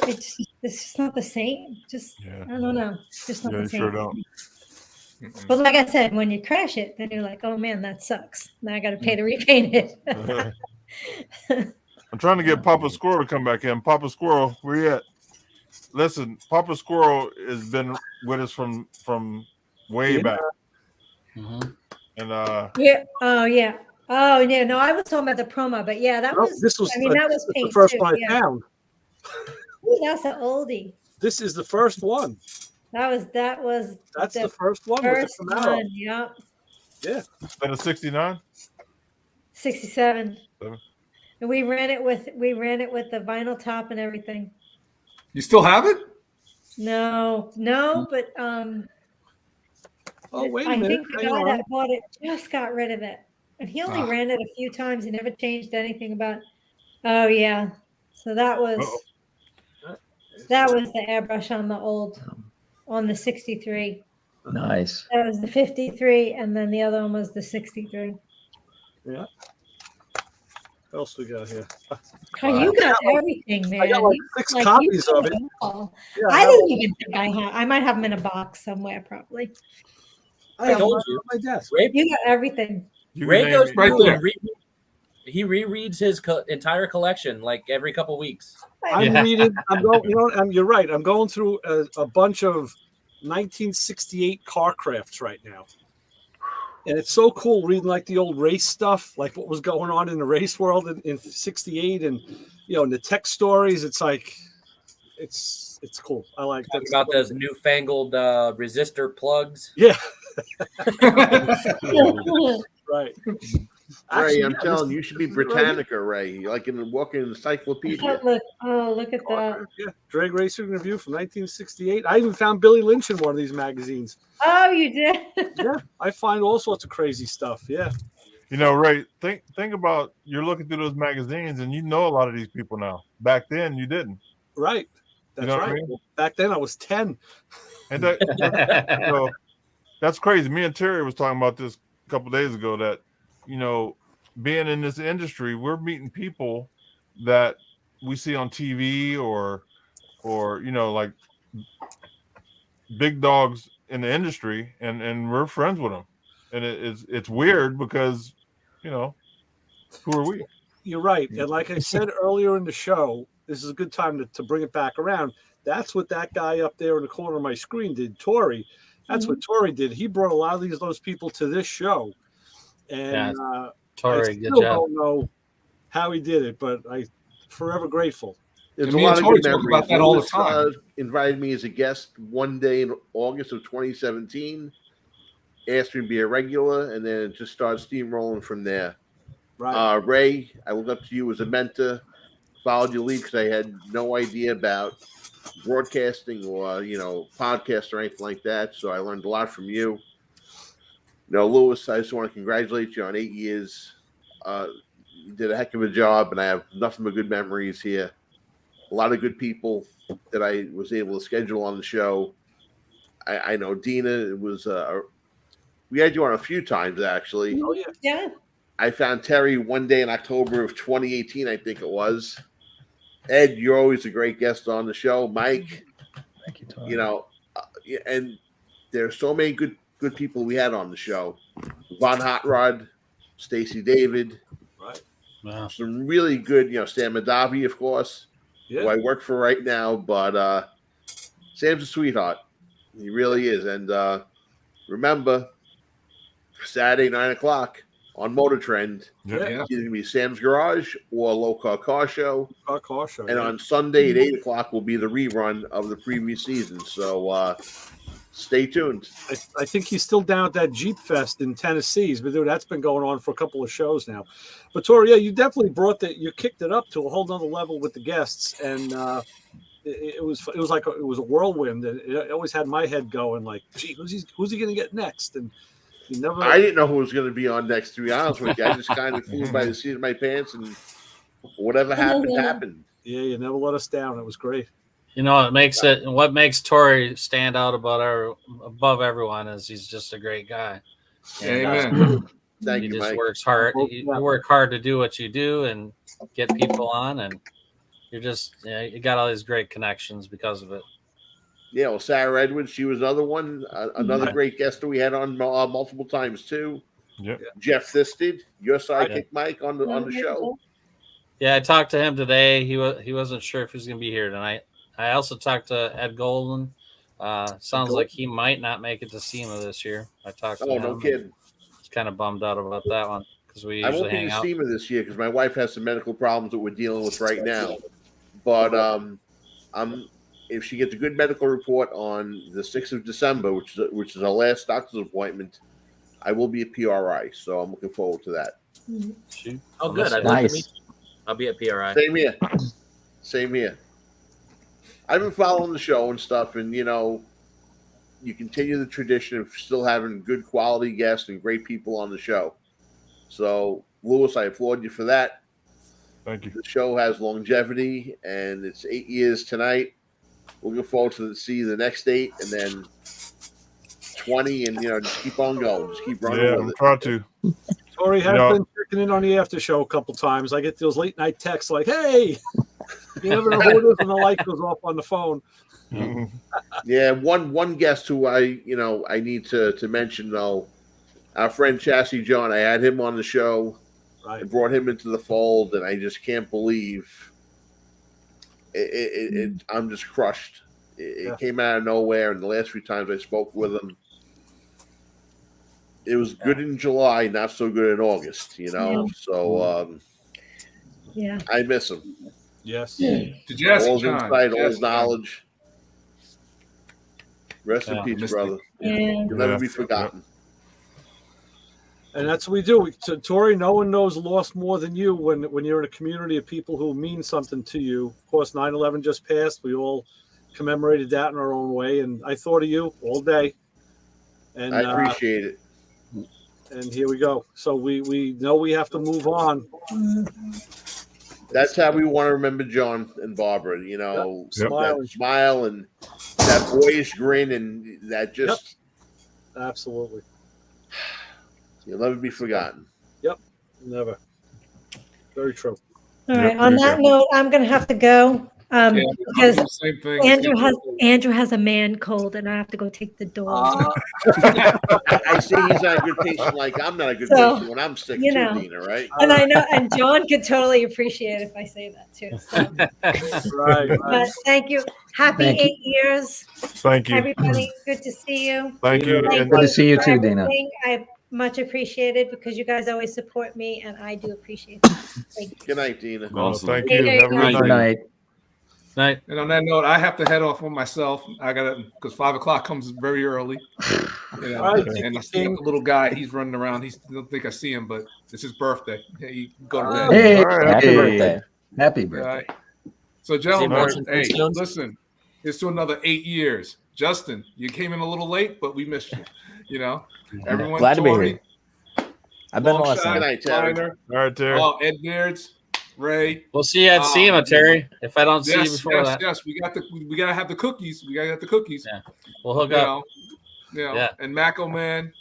It's just not the same. I don't know. Just not the same. Sure don't. But like I said, when you crash it, then you're like, oh man, that sucks. Now I got to pay to repaint it. I'm trying to get Papa Squirrel to come back in. Papa Squirrel, where you at? Listen, Papa Squirrel has been with us from way back. Mm-hmm. And no, I was talking about the promo, but yeah, that was paint the first too, one I found. Ooh, that's an oldie. This is the first one. That's the first one. First one, yeah. Yeah. Is that a 69? 67. And we ran it with the vinyl top and everything. You still have it? No, but oh, wait a I minute. think the guy that bought it just got rid of it. And he only ran it a few times. He never changed anything about it. Oh yeah. So that was the airbrush on the 63. Nice. That was the 53, and then the other one was the 63. Yeah. What else we got here? Oh, you got everything, man. I got like 6 copies of it. Yeah, I didn't even think I had. I might have them in a box somewhere, probably. I told you. my desk. You got everything. Ray goes right through there. and he rereads his entire collection like every couple weeks. I'm reading. I'm going. You know, you're right. I'm going through a bunch of 1968 car crafts right now, and it's so cool reading like the old race stuff, like what was going on in the race world in '68, and and the tech stories. It's like, it's cool. I like that. About those newfangled resistor plugs. Yeah. Right. Ray, I'm telling you, you should be Britannica, Ray. Like in the walking encyclopedia. Look at that. Yeah, Drag Racing Review from 1968. I even found Billy Lynch in one of these magazines. Oh, you did? Yeah, I find all sorts of crazy stuff. Yeah. Ray, think about, you're looking through those magazines and you know a lot of these people now. Back then, you didn't. Right. That's know what right. I mean? Well, back then, I was 10. And that's crazy. Me and Terry was talking about this a couple of days ago that, being in this industry, we're meeting people that we see on TV or like big dogs in the industry, and we're friends with them. And it's weird because, who are we? You're right. And like I said earlier in the show, this is a good time to bring it back around. That's what that guy up there in the corner of my screen did, Tori. That's what Tori did. He brought a lot of those people to this show. And Tori, I good still job. don't know how he did it, but I'm forever grateful. There's a lot of good memories. About that all the time. Invited me as a guest one day in August of 2017. Asked me to be a regular, and then it just started steamrolling from there. Right. Ray, I looked up to you as a mentor. Followed your lead because I had no idea about broadcasting or podcasts or anything like that. So I learned a lot from you. Lewis, I just want to congratulate you on 8 years. You did a heck of a job, and I have nothing but good memories here. A lot of good people that I was able to schedule on the show. I know Dina, it was we had you on a few times actually. Oh yeah. Yeah. I found Terry one day in October of 2018, I think it was. Ed, you're always a great guest on the show. Mike, thank you, Tom. And there's so many good people we had on the show. Von Hot Rod, Stacey David, right? Wow. Some really good, Sam Mahdavi, of course, who I work for right now. But Sam's a sweetheart. He really is. And remember, Saturday, 9:00 on Motor Trend. Yeah. It's either going to be Sam's Garage or Low Car Show. Car Show. And on Sunday at 8:00 will be the rerun of the previous season. So stay tuned. I think he's still down at that Jeep Fest in Tennessee. But that's been going on for a couple of shows now. But Tori, you definitely you kicked it up to a whole nother level with the guests, and it was like it was a whirlwind, and it always had my head going like, gee, who's he going to get next? And I didn't know who was going to be on next, to be honest with you. I just kind of flew by the seat of my pants, and whatever happened. Yeah, you never let us down. It was great. What makes Tori stand out above everyone is he's just a great guy. Amen. Thank you, Mike. Just works hard. You work hard to do what you do and get people on, and you're just you got all these great connections because of it. Yeah, well, Sarah Edwards, she was another one, another great guest that we had on multiple times too. Yeah. Jeff Thisted, your sidekick, Mike, on the show. Yeah, I talked to him today. He wasn't sure if he was going to be here tonight. I also talked to Ed Golden. Sounds like he might not make it to SEMA this year. I talked to him. Oh, no kidding. He's kind of bummed out about that one because we I usually won't be hang to out. SEMA this year because my wife has some medical problems that we're dealing with right now. But if she gets a good medical report on the 6th of December, which is our last doctor's appointment, I will be at PRI. So I'm looking forward to that. Oh, good. I'd Nice. love to meet you. I'll be at PRI. Same here. I've been following the show and stuff, and you continue the tradition of still having good quality guests and great people on the show. So, Lewis, I applaud you for that. Thank you. The show has longevity, and it's 8 years tonight. Looking forward to see the next 8, and then 20, and just keep on going. Just keep running. Yeah, I'm with it. proud to. Tori has been checking in on the after show a couple times. I get those late night texts like, "Hey, you never know who it is when the light goes off on the phone." Yeah, one guest who I need to mention though, our friend Chassis John. I had him on the show and brought him into the fold, and I just can't believe it. I'm just crushed. It came out of nowhere, and the last few times I spoke with him, it was good in July, not so good in August. So I miss him. Yes. All his insight, all his knowledge. Rest in peace, brother. You'll never be forgotten. And that's what we do. So, Tori, no one knows loss more than you when you're in a community of people who mean something to you. Of course, 9/11 just passed. We all commemorated that in our own way. And I thought of you all day. And I appreciate it. And here we go. So we know we have to move on. That's how we want to remember John and Barbara. That smile and that boyish grin, and that just absolutely. You'll never be forgotten. Yep, never. Very true. All right. On that note, I'm going to have to go because Andrew has a man cold, and I have to go take the dog. I see he's not a good patient. Like I'm not a good patient when I'm sick too, Dina. Right? And I know, and John could totally appreciate it if I say that too. So. Right. But thank you. Happy 8 years. Thank you, everybody. Good to see you. Thank you. Good to see you too, Dina. I much appreciated because you guys always support me, and I do appreciate that. Thank you. Good night, Dina. Awesome. Thank you. Have a good night. Night. And on that note, I have to head off on myself. I got to because 5 o'clock comes very early. And I see the little guy. He's running around. I don't think I see him, but it's his birthday. Hey, go to bed. Hey, happy birthday! Happy birthday! Right. So, gentlemen, hey, listen. It's to another 8 years. Justin, you came in a little late, but we missed you. Everyone, glad to be here. I've been listening. Good night, Terry. All right, Terry. Ed Beards, Ray. We'll see you at SEMA, Terry. If I don't see you before that. Yes, we gotta have the cookies. We gotta have the cookies. Yeah. We'll hook up. Yeah. And Mako, man.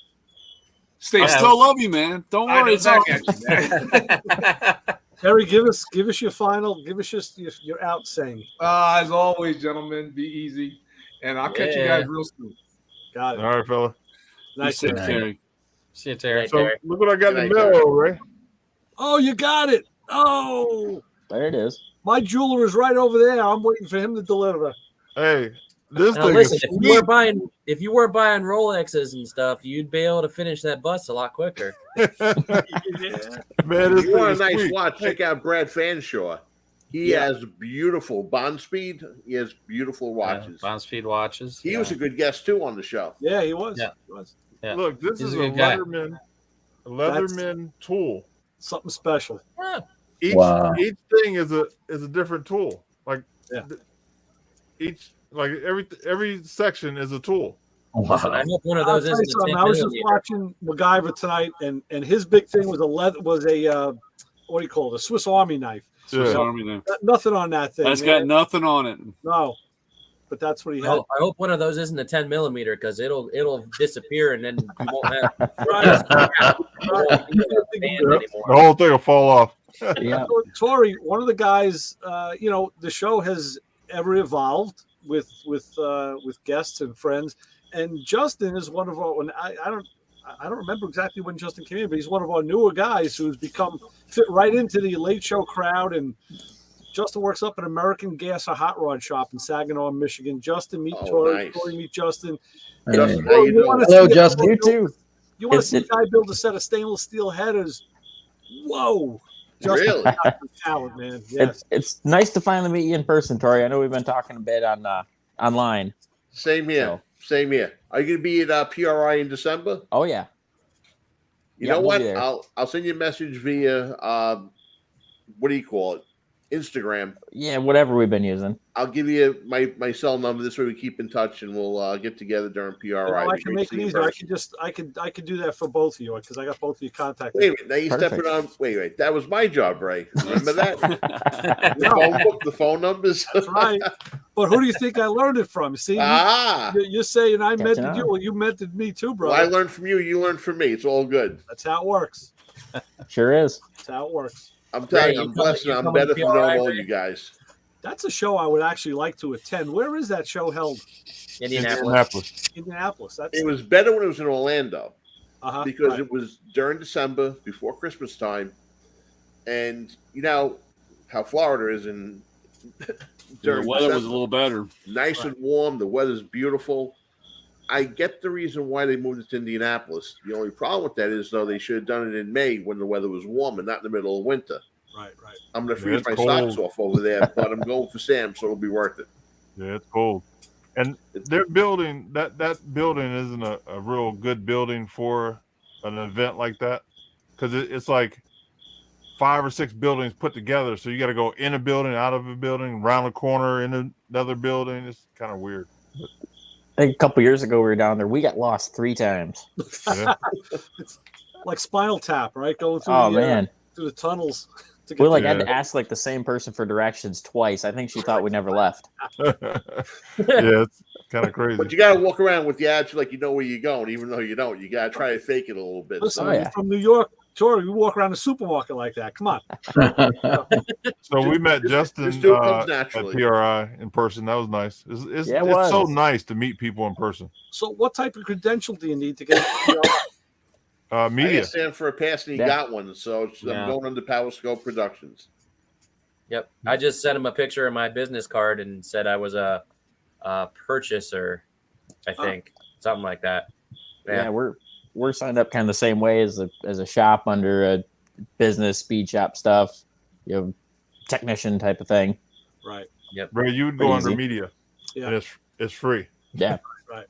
I still love you, man. Don't worry. It's all Terry, give us your final. Give us your out saying. As always, gentlemen, be easy, and I'll catch you guys real soon. Got it. All right, fella. Nice, Terry. See you, Terry. So look what I got in the mail, Ray. Oh, you got it. Oh, there it is. My jeweler is right over there. I'm waiting for him to deliver. Hey, this thing listen, is if you were buying Rolexes and stuff, you'd be able to finish that bus a lot quicker. Man, if you want a nice watch, check out Brad Fanshaw. He has beautiful Bond Speed. He has beautiful watches. Bond Speed watches. He was a good guest too on the show. Yeah, he was. Yeah. He was. Yeah. Look, this He's is a a good guy. Leatherman tool. Something special. Each thing is a different tool. Like every section is a tool. Listen, I hope one of those isn't a 10 I was just millimeter. watching MacGyver tonight, and his big thing was a what do you call it? A Swiss Army knife. Swiss Army knife. Nothing on that thing. That's got nothing on it. No, but that's what he had. I hope one of those isn't a 10 millimeter because it'll disappear and then you won't have The whole thing will fall off. Yeah. Tori, one of the guys, the show has ever evolved with guests and friends, and Justin is one of our. I don't remember exactly when Justin came in, but he's one of our newer guys who's fit right into the late show crowd. And Justin works up at American Gas, a hot rod shop in Saginaw, Michigan. Justin, meet Tori. Nice. Tori, meet Justin. Justin, Hello, Justin. You too. You want to see a guy build a set of stainless steel headers? Whoa! Justin, Really? talent, man. Yes. It's nice to finally meet you in person, Tori. I know we've been talking a bit on online. Same here. So. Same here. Are you going to be at PRI in December? Oh yeah. You know what? I'll send you a message via what do you call it? Instagram. Yeah, whatever we've been using. I'll give you my cell number. This way we keep in touch, and we'll get together during PRI. I can make it easier. I could do that for both of you because I got both of you contacted. Wait a minute. Now you're stepping on. Wait. That was my job, Ray. Remember that? the phone numbers. That's right. But who do you think I learned it from? See, you're saying I mentored you. Well, you mentored me too, bro. Well, I learned from you. You learned from me. It's all good. That's how it works. Sure is. That's how it works. I'm telling you, I'm blessed. And I'm better for knowing all you guys. That's a show I would actually like to attend. Where is that show held? Indianapolis. It was better when it was in Orlando because right. it was during December, before Christmas time, and you know how Florida is in. The weather was a little better. Nice and warm. The weather's beautiful. I get the reason why they moved it to Indianapolis. The only problem with that is, though, they should have done it in May when the weather was warm and not in the middle of winter. Right. I'm going to freeze my socks off over there, but I'm going for Sam, so it'll be worth it. Yeah, it's cold. And their building, that building isn't a real good building for an event like that, because it's like 5 or 6 buildings put together. So you got to go in a building, out of a building, around a corner, in another building. It's kind of weird. But, I think a couple years ago we were down there. We got lost 3 times. Yeah. It's like Spinal Tap, right? Going through through the tunnels. We had to ask the same person for directions twice. I think she thought we never left. Yeah, it's kind of crazy. But you got to walk around with the attitude like you know where you're going, even though you don't. You got to try to fake it a little bit. Listen, you're from New York, Tori, you walk around the supermarket like that. Come on. So we met Justin at PRI in person. That was nice. It's so nice to meet people in person. So what type of credential do you need to get into PRI? Media. I asked Sam for a pass and he got one, so I'm going under Power Scope Productions. Yep, I just sent him a picture of my business card and said I was a purchaser. I think something like that. Yeah, we're signed up kind of the same way as a shop under a business speed shop stuff, technician type of thing. Right. Yep. Ray, you would go under media. Yeah. And it's free. Yeah. Right.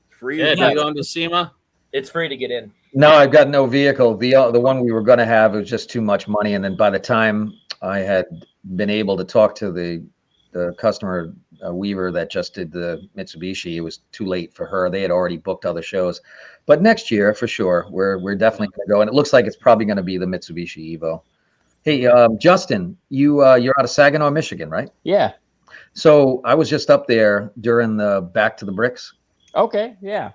Free. Yeah, do you go into SEMA? It's free to get in. No, I've got no vehicle. The one we were going to have was just too much money, and then by the time I had been able to talk to the customer Weaver that just did the Mitsubishi, it was too late for her. They had already booked other shows, but next year for sure, we're definitely going to go, and it looks like it's probably going to be the Mitsubishi Evo. Hey, Justin, you're out of Saginaw, Michigan, right? Yeah. So I was just up there during the Back to the Bricks. Okay. Yeah.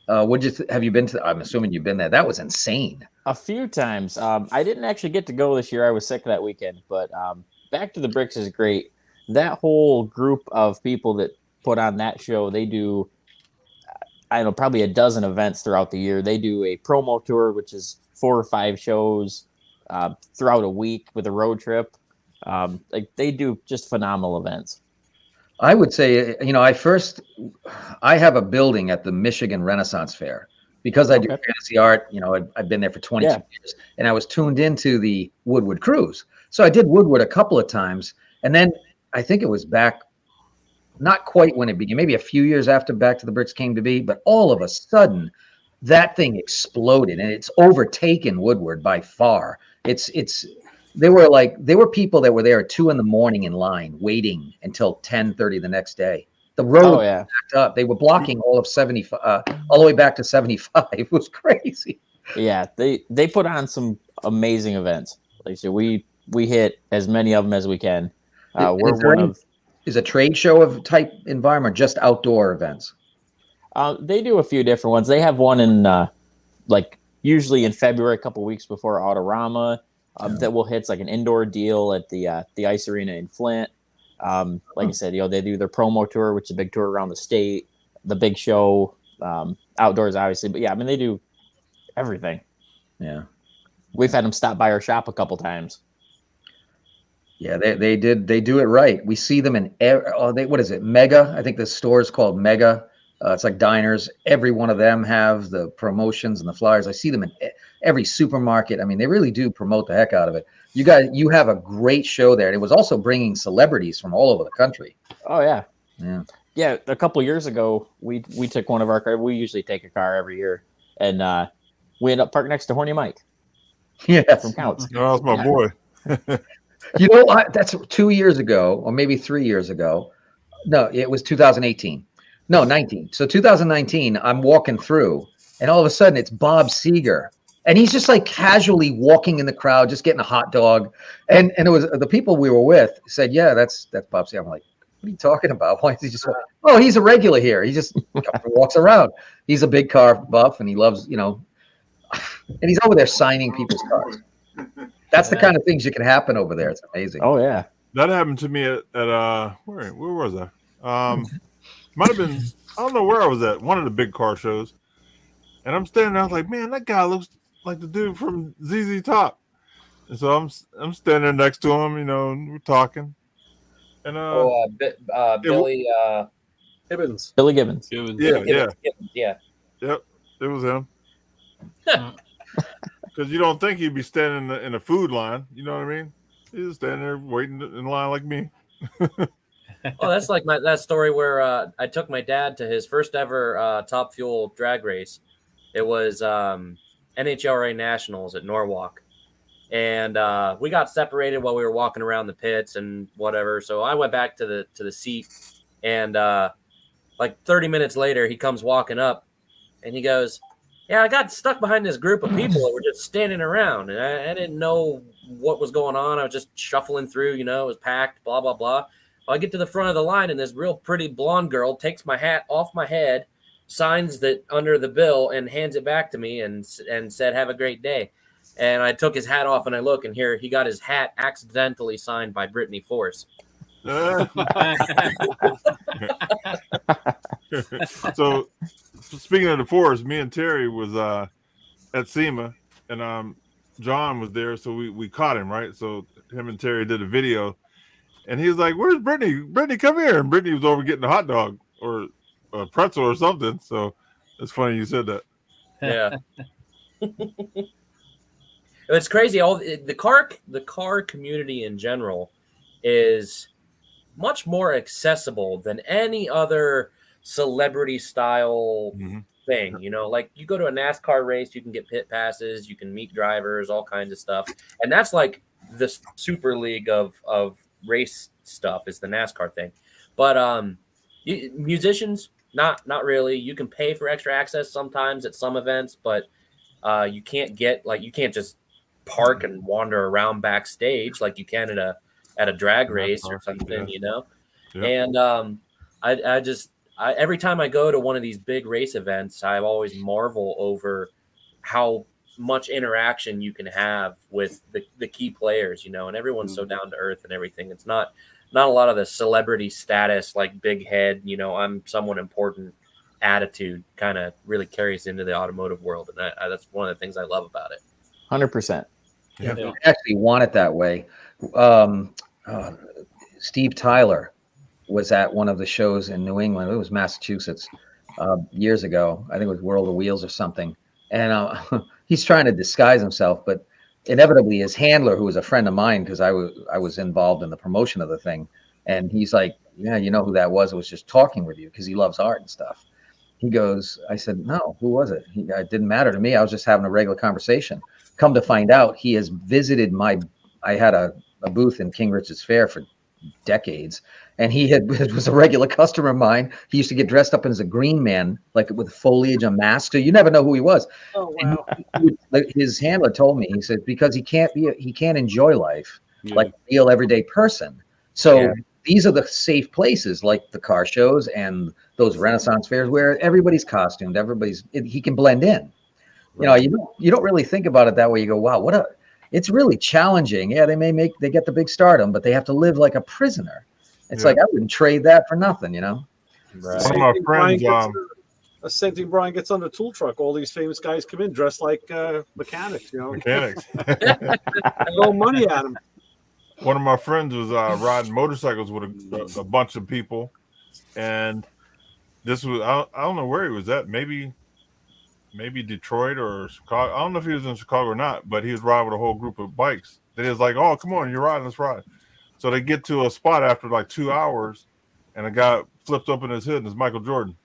Have you been to? I'm assuming you've been there. That was insane. A few times. I didn't actually get to go this year. I was sick that weekend, but Back to the Bricks is great. That whole group of people that put on that show, they do, I don't know, probably a dozen events throughout the year. They do a promo tour, which is 4 or 5 shows throughout a week with a road trip. They do just phenomenal events. I would say, I have a building at the Michigan Renaissance Fair because I do fantasy art. I've been there for 22 years, and I was tuned into the Woodward cruise. So I did Woodward a couple of times, and then I think it was back, not quite when it began, maybe a few years after Back to the Bricks came to be, but all of a sudden that thing exploded, and it's overtaken Woodward by far. There were people that were there at 2 a.m. in line waiting until 10:30 the next day. The road was backed up. They were blocking all of 75, all the way back to 75. It was crazy. Yeah, they put on some amazing events. Like I said, we hit as many of them as we can. Is a trade show of type environment, just outdoor events? They do a few different ones. They have one in usually in February, a couple weeks before Autorama. That will hit like an indoor deal at the ice arena in Flint. Like I said, they do their promo tour, which is a big tour around the state, the big show, outdoors, obviously. But yeah, I mean, they do everything. Yeah. We've had them stop by our shop a couple times. Yeah, they do it right. We see them in what is it? Mega. I think the store is called Mega. It's like diners. Every one of them have the promotions and the flyers. I see them in every supermarket. I mean, they really do promote the heck out of it. You have a great show there. And it was also bringing celebrities from all over the country. Oh yeah. Yeah. Yeah. A couple of years ago, we took one of our cars. We usually take a car every year, and we ended up parked next to Horny Mike. Yeah, from Counts. Oh, that's my boy. That's 2 years ago, or maybe 3 years ago. No, it was 2018. No, 19. So 2019, I'm walking through, and all of a sudden it's Bob Seger. And he's just like casually walking in the crowd, just getting a hot dog. And it was the people we were with said, yeah, that's Bob Seger. I'm like, what are you talking about? Why is he just, he's a regular here. He just walks around. He's a big car buff, and he loves, and he's over there signing people's cars. That's the kind of things that can happen over there. It's amazing. Oh yeah, that happened to me at where was I? Might have been, I don't know where I was at, one of the big car shows, and I'm standing there, I was like, man, that guy looks like the dude from ZZ Top. And so I'm standing there next to him, and we're talking. And Billy Gibbons. Billy Gibbons. Yeah. Yep, it was him. Because you don't think he'd be standing in a food line, you know what I mean? He's standing there waiting in line like me. Oh, that's like that story where I took my dad to his first ever Top Fuel drag race. It was NHRA Nationals at Norwalk. And we got separated while we were walking around the pits and whatever. So I went back to the seat, and like 30 minutes later, he comes walking up, and he goes, "Yeah, I got stuck behind this group of people that were just standing around, and I didn't know what was going on. I was just shuffling through, it was packed, blah blah blah." Well, I get to the front of the line, and this real pretty blonde girl takes my hat off my head, signs that under the bill, and hands it back to me, and said, "Have a great day." And I took his hat off, and I look, and here he got his hat accidentally signed by Brittany Force. So, speaking of the Force, me and Terry was at SEMA, and John was there, so we caught him, right? So him and Terry did a video, and he was like, "Where's Brittany? Brittany, come here!" And Brittany was over getting a hot dog or a pretzel or something. So it's funny you said that. Yeah. It's crazy. The car community in general is much more accessible than any other celebrity style thing. Like you go to a NASCAR race, you can get pit passes, you can meet drivers, all kinds of stuff. And that's like the super league of race stuff is the NASCAR thing. But musicians, not really. You can pay for extra access sometimes at some events, but you can't just park and wander around backstage like you can at a drag race or something, Yeah. And I every time I go to one of these big race events, I always marvel over how much interaction you can have with the key players, and everyone's so down to earth and everything. It's not a lot of the celebrity status, like big head, I'm someone important attitude kind of really carries into the automotive world. And that's one of the things I love about it. 100%. Yeah. I actually want it that way. Steve Tyler was at one of the shows in New England. It was Massachusetts years ago. I think it was World of Wheels or something. And he's trying to disguise himself, but inevitably his handler, who was a friend of mine, because I was involved in the promotion of the thing, and he's like, "Yeah, you know who that was? It was just talking with you because he loves art and stuff." He goes, I said, "No, who was it?" It didn't matter to me. I was just having a regular conversation. Come to find out, he has visited I had a booth in King Richard's Fair for decades, and it was a regular customer of mine. He used to get dressed up as a green man, like with foliage and mask. So you never know who he was. Oh wow! His handler told me, he said, because he can't enjoy life like a real everyday person. So these are the safe places, like the car shows and those Renaissance fairs where everybody's costumed, he can blend in. Right. You don't really think about it that way. You go, wow, it's really challenging. Yeah, they get the big stardom, but they have to live like a prisoner. It's like I wouldn't trade that for nothing, Right. One of my friends, same thing. Brian gets on the tool truck. All these famous guys come in dressed like mechanics. Mechanics. Throw money at them. One of my friends was riding motorcycles with a bunch of people, and this was I don't know where he was at. Maybe Detroit or Chicago. I don't know if he was in Chicago or not, but he was riding with a whole group of bikes. They was like, "Oh, come on, you're riding, let's ride." So they get to a spot after like 2 hours, and a guy flips up in his hood, and it's Michael Jordan.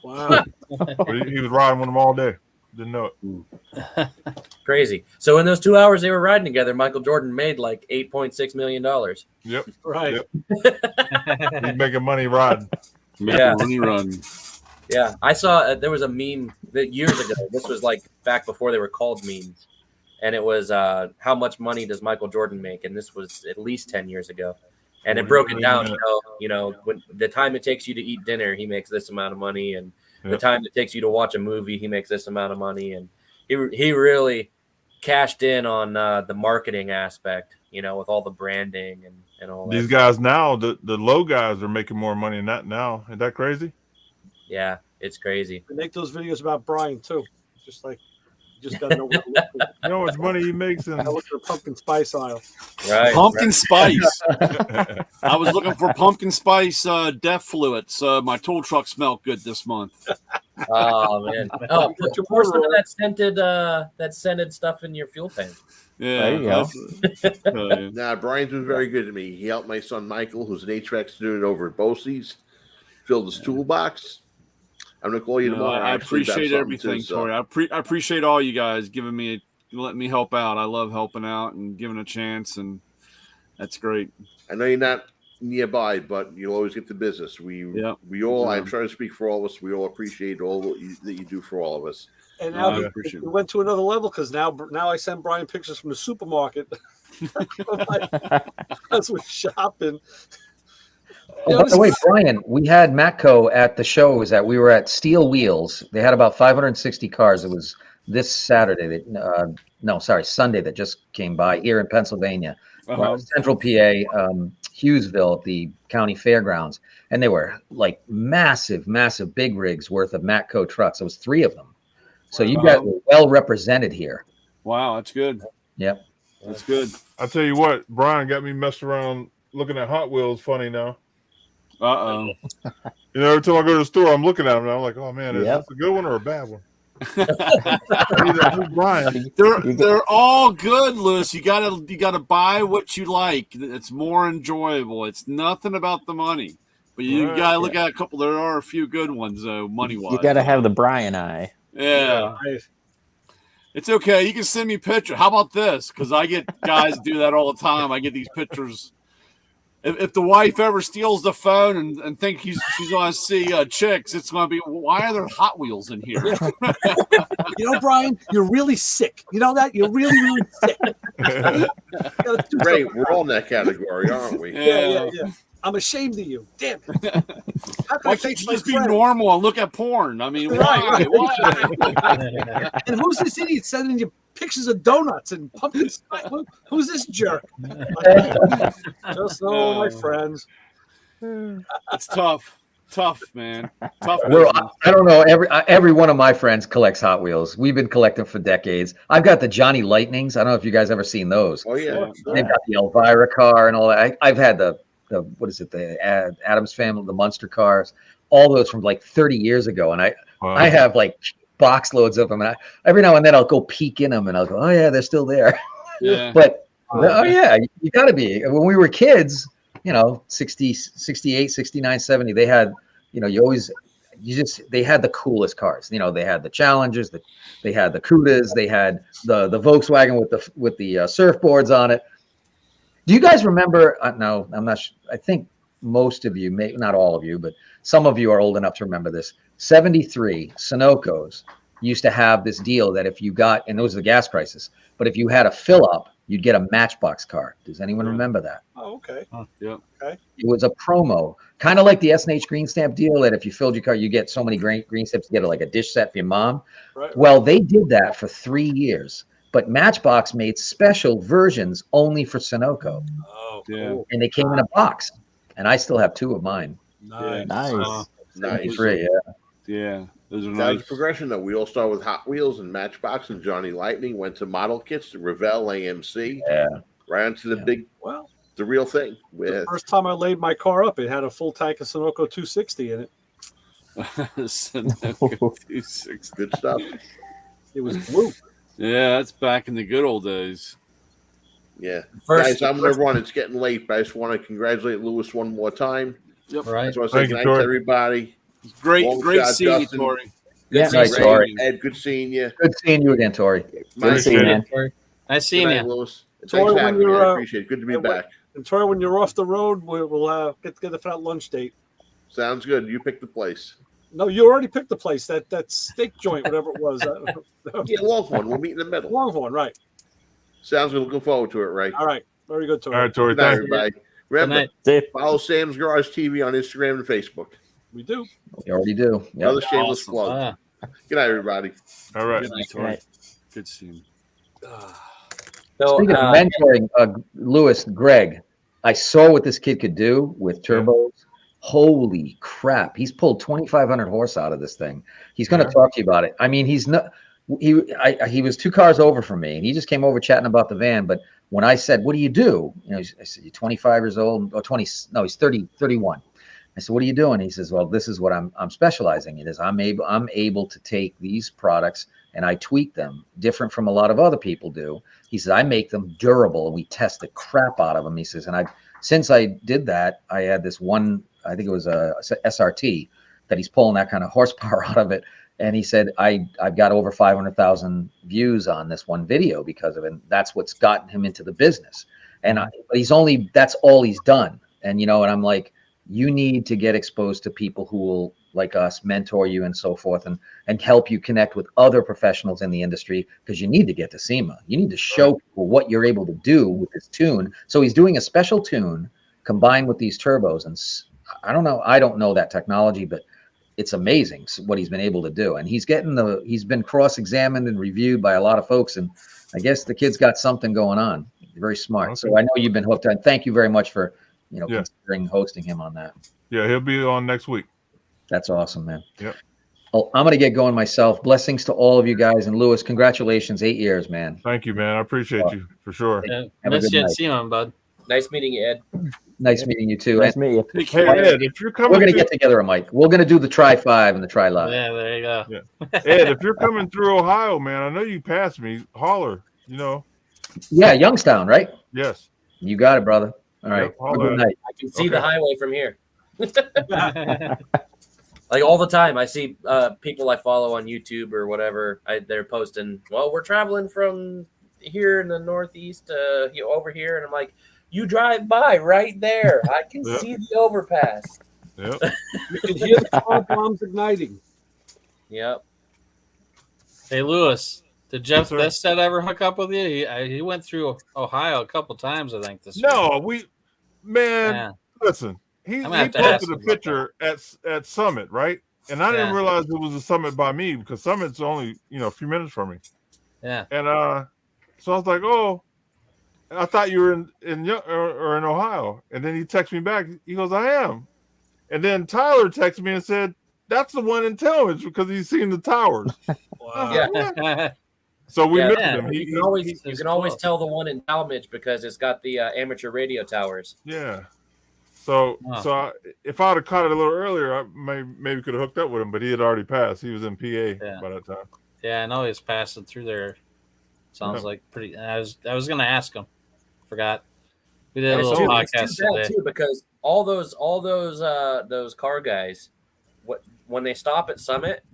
Wow. he was riding with him all day. Didn't know it. Crazy. So in those 2 hours they were riding together, Michael Jordan made like $8.6 million. Yep. Right. Yep. He's making money riding. Making money run. Yeah, I saw there was a meme that years ago. This was like back before they were called memes, and it was how much money does Michael Jordan make? And this was at least 10 years ago, and it broke it down. When the time it takes you to eat dinner, he makes this amount of money, and the time it takes you to watch a movie, he makes this amount of money, and he really cashed in on the marketing aspect, with all the branding and all that. These guys now, the low guys are making more money than that now. Isn't that crazy? Yeah, it's crazy. They make those videos about Brian too. Just like, you just gotta know what to look for. You know how much money he makes in I look for pumpkin spice aisle. Right. Pumpkin spice. I was looking for pumpkin spice DEF fluids. My tool truck smelled good this month. Oh man! Oh, pour some of that scented stuff in your fuel tank. Yeah, There you go. Nah, Brian's been very good to me. He helped my son Michael, who's an HVAC student over at Bosie's, filled his toolbox. I'm gonna call you tomorrow. I appreciate everything, Tori. I appreciate all you guys letting me help out. I love helping out and giving a chance, and that's great. I know you're not nearby, but you'll always get the business. We all, I'm trying to speak for all of us. We all appreciate all that you do for all of us. And now we went to another level because now I send Brian pictures from the supermarket as we're shopping. Oh, by the way, Brian, we had Matco at the show. We were at Steel Wheels. They had about 560 cars. It was this Saturday. Sunday that just came by here in Pennsylvania, Central PA, Hughesville at the county fairgrounds, and they were like massive big rigs worth of Matco trucks. It was 3 of them. So you guys were well represented here. Wow, that's good. Yep, that's good. I'll tell you what, Brian got me messed around looking at Hot Wheels. Funny now. Every time I go to the store, I'm looking at them and I'm like, oh man, is this a good one or a bad one? They're all good, Lewis. You gotta buy what you like. It's more enjoyable. It's nothing about the money, but you gotta look at a couple. There are a few good ones, though, money wise. You gotta have the Brian eye. Yeah. It's okay. You can send me pictures. How about this? Because I get guys do that all the time. I get these pictures. If the wife ever steals the phone and think she's going to see chicks, it's going to be, why are there Hot Wheels in here? Brian, you're really sick. You know that? You're really, really sick. Ray, we're all in that category, aren't we? Yeah. I'm ashamed of you. Damn it. Why can't you just be normal and look at porn? I mean, why? And who's this idiot sending you pictures of donuts and pumpkin spice? Who's this jerk? Just my friends. It's tough, man. Tough. Well, I don't know. Every one of my friends collects Hot Wheels. We've been collecting for decades. I've got the Johnny Lightnings. I don't know if you guys ever seen those. Oh yeah, they've got the Elvira car and all that. I've had the Addams Family, the Munster cars, all those from like 30 years ago, and I have like box loads of them, and every now and then I'll go peek in them and I'll go, oh yeah, they're still there. Yeah. But you got to be. When we were kids, 60, 68, 69, 70, they had, they had the coolest cars. They had the Challengers, they had the Cudas, they had the Volkswagen with the surfboards on it. Do you guys remember? No, I'm not sure. I think most of you, not all of you, but some of you are old enough to remember this. 73 Sunoco's used to have this deal that if you got, and those are the gas prices, but if you had a fill up, you'd get a Matchbox car. Does anyone remember that? Oh, okay. Yeah. Okay. It was a promo, kind of like the S&H Green Stamp deal, that if you filled your car, you get so many green stamps to get like a dish set for your mom. Right. Well, they did that for 3 years. But Matchbox made special versions only for Sunoco. Oh, cool. And they came in a box. And I still have 2 of mine. Nice. Nice. 3, yeah. Those are That nice. was progression, though. We all started with Hot Wheels and Matchbox and Johnny Lightning, went to model kits, to Revell, AMC, right onto the big, the real thing. The first time I laid my car up, it had a full tank of Sunoco 260 in it. Sunoco 260. Good stuff. It was blue. Yeah, that's back in the good old days. Yeah. Guys, I'm going to run. It's getting late, but I just want to congratulate Lewis one more time. Yep. I just want to say good night to everybody. Great seeing you, Tori. Good seeing you, Tori. Ed, good seeing you. Good seeing you again, Tori. Good seeing you, man. Nice seeing you. Lewis. Tori, Thanks for having me. I appreciate it. Good to be back. And Tori, when you're off the road, we'll get together for that lunch date. Sounds good. You pick the place. No, you already picked the place. That steak joint, whatever it was. Yeah, Longhorn. We'll meet in the middle. Longhorn, right. Sounds good. Looking forward to it, Ray. All right. Very good, Tori. All right, Tori. Good night, Thank you. everybody. Remember, follow Sam's Garage TV on Instagram and Facebook. We do. You already do. Yep. Another shameless plug. Good night, everybody. All right. Good night, Tori. Good scene. So, speaking of mentoring, Lewis, Greg, I saw what this kid could do with turbos. Holy crap! He's pulled 2,500 horse out of this thing. He's going to talk to you about it. I mean, he's not. He was 2 cars over from me, and he just came over chatting about the van. But when I said, "What do you do?" I said, "You're 25 years old, or 20? No, he's 30, 31." I said, "What are you doing?" He says, "Well, this is what I'm specializing in. Is I'm able to take these products and I tweak them different from a lot of other people do." He says, "I make them durable, and we test the crap out of them." He says, "And since I did that, I had this one. I think it was a SRT that he's pulling that kind of horsepower out of it." And he said, I've got over 500,000 views on this one video because of it. And that's what's gotten him into the business. And but that's all he's done. And, and I'm like, you need to get exposed to people who will, like us, mentor you and so forth, and help you connect with other professionals in the industry, because you need to get to SEMA. You need to show people what you're able to do with this tune. So he's doing a special tune combined with these turbos. And I don't know that technology, but it's amazing what he's been able to do. And he's been cross-examined and reviewed by a lot of folks. And I guess the kid's got something going on. Very smart. Okay. So I know you've been hooked on. Thank you very much for, considering hosting him on that. Yeah, he'll be on next week. That's awesome, man. Yep. Oh, I'm going to get going myself. Blessings to all of you guys. And Lewis, congratulations. 8 years, man. Thank you, man. I appreciate you for sure. Yeah. Nice to see you, bud. Nice meeting you, Ed. Nice meeting you too. Nice meeting you. Hey, Ed, if you're coming, we're going to get together, Mike. We're going to do the Try 5 and the Try Live. Yeah, there you go. Yeah. Ed, if you're coming through Ohio, man, I know you passed me. Holler, Yeah, Youngstown, right? Yes. You got it, brother. All right. Good night. I can see the highway from here. Like all the time, I see people I follow on YouTube or whatever. They're posting, well, we're traveling from here in the Northeast over here. And I'm like, you drive by right there. I can see the overpass. Yep. You can hear the car bombs igniting. Yep. Hey, Lewis, did Jeff Thisted ever hook up with you? He went through Ohio a couple times, I think, this week. Listen, he posted a picture at Summit, right? And I didn't realize it was a Summit by me, because Summit's only, a few minutes from me. Yeah. And so I was like, oh, I thought you were in Ohio. And then he texted me back. He goes, I am. And then Tyler texted me and said, that's the one in Talmadge, because he's seen the towers. Wow. Yeah. So we missed him. You can always tell the one in Talmadge because it's got the amateur radio towers. Yeah. So if I would have caught it a little earlier, I maybe could have hooked up with him, but he had already passed. He was in PA by that time. Yeah, I know he was passing through there. Sounds like pretty. I was going to ask him. Forgot. We did a little podcast today too, because all those car guys, when they stop at Summit,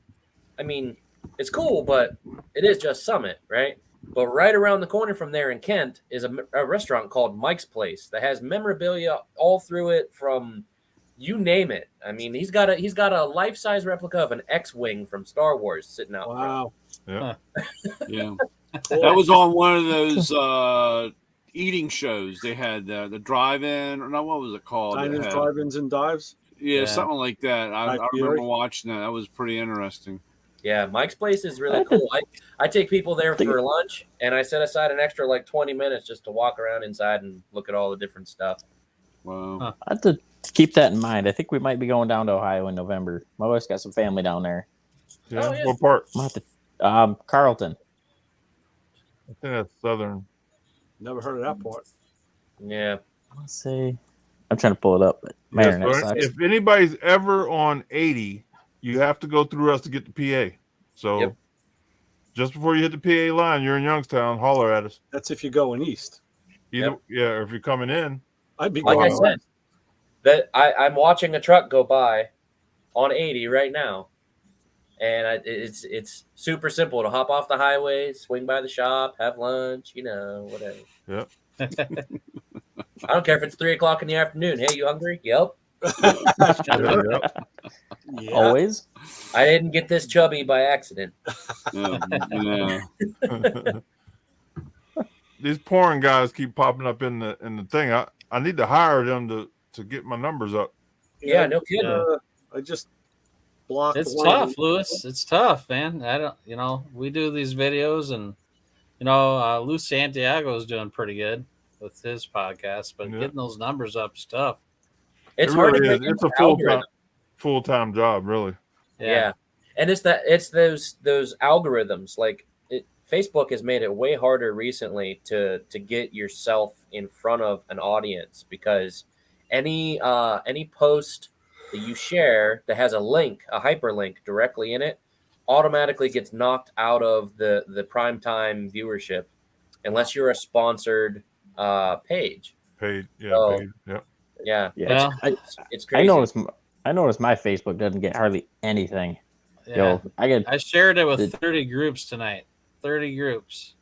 I mean, it's cool, but it is just Summit, right? But right around the corner from there in Kent is a restaurant called Mike's Place that has memorabilia all through it, from you name it. I mean, he's got a life-size replica of an X-wing from Star Wars sitting out front. Yeah. Yeah. That was on one of those eating shows. They had the drive-in, or not, what was it called? Diners, drive-ins, and dives. Yeah, something like that. I remember watching that. That was pretty interesting. Yeah, Mike's Place is really cool. I take people there for lunch, and I set aside an extra 20 minutes just to walk around inside and look at all the different stuff. Wow. I have to keep that in mind. I think we might be going down to Ohio in November. My wife's got some family down there. Yeah. Oh, yeah. What part? I'm have to, Carlton. I think that's southern. Never heard of that part. Yeah. Let's see. I'm trying to pull it up, but my internet sucks. If anybody's ever on 80, you have to go through us to get the PA. So just before you hit the PA line, you're in Youngstown, holler at us. That's if you're going east. Yeah, or if you're coming in. I'd be like I said, that I'm watching a truck go by on 80 right now. And it's super simple to hop off the highway, swing by the shop, have lunch, whatever. Yep. I don't care if it's 3:00 in the afternoon. Hey, you hungry? Yep. Always. I didn't get this chubby by accident. These porn guys keep popping up in the thing. I need to hire them to get my numbers up. Yeah, no kidding. I just blocked. It's tough, Lewis. It's tough, man. I don't. We do these videos, and Lou Santiago is doing pretty good with his podcast, but getting those numbers up is tough. It's hard to break It's into a full-time job, really. Yeah. And it's those algorithms. Like Facebook has made it way harder recently to get yourself in front of an audience, because any post that you share that has a link, a hyperlink directly in it, automatically gets knocked out of the primetime viewership unless you're a sponsored page. Paid, yep. Yeah. Yeah. It's crazy. I noticed my Facebook doesn't get hardly anything. Yeah. I shared it with the- 30 groups tonight. 30 groups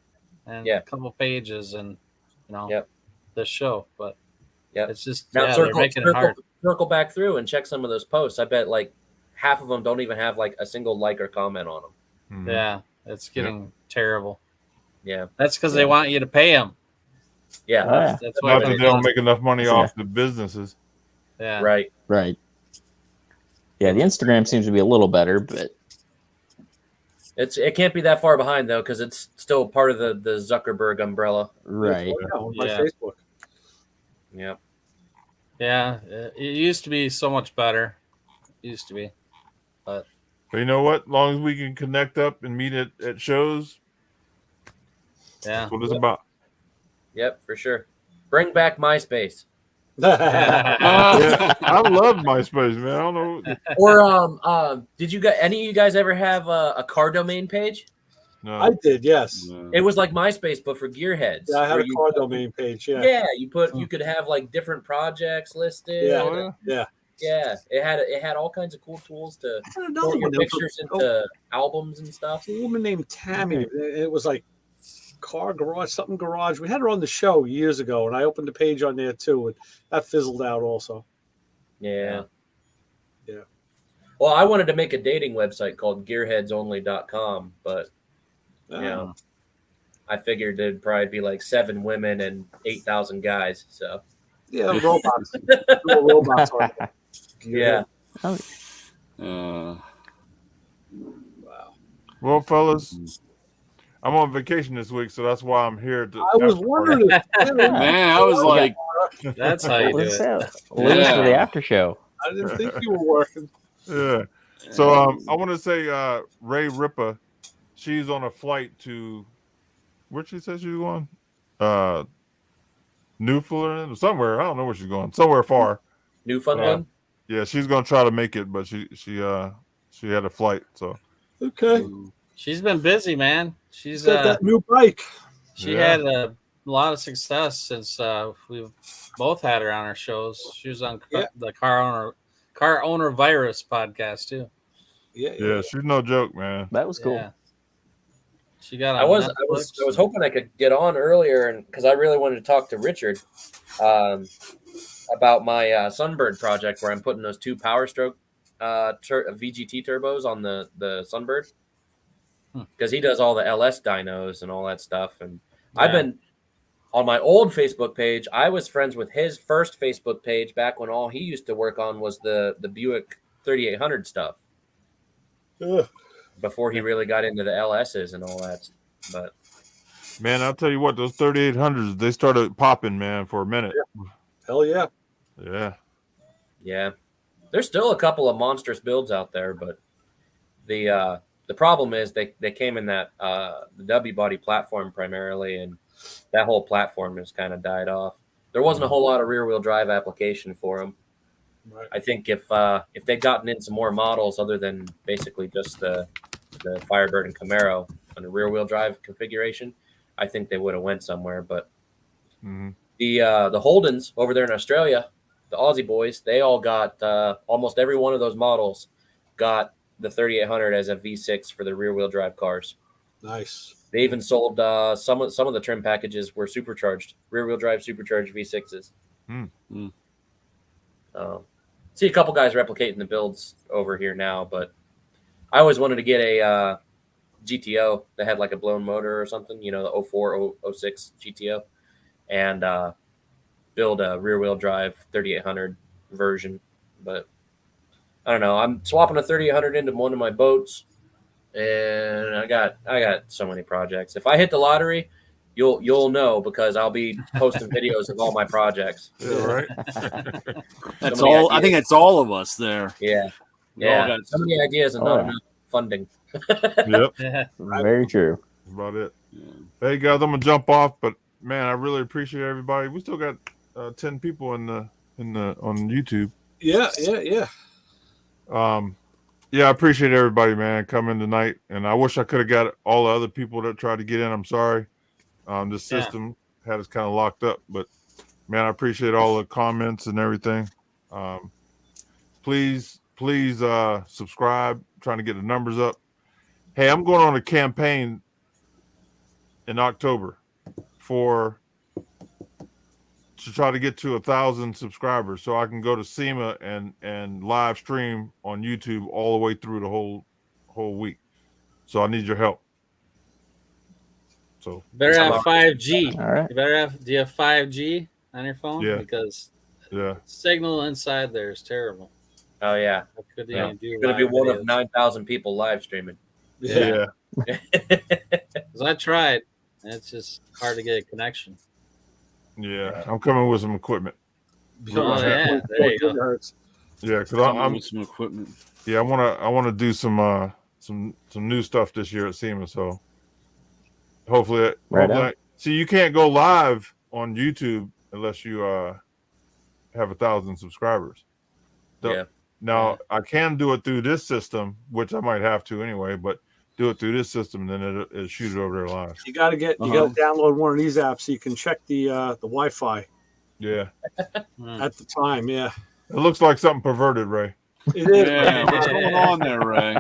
and a couple pages and the show, but it's just now they're making it hard. Circle back through and check some of those posts. I bet like half of them don't even have like a single like or comment on them. Yeah, it's getting terrible. Yeah, that's because they want you to pay them. Yeah, that's not that they don't make enough money off the businesses. Yeah, right. Yeah, the Instagram seems to be a little better, but it can't be that far behind though, because it's still part of the Zuckerberg umbrella. Right. My Facebook. Yeah. Yeah, it used to be so much better. It used to be, but you know what? As long as we can connect up and meet at shows, that's what it's about. Yep, for sure. Bring back MySpace. I love MySpace, man. I don't know. Or did you any of you guys ever have a car domain page? No. I did, yes. It was like MySpace, but for gearheads. Yeah, I had a car domain page. Yeah. Yeah, you could have like different projects listed. Yeah. Yeah, it had all kinds of cool tools to put your pictures into albums and stuff. A woman named Tammy. It was like car garage, something garage. We had her on the show years ago, and I opened a page on there too, and that fizzled out also. Yeah. Yeah. Well, I wanted to make a dating website called gearheadsonly.com, but I figured there'd probably be like 7 women and 8,000 guys. So yeah, robots. Robots on it. Yeah. Wow. Well, fellas, I'm on vacation this week, so that's why I'm here. I was wondering. Man, I was like, that's how you do it. Lose for the after show. I didn't think you were working. Yeah. So I want to say Ray Ripa, she's on a flight to where she said she was going? Newfoundland or somewhere. I don't know where she's going. Somewhere far. Newfoundland? Yeah, she's gonna try to make it, but she had a flight, so okay. She's been busy, man. She's got that new bike. She had a lot of success since we've both had her on our shows. She was on the car owner virus podcast too. Yeah, she's no joke, man. That was cool. Yeah. She got. I was hoping I could get on earlier, and because I really wanted to talk to Richard about my Sunbird project, where I'm putting those 2 Power Stroke VGT turbos on the Sunbird, because he does all the LS dynos and all that stuff. And I've been on my old Facebook page. I was friends with his first Facebook page back when all he used to work on was the Buick 3800 stuff. Before he really got into the LSs and all that. But man, I'll tell you what, those 3800s, they started popping, man, for a minute. Hell yeah. Yeah. There's still a couple of monstrous builds out there, but the problem is they came in that the W body platform primarily, and that whole platform has kind of died off. There wasn't a whole lot of rear wheel drive application for them. Right. I think if they'd gotten in some more models other than basically just the Firebird and Camaro on a rear wheel drive configuration, I think they would have went somewhere. But the Holdens over there in Australia, the Aussie boys, they all got almost every one of those models got the 3800 as a V6 for the rear wheel drive cars. Nice. They even sold some of the trim packages were supercharged, rear wheel drive supercharged V6s. See a couple guys replicating the builds over here now, but I always wanted to get a GTO that had like a blown motor or something, the 04, 06 GTO, and build a rear wheel drive 3800 version. But I don't know. I'm swapping a 3800 into one of my boats, and I got so many projects. If I hit the lottery, you'll know because I'll be posting videos of all my projects. Yeah, right. That's all. I think that's all of us there. Yeah. We all Yeah. got So many ideas and not enough funding. Yep. Very true. That's about it. Hey guys, I'm gonna jump off, but man, I really appreciate everybody. We still got 10 people on YouTube. Yeah. Yeah, I appreciate everybody, man, coming tonight. And I wish I could have got all the other people that tried to get in. I'm sorry. The system had us kind of locked up, but man, I appreciate all the comments and everything. Please subscribe. I'm trying to get the numbers up. Hey, I'm going on a campaign in October to try to get to 1,000 subscribers, so I can go to SEMA and live stream on YouTube all the way through the whole week. So I need your help. So better have 5G. All right. Do you have 5G on your phone? Yeah. Because yeah, signal inside there is terrible. Oh yeah. You're You're gonna be one of 9,000 people live streaming. Yeah. Because I tried, and it's just hard to get a connection. Yeah, I'm coming with some equipment. Oh, yeah, there you go. Yeah, because I'm with some equipment. Yeah, I wanna do some new stuff this year at SEMA. So hopefully, see, you can't go live on YouTube unless you have 1,000 subscribers. Yeah. Now I can do it through this system, which I might have to anyway, but do it through this system, and then it'll shoot it over there live. You got to download one of these apps so you can check the Wi-Fi. Yeah. At the time, yeah. It looks like something perverted, Ray. It is. Yeah, what's going on there, Ray?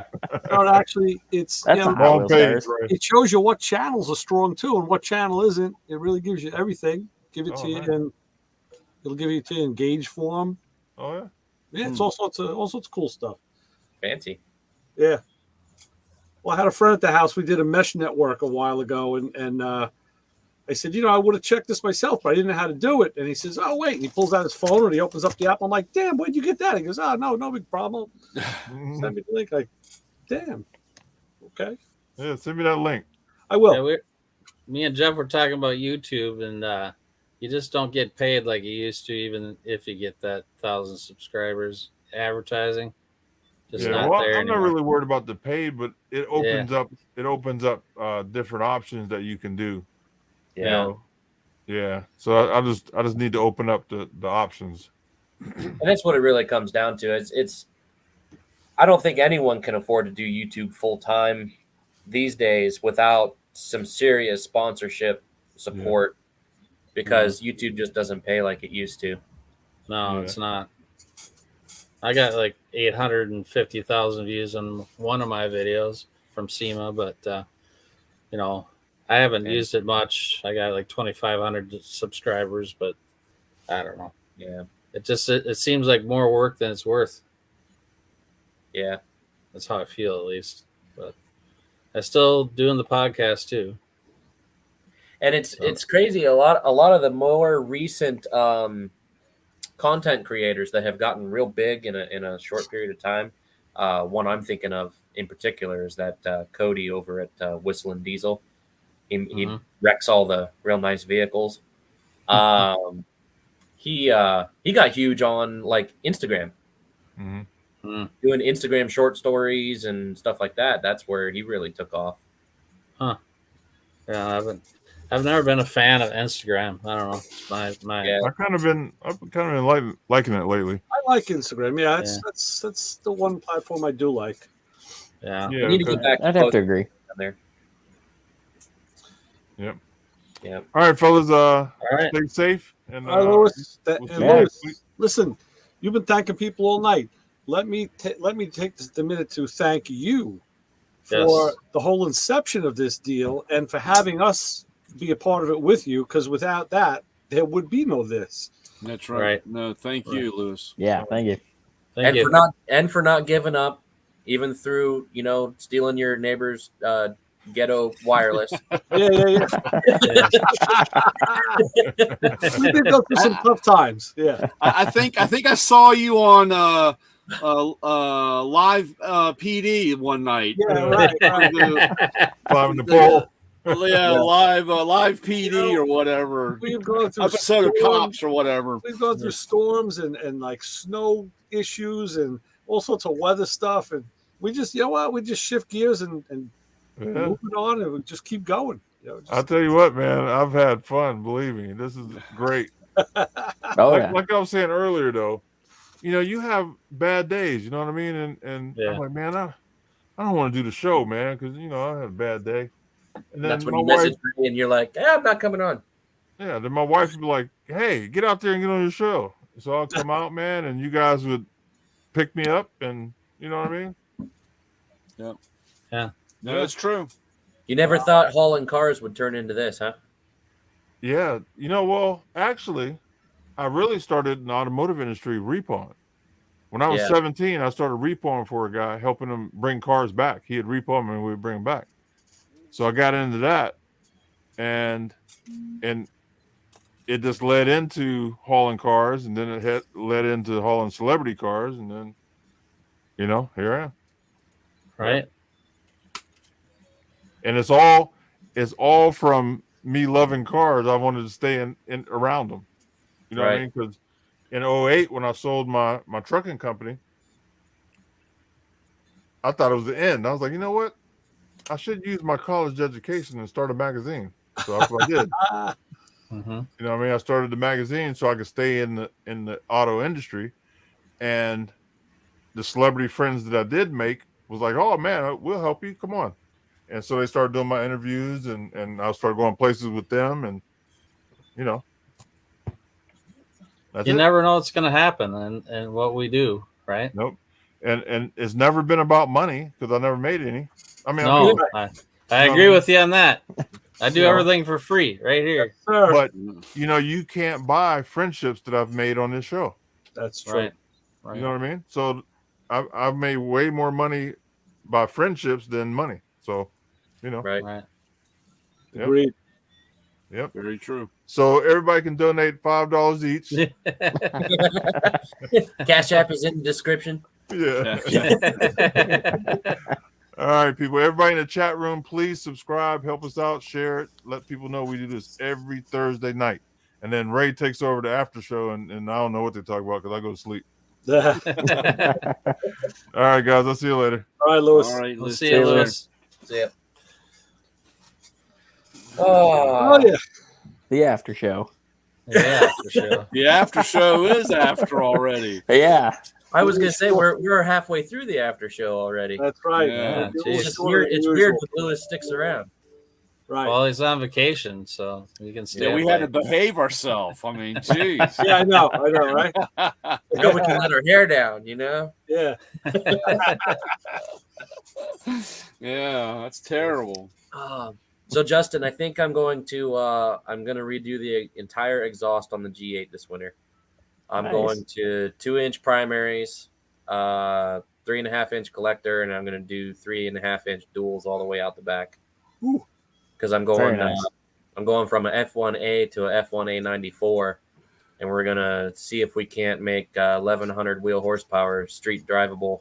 No, actually, it's wrong page, Ray. It shows you what channels are strong too and what channel isn't. It really gives you everything. Give it to you, and it'll give you to engage form. Oh yeah. Yeah, it's all sorts of cool stuff. Fancy. Yeah. Well, I had a friend at the house. We did a mesh network a while ago, and I said, I would have checked this myself, but I didn't know how to do it. And he says, "Oh, wait." And he pulls out his phone and he opens up the app. I'm like, "Damn, where'd you get that?" He goes, "Oh, no big problem. Send me the link." Like, damn. Okay. Yeah, send me that link. I will. Yeah, me and Jeff were talking about YouTube, and you just don't get paid like you used to, even if you get that 1,000 subscribers. Advertising, just not there I'm anymore. not really worried about the paid, but it opens up. It opens up different options that you can do. Yeah. Yeah. So I just need to open up the options. And that's what it really comes down to. It's I don't think anyone can afford to do YouTube full time these days without some serious sponsorship support because YouTube just doesn't pay like it used to. No, it's not. I got like 850,000 views on one of my videos from SEMA, but I haven't used it much. I got like 2,500 subscribers, but I don't know. Yeah. It seems like more work than it's worth. Yeah. That's how I feel, at least. But I'm still doing the podcast too. And it's crazy. A lot of the more recent content creators that have gotten real big in a short period of time. One I'm thinking of in particular is that Cody over at Whistling Diesel. He wrecks all the real nice vehicles. He got huge on like Instagram, doing Instagram short stories and stuff like that. That's where he really took off. Huh? Yeah, I've never been a fan of Instagram. I don't know. It's my. Yeah. I've kind of been liking it lately. I like Instagram. Yeah, that's the one platform I do like. Yeah. We need to get back. I'd have to agree. There. Yep. Yep. All right, fellas. right. Stay safe. And Lewis, we'll see you Lewis, next week. listen, you've been thanking people all night. Let me take the minute to thank you for the whole inception of this deal and for having us be a part of it with you. Because without that, there would be no this. That's right. No, thank you, Lewis. Yeah, thank you. For not giving up, even through stealing your neighbor's ghetto wireless. Yeah. We did go through some tough times. Yeah. I think I saw you on live PD one night. Yeah, right. Climbing the pole. Yeah, live PD or whatever. We've gone through episode of Cops or whatever. We've gone through storms and like snow issues and all sorts of weather stuff, and we just, you know what, we just shift gears and move it on, and we just keep going. You know, I'll tell you what, man, I've had fun. Believe me, this is great. Oh, like I was saying earlier, though, you know, you have bad days. You know what I mean? And I'm like, man, I don't want to do the show, man, because you know I had a bad day. And then that's when my you wife, message me and you're like, I'm not coming on. yeah, then my wife would be like, hey, get out there and get on your show. So I'll come out, man, and you guys would pick me up, and you know what I mean? Yeah. Yeah. No, it's true. You never thought hauling cars would turn into this, huh? Yeah. You know, well, actually, I really started in the automotive industry repoing. When I was 17, I started repoing for a guy, helping him bring cars back. He had repo them and we would bring them back. So I got into that, and it just led into hauling cars, and then it led into hauling celebrity cars, and then, you know, here I am. Right. And it's all from me loving cars. I wanted to stay in around them. You know what I mean? Because in 2008, when I sold my trucking company, I thought it was the end. I was like, you know what? I should use my college education and start a magazine. So that's what I did. You know what I mean? I started the magazine so I could stay in the auto industry. And the celebrity friends that I did make was like, oh, man, we'll help you. Come on. And so they started doing my interviews, and I started going places with them, and, you know. You never know what's going to happen and what we do, right? Nope. And it's never been about money because I never made any. I mean, no, I agree with you on that. I do everything for free right here. But, you know, you can't buy friendships that I've made on this show. That's true. Right. You know what I mean? So I've made way more money by friendships than money. So, you know. Right. Yep. Agreed. Yep. Very true. So everybody can donate $5 each. Cash App is in the description. Yeah. All right, people. Everybody in the chat room, please subscribe, help us out, share it, let people know we do this every Thursday night. And then Ray takes over the after show, and I don't know what they talk about because I go to sleep. All right, guys. I'll see you later. All right, Lewis. All right, we'll see you, Lewis. See ya. Oh, yeah. The after show. Yeah, after show. The after show is after already. Yeah. I was gonna say we're halfway through the after show already. That's right. Yeah, It's just weird. It's weird when Lewis sticks around. Right. Well, he's on vacation, so we can stay. Yeah, we had to behave ourselves. I mean, geez. Yeah, I know, right? No, we can let our hair down, you know? Yeah. Yeah, that's terrible. So Justin, I think I'm going to redo the entire exhaust on the G8 this winter. I'm going to 2-inch primaries, 3.5-inch collector, and I'm going to do 3.5-inch duals all the way out the back. Because I'm going from an F1A to a F1A 94, and we're gonna see if we can't make 1,100 wheel horsepower street drivable.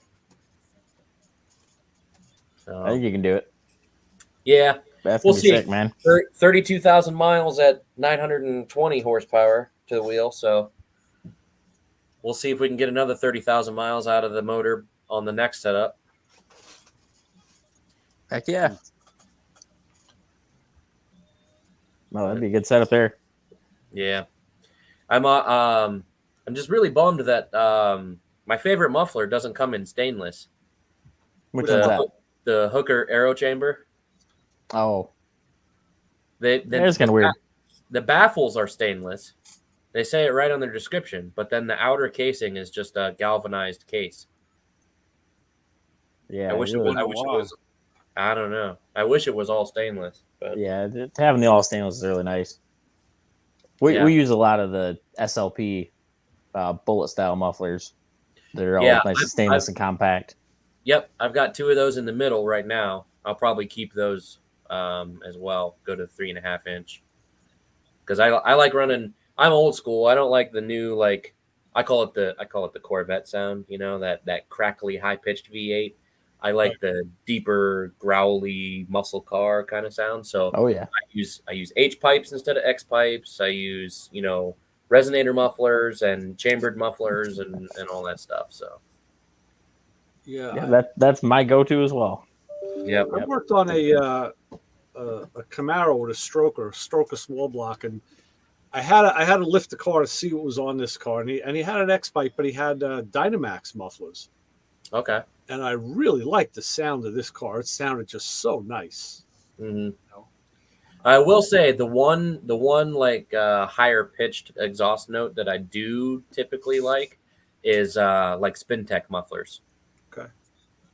So, I think you can do it. Yeah, That's we'll gonna be see. sick, man. 32,000 miles at 920 horsepower to the wheel, so we'll see if we can get another 30,000 miles out of the motor on the next setup. Heck yeah. Well, that'd be a good setup there. Yeah, I'm just really bummed that my favorite muffler doesn't come in stainless. Which one's that? The Hooker aero chamber. Oh, That's kind of weird. The baffles are stainless. They say it right on their description, but then the outer casing is just a galvanized case. Yeah, I wish it was. I don't know. I wish it was all stainless. But yeah, having the all stainless is really nice. We use a lot of the SLP bullet style mufflers. They're all nice and stainless and compact. Yep, I've got 2 of those in the middle right now. I'll probably keep those as well. Go to 3.5-inch because I like running. I'm old school. I don't like the new I call it the Corvette sound. You know, that crackly, high pitched V8. I like the deeper, growly muscle car kind of sound. So Oh yeah. I use H pipes instead of X pipes. I use, you know, resonator mufflers and chambered mufflers and all that stuff. So yeah, that's my go-to as well. Yeah, I worked on a Camaro with a stroker small block, and I had to lift the car to see what was on this car, and he had an X pipe, but he had Dynamax mufflers. Okay. And I really liked the sound of this car. It sounded just so nice. Mm-hmm. I will say the one like higher pitched exhaust note that I do typically like is like Spintech mufflers. Okay.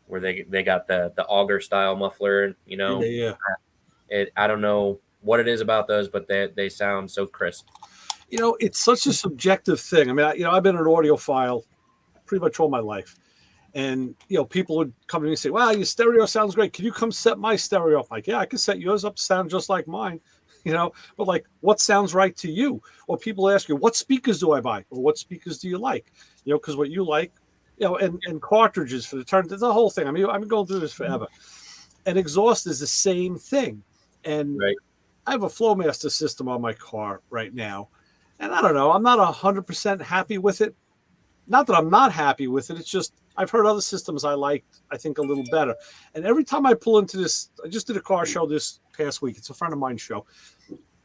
Where they got the auger style muffler, you know. Yeah. I don't know what it is about those, but they sound so crisp. You know, it's such a subjective thing. I mean, I've been an audiophile pretty much all my life. And, you know, people would come to me and say, wow, your stereo sounds great. Can you come set my stereo up? Like, yeah, I can set yours up to sound just like mine, you know, but like, what sounds right to you? Or people ask you, what speakers do I buy? Or what speakers do you like? You know, because what you like, you know, and cartridges for the turn, the whole thing. I mean, I've been going through this forever. And exhaust is the same thing. And I have a Flowmaster system on my car right now. And I don't know, I'm not 100% happy with it. Not that I'm not happy with it. It's just, I've heard other systems I liked, I think, a little better. And every time I pull into this, I just did a car show this past week. It's a friend of mine's show.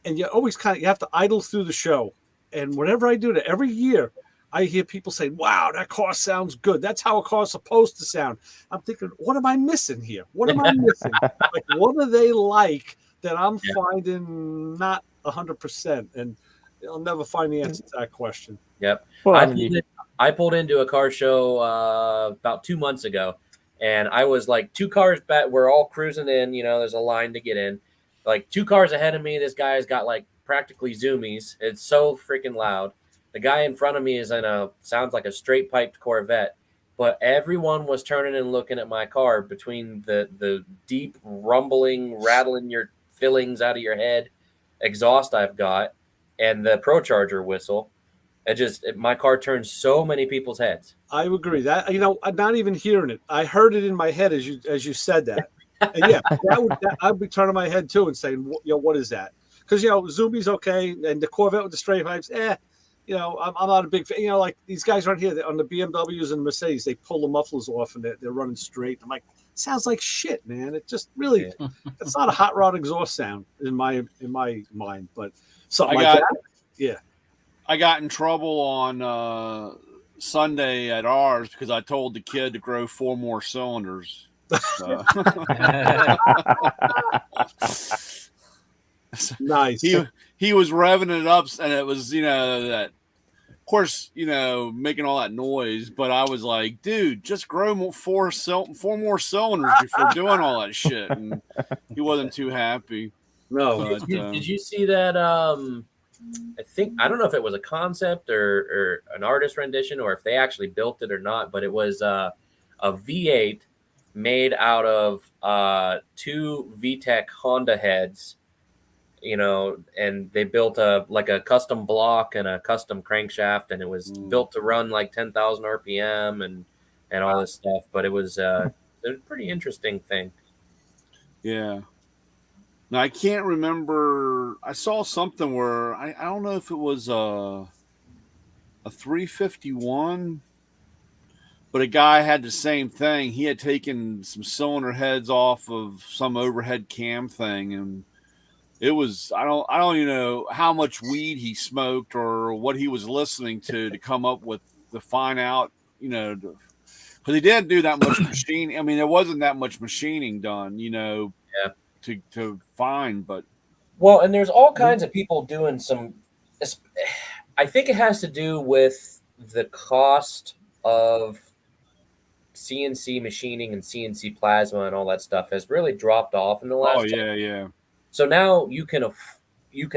And you always you have to idle through the show. And whenever I do that, every year, I hear people say, wow, that car sounds good. That's how a car's supposed to sound. I'm thinking, what am I missing here? What am I missing? Like, what do they like that I'm finding not 100%? And I'll never find the answer to that question. Yep. Well, I pulled into a car show about 2 months ago, and I was like 2 cars back. We're all cruising in. You know, there's a line to get in. Like 2 cars ahead of me, this guy's got like practically zoomies. It's so freaking loud. The guy in front of me is sounds like a straight piped Corvette, but everyone was turning and looking at my car between the deep rumbling, rattling your fillings out of your head exhaust I've got and the ProCharger whistle. My car turns so many people's heads. I agree that, you know, I'm not even hearing it. I heard it in my head as you said that. And yeah, I'd be turning my head too and saying, you know, what is that? Because, you know, Zoomies okay, and the Corvette with the straight pipes, you know, I'm not a big fan. You know, like these guys right here on the BMWs and Mercedes, they pull the mufflers off and they're running straight. I'm like, sounds like shit, man. It just really, it's not a hot rod exhaust sound in my mind, but something like that. Yeah. I got in trouble on Sunday at ours because I told the kid to grow 4 more cylinders. So. Nice. He was revving it up, and it was, you know, that, of course, you know, making all that noise. But I was like, dude, just grow 4 more cylinders before doing all that shit. And he wasn't too happy. No. But, did you see that? I don't know if it was a concept or an artist rendition or if they actually built it or not, but it was a V8 made out of 2 VTEC Honda heads, you know, and they built a custom block and a custom crankshaft, and it was built to run like 10,000 RPM and all this stuff. But it was a pretty interesting thing. Yeah. Now, I can't remember. I saw something where I don't know if it was a 351, but a guy had the same thing. He had taken some cylinder heads off of some overhead cam thing, and it was I don't even know how much weed he smoked or what he was listening to come up with the fine out, you know, because he didn't do that much machining. I mean, there wasn't that much machining done, you know. Yeah. To find, but well, and there's all kinds of people doing some. I think it has to do with the cost of CNC machining and CNC plasma and all that stuff has really dropped off in the last. Oh yeah. So now you can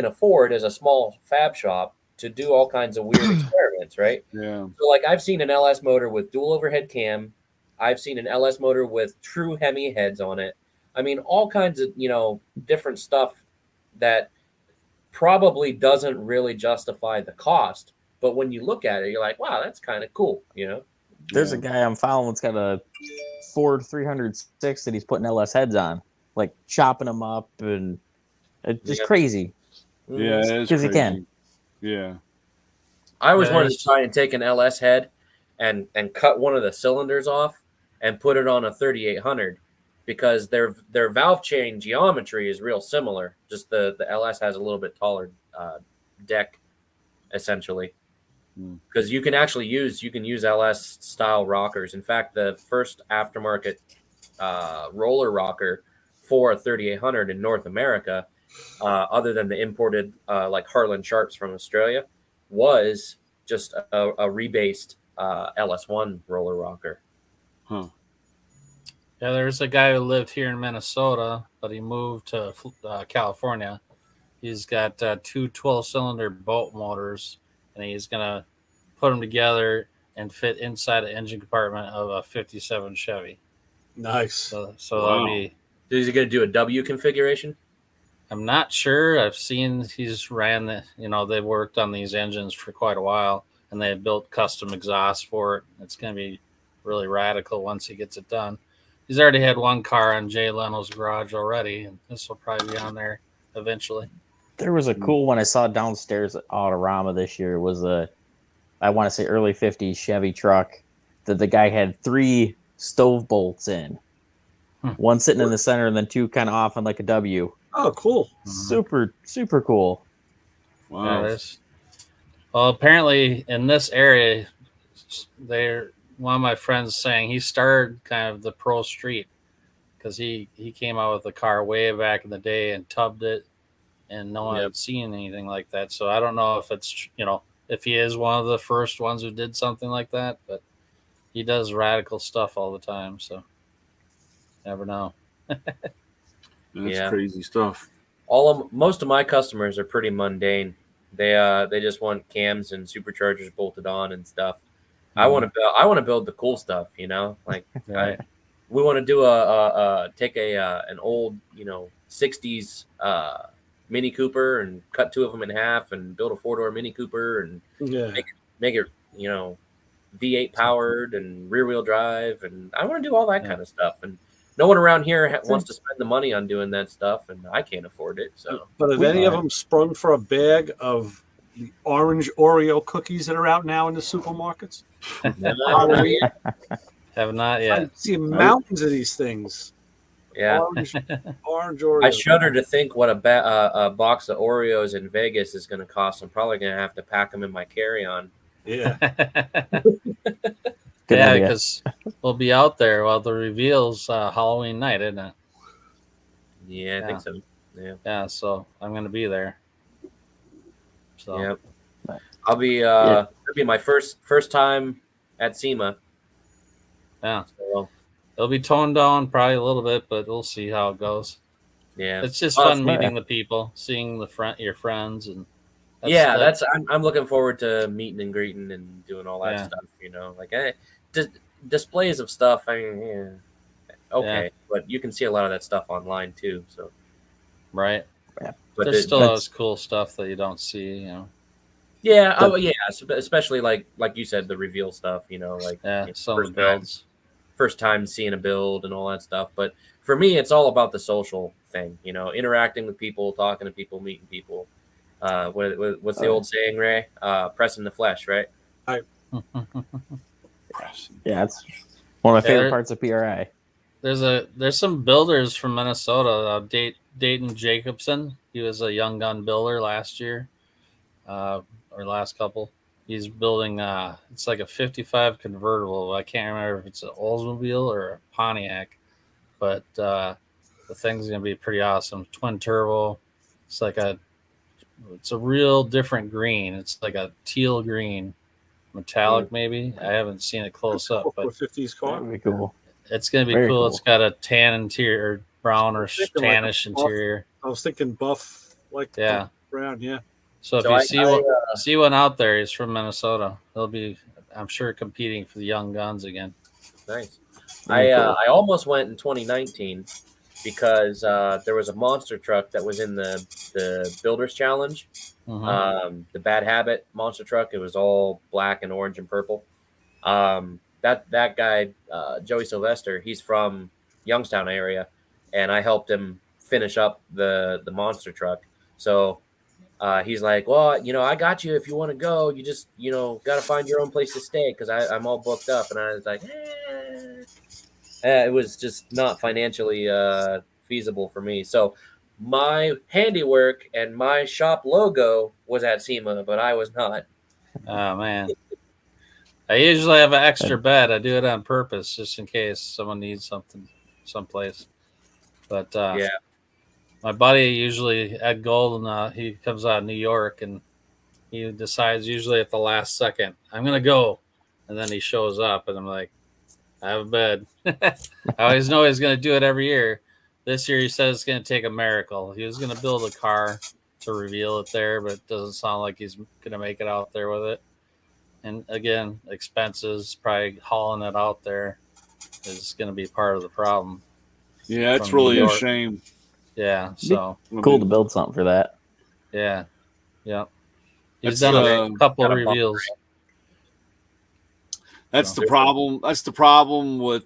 afford as a small fab shop to do all kinds of weird experiments, right? Yeah. So like I've seen an LS motor with dual overhead cam. I've seen an LS motor with true Hemi heads on it. I mean, all kinds of, you know, different stuff that probably doesn't really justify the cost, but when you look at it, you're like, wow, that's kind of cool, you know. There's a guy I'm following that's got a Ford 306 that he's putting LS heads on, like chopping them up, and it's just crazy. Yeah, it is because he can. crazy. Yeah. I always wanted to try and take an LS head and cut one of the cylinders off and put it on a 3800 because their valve chain geometry is real similar. Just the LS has a little bit taller deck, essentially. Because you can actually use LS style rockers. In fact, the first aftermarket roller rocker for a 3800 in North America, other than the imported like Harlan Sharps from Australia, was just a rebased LS1 roller rocker. Huh. Yeah, there's a guy who lived here in Minnesota, but he moved to California. He's got two 12-cylinder boat motors, and he's going to put them together and fit inside the engine compartment of a 57 Chevy. Nice. So that'll be... Is he going to do a W configuration? I'm not sure. I've seen he's ran the, they've worked on these engines for quite a while, and they have built custom exhaust for it. It's going to be really radical once he gets it done. He's already had one car on Jay Leno's garage already, and this will probably be on there eventually. There was a cool one I saw downstairs at Autorama this year. It was I want to say early 50s Chevy truck that the guy had 3 stove bolts in. One sitting in the center and then 2 kind of off on like a W. Oh, cool. Super, super cool. Wow. Yeah, well, apparently in this area, one of my friends saying he started kind of the pro street because he came out with a car way back in the day and tubbed it, and no one had seen anything like that. So I don't know if it's, if he is one of the first ones who did something like that, but he does radical stuff all the time. So never know. That's crazy stuff. Most of my customers are pretty mundane. They just want cams and superchargers bolted on and stuff. I want to build the cool stuff, like we want to do take an old 60s Mini Cooper and cut 2 of them in half and build a 4-door Mini Cooper and make it V8 powered and rear wheel drive, and I want to do all that kind of stuff. And no one around here wants to spend the money on doing that stuff, and I can't afford it. So, but have any of them sprung for a bag of the orange Oreo cookies that are out now in the supermarkets? Have not yet. I see mountains of these things. Yeah, orange Oreo. I shudder to think what a box of Oreos in Vegas is going to cost. I'm probably going to have to pack them in my carry-on. Yeah. Yeah, because we'll be out there while the reveal's Halloween night, isn't it? Yeah, I think so. Yeah. Yeah, so I'm going to be there. So yep. I'll be it'll be my first time at SEMA. Yeah. So, it'll be toned down probably a little bit, but we'll see how it goes. Yeah. It's just fun meeting the people, seeing your friends, and I'm looking forward to meeting and greeting and doing all that stuff, like displays of stuff. I mean, but you can see a lot of that stuff online too. So, right. Yeah. But there's still always cool stuff that you don't see, Yeah. Especially like you said, the reveal stuff, some of the builds. First time seeing a build and all that stuff. But for me, it's all about the social thing, interacting with people, talking to people, meeting people. What's the old saying, Ray? Pressing the flesh, right? Yeah, it's one of my favorite parts of PRI. There's some builders from Minnesota. Dayton Jacobson. He was a young gun builder last year, or last couple. He's building. It's like a 55 convertible. I can't remember if it's an Oldsmobile or a Pontiac, but the thing's gonna be pretty awesome. Twin turbo. It's a real different green. It's like a teal green, metallic maybe. I haven't seen it close up, but 50s car. That'd be cool. It's gonna be cool. It's got a tan interior, brown or tannish interior. I was thinking buff, brown. Yeah. So if you see one out there, he's from Minnesota. He'll be, I'm sure, competing for the young guns again. Nice. I almost went in 2019 because there was a monster truck that was in the Builders Challenge, the Bad Habit monster truck. It was all black and orange and purple. That guy, Joey Sylvester, he's from Youngstown area, and I helped him finish up the monster truck. So he's like, well, I got you if you want to go. You just, got to find your own place to stay because I'm all booked up. And I was like, it was just not financially feasible for me. So my handiwork and my shop logo was at SEMA, but I was not. Oh, man. I usually have an extra bed. I do it on purpose just in case someone needs something someplace. But yeah, my buddy usually, Ed Golden, he comes out of New York and he decides usually at the last second, I'm going to go. And then he shows up and I'm like, I have a bed. I always know he's going to do it every year. This year he says it's going to take a miracle. He was going to build a car to reveal it there, but it doesn't sound like he's going to make it out there with it. And again, expenses, probably hauling it out there is going to be part of the problem. Yeah, it's really a shame. Yeah, so cool to build something for that. Yeah, yeah. He's That's, done a couple reveals. That's the problem. That's the problem with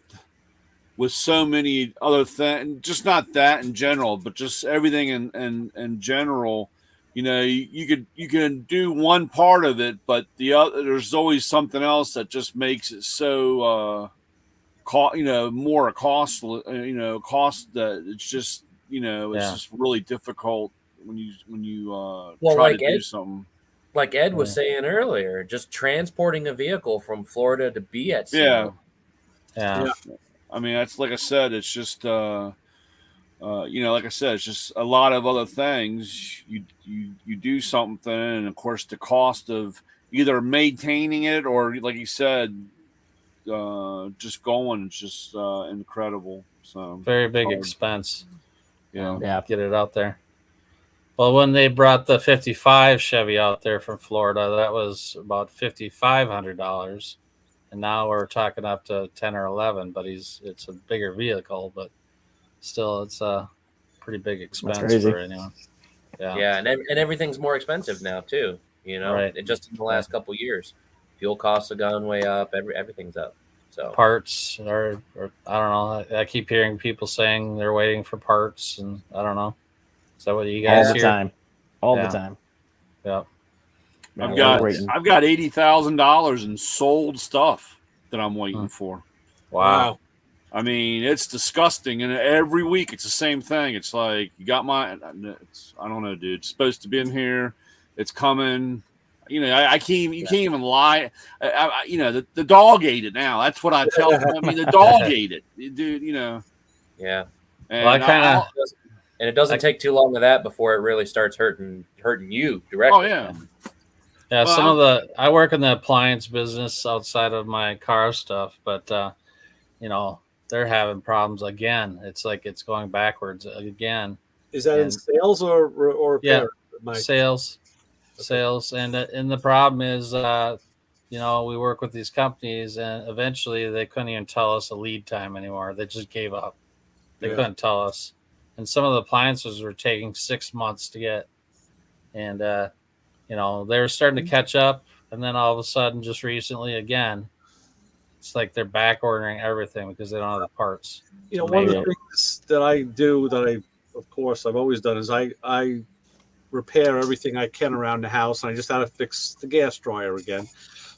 so many other things. Just not that in general, but just everything in general. You can do one part of it, but the other, there's always something else that just makes it so more costly. Cost that it's just it's just really difficult when you try to do something. Like Ed was saying earlier, just transporting a vehicle from Florida to be at SEMA. Yeah. I mean, that's like I said. It's just like I said, it's just a lot of other things. You do something, and of course, the cost of either maintaining it or, like you said, just going is just incredible. So very big expense. Yeah, get it out there. Well, when they brought the 55 Chevy out there from Florida, that was about $5,500, and now we're talking up to 10 or 11. But it's a bigger vehicle, but still, it's a pretty big expense for anyone. Yeah, and everything's more expensive now too. Right. Just in the last couple of years, fuel costs have gone way up. Everything's up. So parts are I don't know. I keep hearing people saying they're waiting for parts, and I don't know. Is that what you guys hear? All the time. Yeah. I've got $80,000 in sold stuff that I'm waiting for. Wow. I mean, it's disgusting, and every week it's the same thing. It's like, you got I don't know, dude. It's supposed to be in here. It's coming. I can't. You can't even lie. The dog ate it now. That's what I tell them. I mean, the dog ate it, dude. Yeah. And and it doesn't take too long of that before it really starts hurting you directly. Oh yeah. Yeah, well, I work in the appliance business outside of my car stuff, but they're having problems again. It's like it's going backwards again. Is that in sales or repair? Yeah, sales, and the problem is, we work with these companies, and eventually they couldn't even tell us a lead time anymore. They just gave up. They couldn't tell us, and some of the appliances were taking 6 months to get, and they were starting to catch up, and then all of a sudden, just recently again, it's like they're back ordering everything because they don't have the parts. One of the things that I do of course, I've always done is I repair everything I can around the house, and I just had to fix the gas dryer again.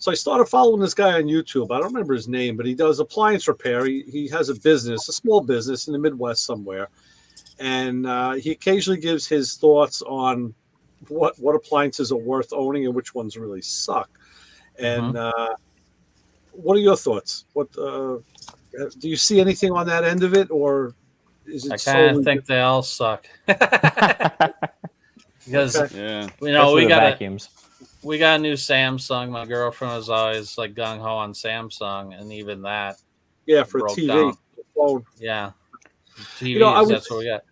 So I started following this guy on YouTube. I don't remember his name, but he does appliance repair. He has a business, a small business in the Midwest somewhere, and he occasionally gives his thoughts on what appliances are worth owning and which ones really suck. And what are your thoughts? What do you see anything on that end of it, or is it? I kind of think they all suck. Because we got a new Samsung. My girlfriend was always like gung ho on Samsung, and even that, for TV, phone. Yeah, TVs. That's what we got.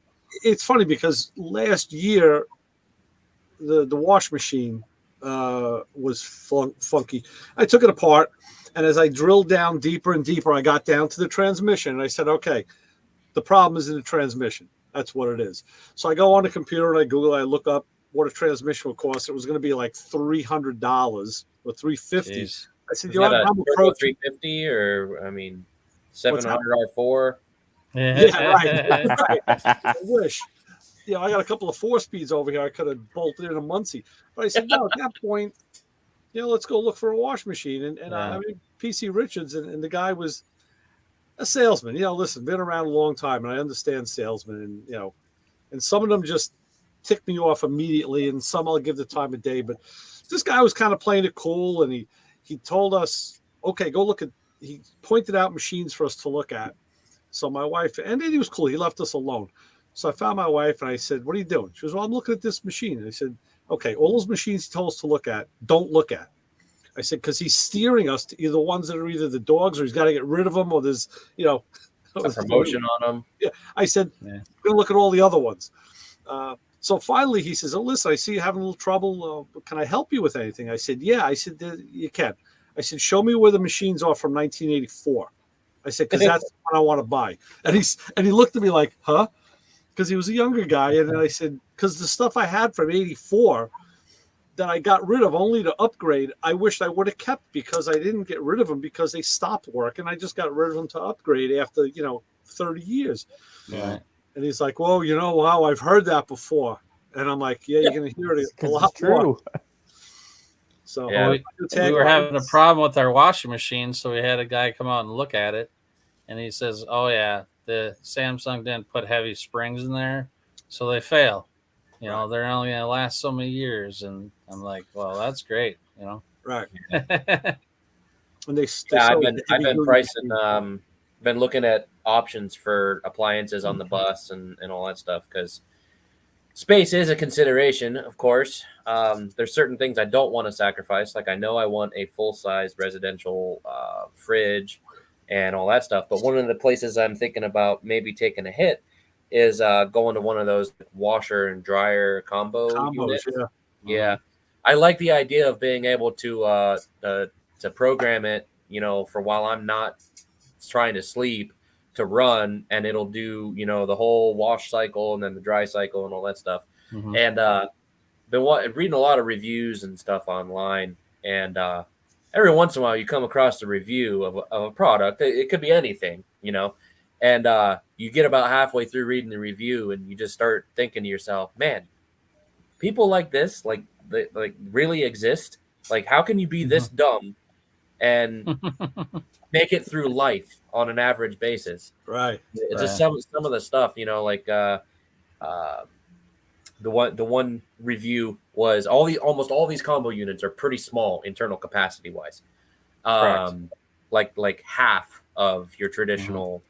It's funny because last year, the wash machine was funky. I took it apart, and as I drilled down deeper and deeper, I got down to the transmission, and I said, okay, The problem is in the transmission. That's what it is. So I go on the computer and I Google, I look up what a transmission would cost. It was going to be like $300 or $350. I said, Is that a I'm turbo approaching 350 or, I mean, 700 R4? Yeah, right. I wish. I got a couple of 4-speeds over here. I could have bolted in a Muncie. But I said, no, at that point, let's go look for a wash machine. And I mean, PC Richards, and the guy was a salesman. Listen, been around a long time, and I understand salesmen. And some of them just tick me off immediately, and some I'll give the time of day. But this guy was kind of playing it cool, and he told us, okay, go look at, he pointed out machines for us to look at. So my wife, and then he was cool. He left us alone. So I found my wife and I said, what are you doing? She goes, well, I'm looking at this machine. And I said, okay, all those machines he told us to look at, don't look at. I said, because he's steering us to either ones that are either the dogs or he's got to get rid of them or there's, a promotion on them. Yeah. I said, I'm going to look at all the other ones. So finally he says, oh, listen, I see you having a little trouble. Can I help you with anything? I said, yeah. I said, you can. I said, show me where the machines are from 1984. I said, because that's what I want to buy. And he looked at me like, huh? Because he was a younger guy. And then I said, because the stuff I had from 84 that I got rid of only to upgrade, I wished I would have kept because I didn't get rid of them because they stopped working. I just got rid of them to upgrade after, 30 years. Right. And he's like, well, wow, I've heard that before. And I'm like, yeah, you're going to hear it a lot more. So we were having a problem with our washing machine, so we had a guy come out and look at it, and he says, "Oh yeah, the Samsung didn't put heavy springs in there, so they fail. They're only going to last so many years." And I'm like, "Well, that's great, Right. And I've been pricing, been looking at options for appliances on the bus and all that stuff because space is a consideration, of course. There's certain things I don't want to sacrifice. Like I know I want a full-size residential fridge and all that stuff. But one of the places I'm thinking about maybe taking a hit is going to one of those washer and dryer combos. Units. Yeah. I like the idea of being able to program it, for while I'm not trying to sleep to run, and it'll do, the whole wash cycle and then the dry cycle and all that stuff. Mm-hmm. And been reading a lot of reviews and stuff online, and every once in a while you come across a review of a product. It could be anything, and you get about halfway through reading the review and you just start thinking to yourself, man, people like this, like really exist? Like, how can you be this dumb and make it through life on an average basis? Right. It's just some of the stuff, like the one review was almost all these combo units are pretty small internal capacity wise. Like half of your traditional,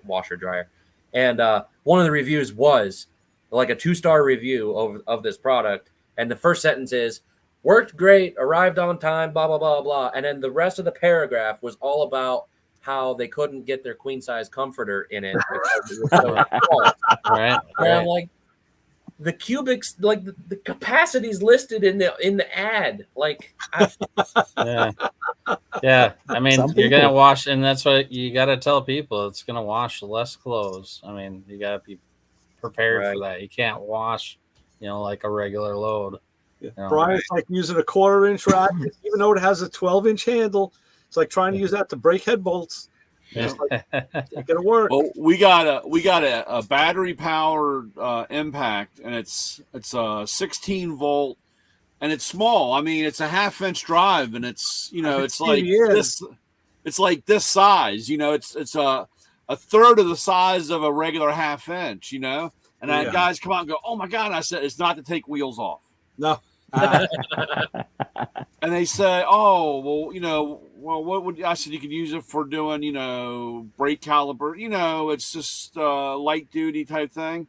washer dryer. And one of the reviews was like a 2-star review of this product. And the first sentence is, worked great, arrived on time, blah, blah, blah, blah. And then the rest of the paragraph was all about how they couldn't get their queen size comforter in it because it was so small. Right. And I'm like, the cubics, like the capacities listed in the ad, like yeah. I mean, you're gonna wash, and that's what you got to tell people. It's gonna wash less clothes. I mean, you got to be prepared for that. You can't wash, like a regular load. Brian's like using a 1/4-inch rack, even though it has a 12-inch handle. It's like trying to use that to break head bolts. It's like, it's gonna work. Well, we got a battery powered impact, and it's a 16 volt, and it's small. I mean, it's a 1/2-inch drive, and it's it's like this. It's like this size. It's a third of the size of a regular 1/2 inch. And guys come out and go, "Oh my god!" I said, "It's not to take wheels off." No. And they say, "Oh, well, what would I said? You could use it for doing, brake caliper. It's just light duty type thing."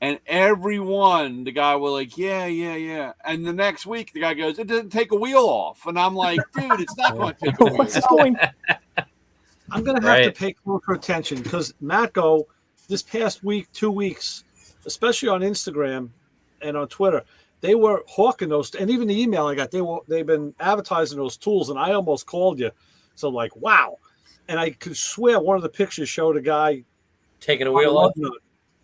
And the guy was like, yeah. And the next week, the guy goes, "It didn't take a wheel off." And I'm like, dude, it's not going to take a wheel off. I'm going to have to pay closer attention because Matco, this past week, 2 weeks, especially on Instagram and on Twitter, they were hawking those, and even the email I got, they've been advertising those tools, and I almost called you. So like, wow. And I could swear one of the pictures showed a guy Taking a wheel off.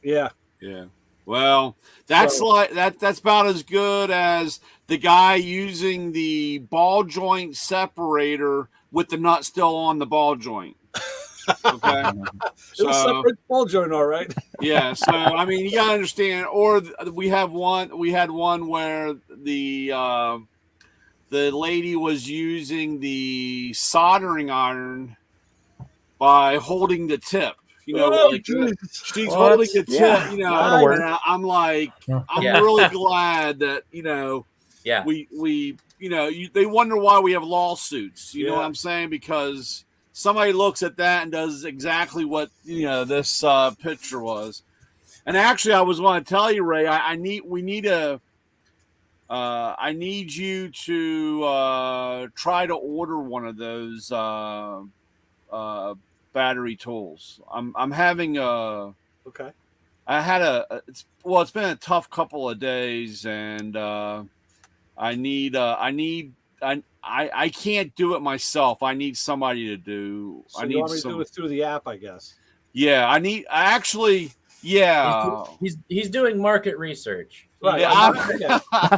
Yeah. Yeah. Well, that's that's about as good as the guy using the ball joint separator with the nut still on the ball joint. Okay. It'll separate the ball joint, all right. Yeah. So I mean, you gotta understand. Or we had one where the lady was using the soldering iron by holding the tip. You know, like she's holding the tip. You know, and I'm like, I'm really glad that we they wonder why we have lawsuits. You know what I'm saying? Because somebody looks at that and does exactly what this picture was. And actually, I was going to tell you, Ray, I need you to try to order one of those battery tools. I'm having I had it's been a tough couple of days, and I can't do it myself. I need somebody to do. So you want me to do it through the app, I guess. Yeah, He's doing market research. Right.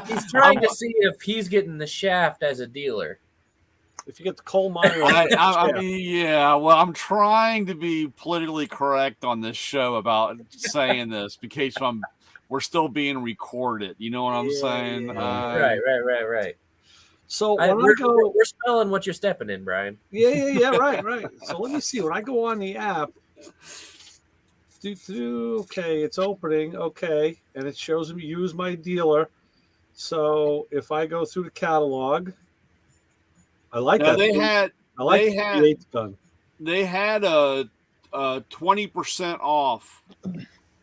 He's trying to see if he's getting the shaft as a dealer. If you get the coal miner, well, I'm trying to be politically correct on this show about saying this in case we're still being recorded. You know what I'm saying? Right. So we're spelling what you're stepping in, Brian. Yeah, right. So let me see. When I go on the app, okay, it's opening. Okay, and it shows me use my dealer. So if I go through the catalog. I like that. They had a 20% off,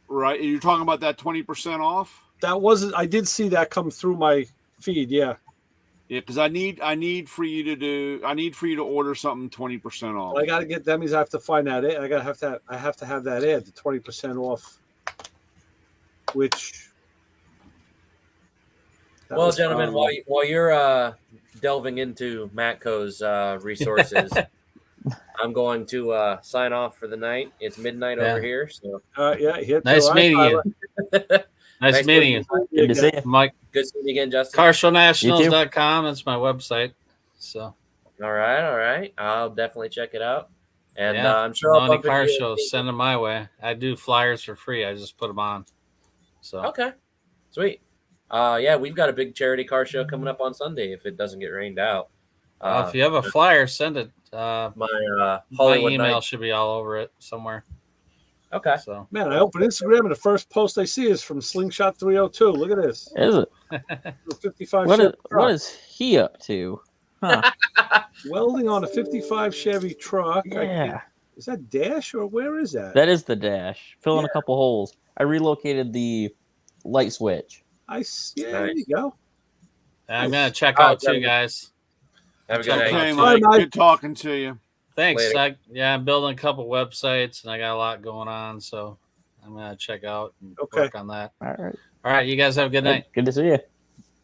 right? You're talking about that 20% off? That wasn't. I did see that come through my feed. Yeah. Yeah, because I need for you to order something 20% off. Well, I got to get. That means I have to find that. I have to have that ad, the 20% off. Which. Well, gentlemen, while you're delving into Matco's resources, I'm going to sign off for the night. It's midnight over here, so nice meeting you. Nice meeting you. Good to see you, Mike. Good seeing you again, Justin. CarShowNationals.com. That's my website. So. All right. I'll definitely check it out. And I'm sure I'll bump car shows. Send them my way. I do flyers for free. I just put them on. So. Okay. Sweet. We've got a big charity car show coming up on Sunday if it doesn't get rained out. If you have a flyer, send it. My email should be all over it somewhere. Okay. So man, I open Instagram and the first post I see is from Slingshot 302. Look at this. Is it? 55. What is he up to? Huh. Welding on a 55 Chevy truck. Yeah. Is that Dash or where is that? That is the Dash. Fill in a couple holes. I relocated the light switch. There you go. I'm gonna check out too, guys. Have a good night. Okay, Mike. Good talking to you. Thanks. I'm building a couple websites and I got a lot going on, so I'm gonna check out and work on that. All right. You guys have a good night. Good to see you.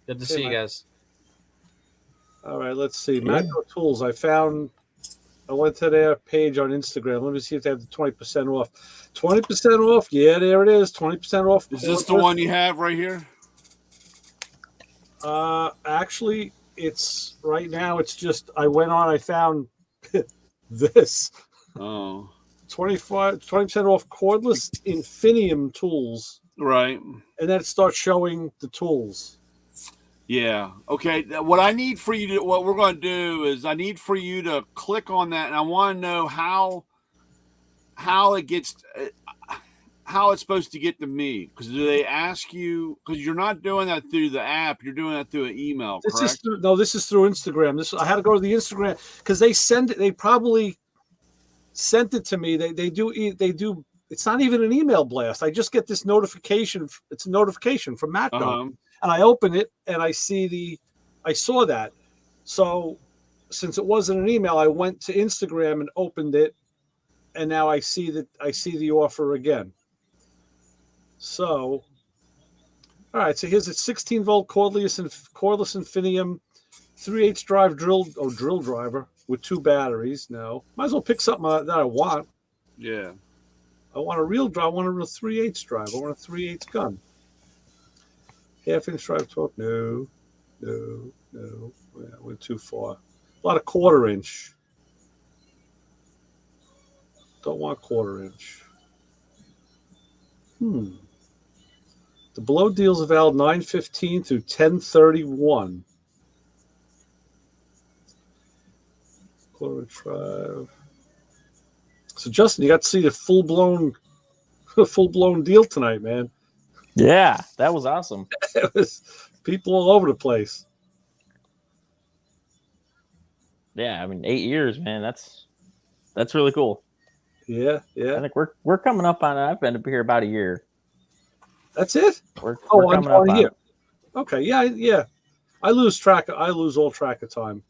Good to see you guys. All right, let's see. Macro Tools. I went to their page on Instagram. Let me see if they have the 20% off. 20% off. Yeah, there it is. 20% off. Is this the one you have right here? Actually, it's right now. It's just I went on. I found this. Oh. 20% off cordless Infinium tools. Right. And then it starts showing the tools. Yeah. Okay. What we're going to do is I need for you to click on that, and I want to know how it gets, how it's supposed to get to me. Because do they ask you? Because you're not doing that through the app. You're doing that through an email. This correct? is through Instagram. I had to go to the Instagram because they send it. They probably sent it to me. They do. It's not even an email blast. I just get this notification. It's a notification from Matco. And I open it and I saw that. So since it wasn't an email, I went to Instagram and opened it. And now I see the offer again. So, all right. So here's a 16-volt cordless Infinium 3/8 drive drill driver with 2 batteries. No, might as well pick something that I want. Yeah. I want a real drive. I want a real 3/8 drive. I want a 3/8 gun. Half-inch drive torque. No. Yeah, went too far. A lot of 1/4 inch. Don't want 1/4 inch. The below deals are valid 9/15 through 10/31. 1/4 drive. So Justin, you got to see the full blown deal tonight, man. Yeah, that was awesome. It was people all over the place. Yeah, I mean 8 years, man. That's really cool. Yeah. I think we're coming up on it. I've been up here about a year. That's it. We're coming up on here. it. Okay, yeah. I lose all track of time.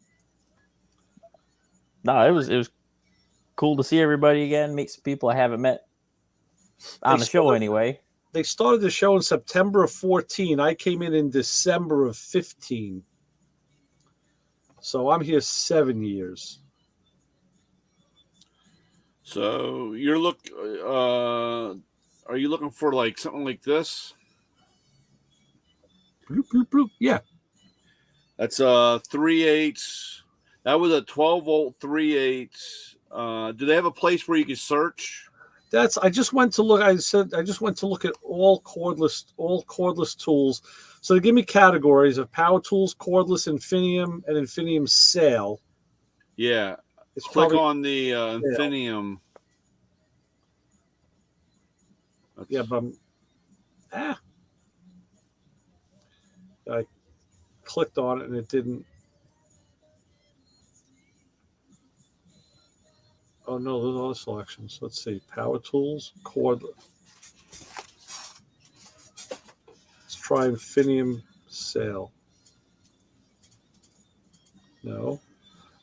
No, it was cool to see everybody again, meet some people I haven't met on the show anyway. They started the show in September of 14. I came in December of 15. So I'm here 7 years. So you're are you looking for like something like this? Bloop, bloop, bloop. Yeah. That's 3/8. That was a 12-volt 3/8. Do they have a place where you can search? I just went to look. I just went to look at all cordless tools. So they give me categories of power tools, cordless, Infinium, and Infinium Sail. Yeah. It's Click probably on the Infinium. Yeah, but I clicked on it and it didn't. Oh no, those are the selections. Let's see. Power tools, cordless. Let's try Infinium Sail. No.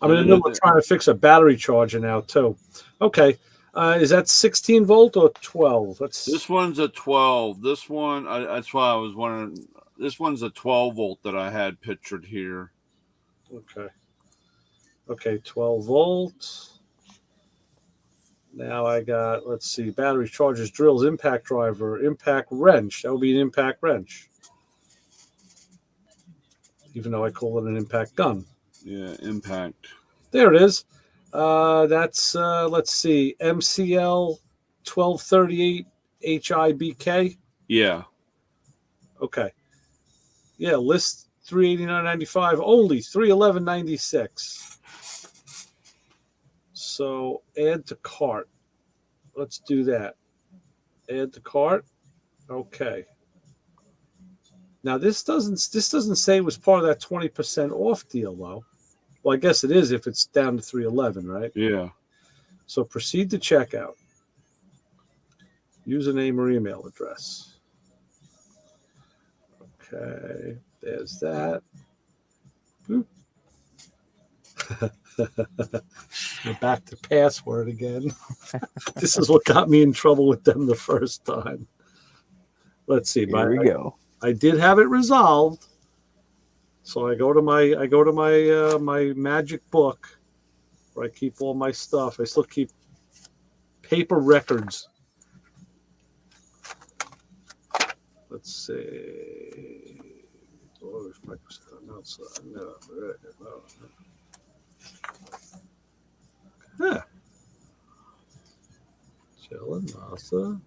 I'm in the middle of trying to fix a battery charger now too. Okay. Is that 16 volt or 12? This one's a 12. This one, that's why I was wondering. This one's a 12 volt that I had pictured here. Okay, 12 volts. Now I got, let's see, battery chargers, drills, impact driver, impact wrench. That would be an impact wrench. Even though I call it an impact gun. Yeah, impact. There it is. That's, let's see, MCL 1238 HIBK. Yeah. Okay. Yeah, list 389.95, only 311.96. So add to cart. Let's do that. Add to cart. Okay. Now this doesn't say it was part of that 20% off deal though. Well, I guess it is if it's down to 311, right? Yeah. So proceed to checkout. Username or email address. Okay, there's that. Boop. We're back to password again. This is what got me in trouble with them the first time. Let's see. Here we go. I did have it resolved. So I go to my my magic book where I keep all my stuff. I still keep paper records. Let's see. Oh, no. Huh. Cherielyn, Martha.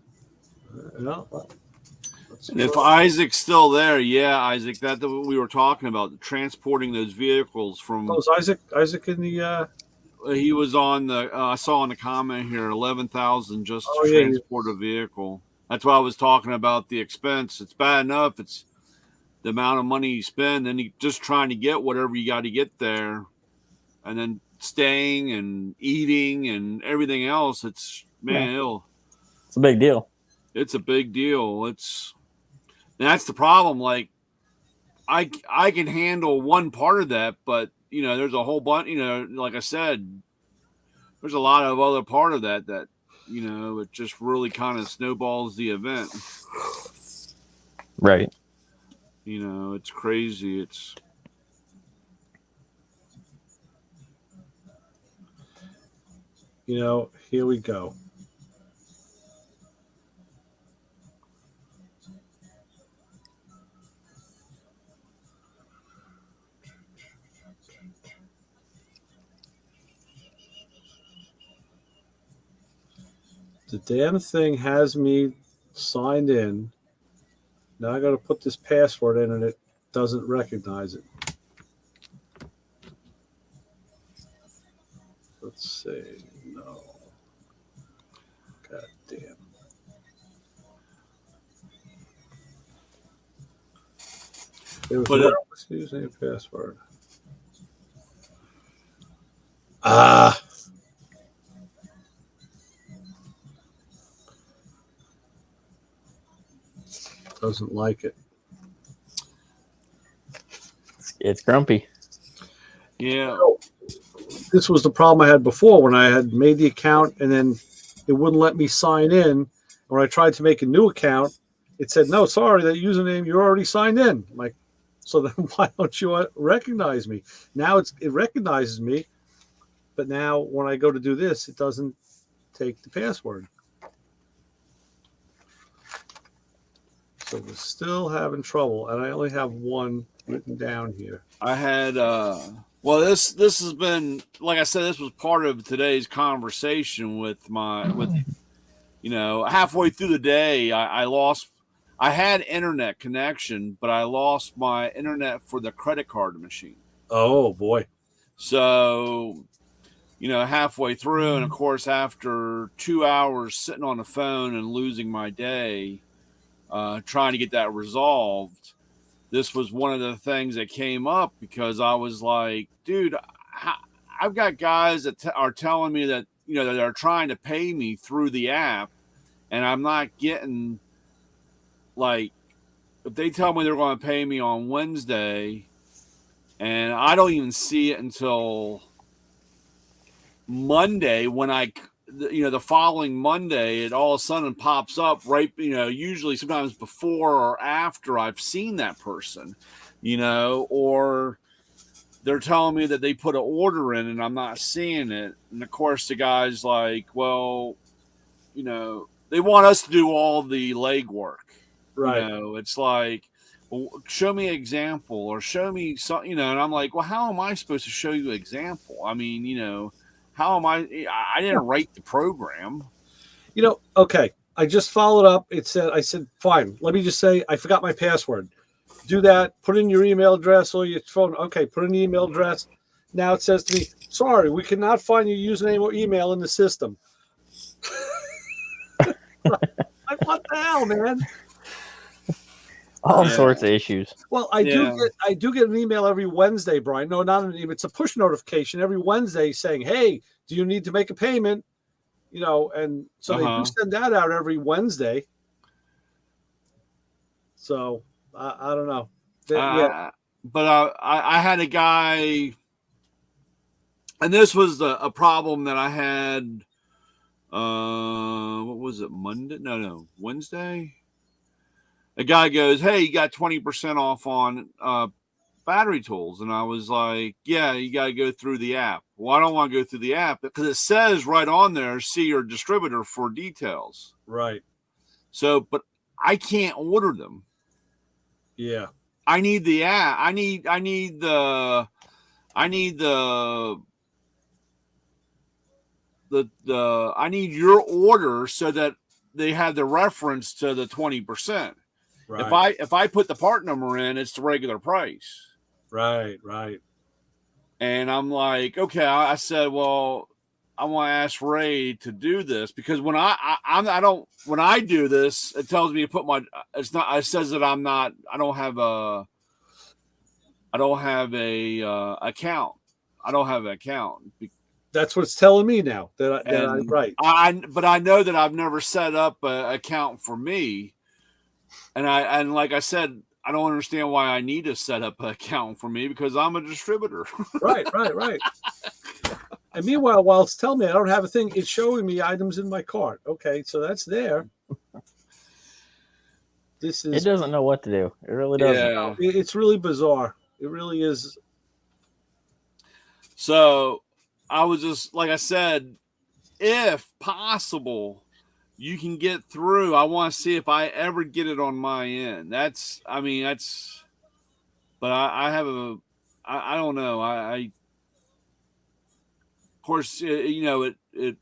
And if Isaac's still there, yeah, Isaac, that's what we were talking about, transporting those vehicles from. Oh, is Isaac in the? He was on the. I saw in the comment here, 11,000 just to transport a vehicle. That's why I was talking about the expense. It's bad enough. It's the amount of money you spend, and you just trying to get whatever you got to get there, and then staying and eating and everything else. It's It's a big deal. It's a big deal. That's the problem. Like I can handle one part of that, but there's a whole bunch, like I said, there's a lot of other part of that it just really kind of snowballs the event. Right. It's crazy. Here we go. The damn thing has me signed in. Now I got to put this password in, and it doesn't recognize it. Let's see. No. God damn. But it, Using a password. Doesn't like it. It's grumpy. Yeah. This was the problem I had before when I had made the account and then it wouldn't let me sign in. When I tried to make a new account, it said, no, sorry, that username, you're already signed in. I'm like, so then why don't you recognize me? Now it recognizes me, but now when I go to do this, it doesn't take the password. So we're still having trouble, and I only have one written down here. I had well, this has been, like I said, this was part of today's conversation with halfway through the day, I had internet connection, but I lost my internet for the credit card machine. Oh boy. So, halfway through, and of course, after 2 hours sitting on the phone and losing my day, trying to get that resolved, this was one of the things that came up because I was like, dude, I've got guys that are telling me that, that are trying to pay me through the app, and I'm not getting, like, if they tell me they're going to pay me on Wednesday, and I don't even see it until Monday when the following Monday, it all of a sudden pops up right, usually sometimes before or after I've seen that person, or they're telling me that they put an order in and I'm not seeing it. And of course the guy's like, well, they want us to do all the legwork. Right. It's like, well, show me an example or show me something, and I'm like, well, how am I supposed to show you an example? I mean, how am I didn't write the program. Okay. I just followed up. I said, fine. Let me just say, I forgot my password. Do that. Put in your email address or your phone. Okay. Put in the email address. Now it says to me, sorry, we cannot find your username or email in the system. Like, what the hell, man? All sorts of issues. Well, I do get an email every Wednesday, Brian. No, not an email. It's a push notification every Wednesday saying, hey, do you need to make a payment? And so they do send that out every Wednesday. So I don't know. But I had a guy, and this was a problem that I had. What was it? Monday? No, Wednesday. A guy goes, hey, you got 20% off on battery tools. And I was like, yeah, you got to go through the app. Well, I don't want to go through the app because it says right on there, see your distributor for details. Right. So, but I can't order them. Yeah. I need the app. I need your order so that they have the reference to the 20%. Right. If I put the part number in, it's the regular price. Right. And I'm like, okay. I said, well, I want to ask Ray to do this because when when I do this, it tells me to put it says that I don't have a account. I don't have an account. That's what it's telling me now that I'm right. But I know that I've never set up an account for me. And like I said, I don't understand why I need to set up an account for me because I'm a distributor. Right. And meanwhile, while it's telling me I don't have a thing, it's showing me items in my cart. Okay, so that's there. It doesn't know what to do. It really doesn't. Yeah. It's really bizarre. It really is. So I was just, like I said, if possible, you can get through. I want to see if I ever get it on my end. But I have I don't know. Of course, it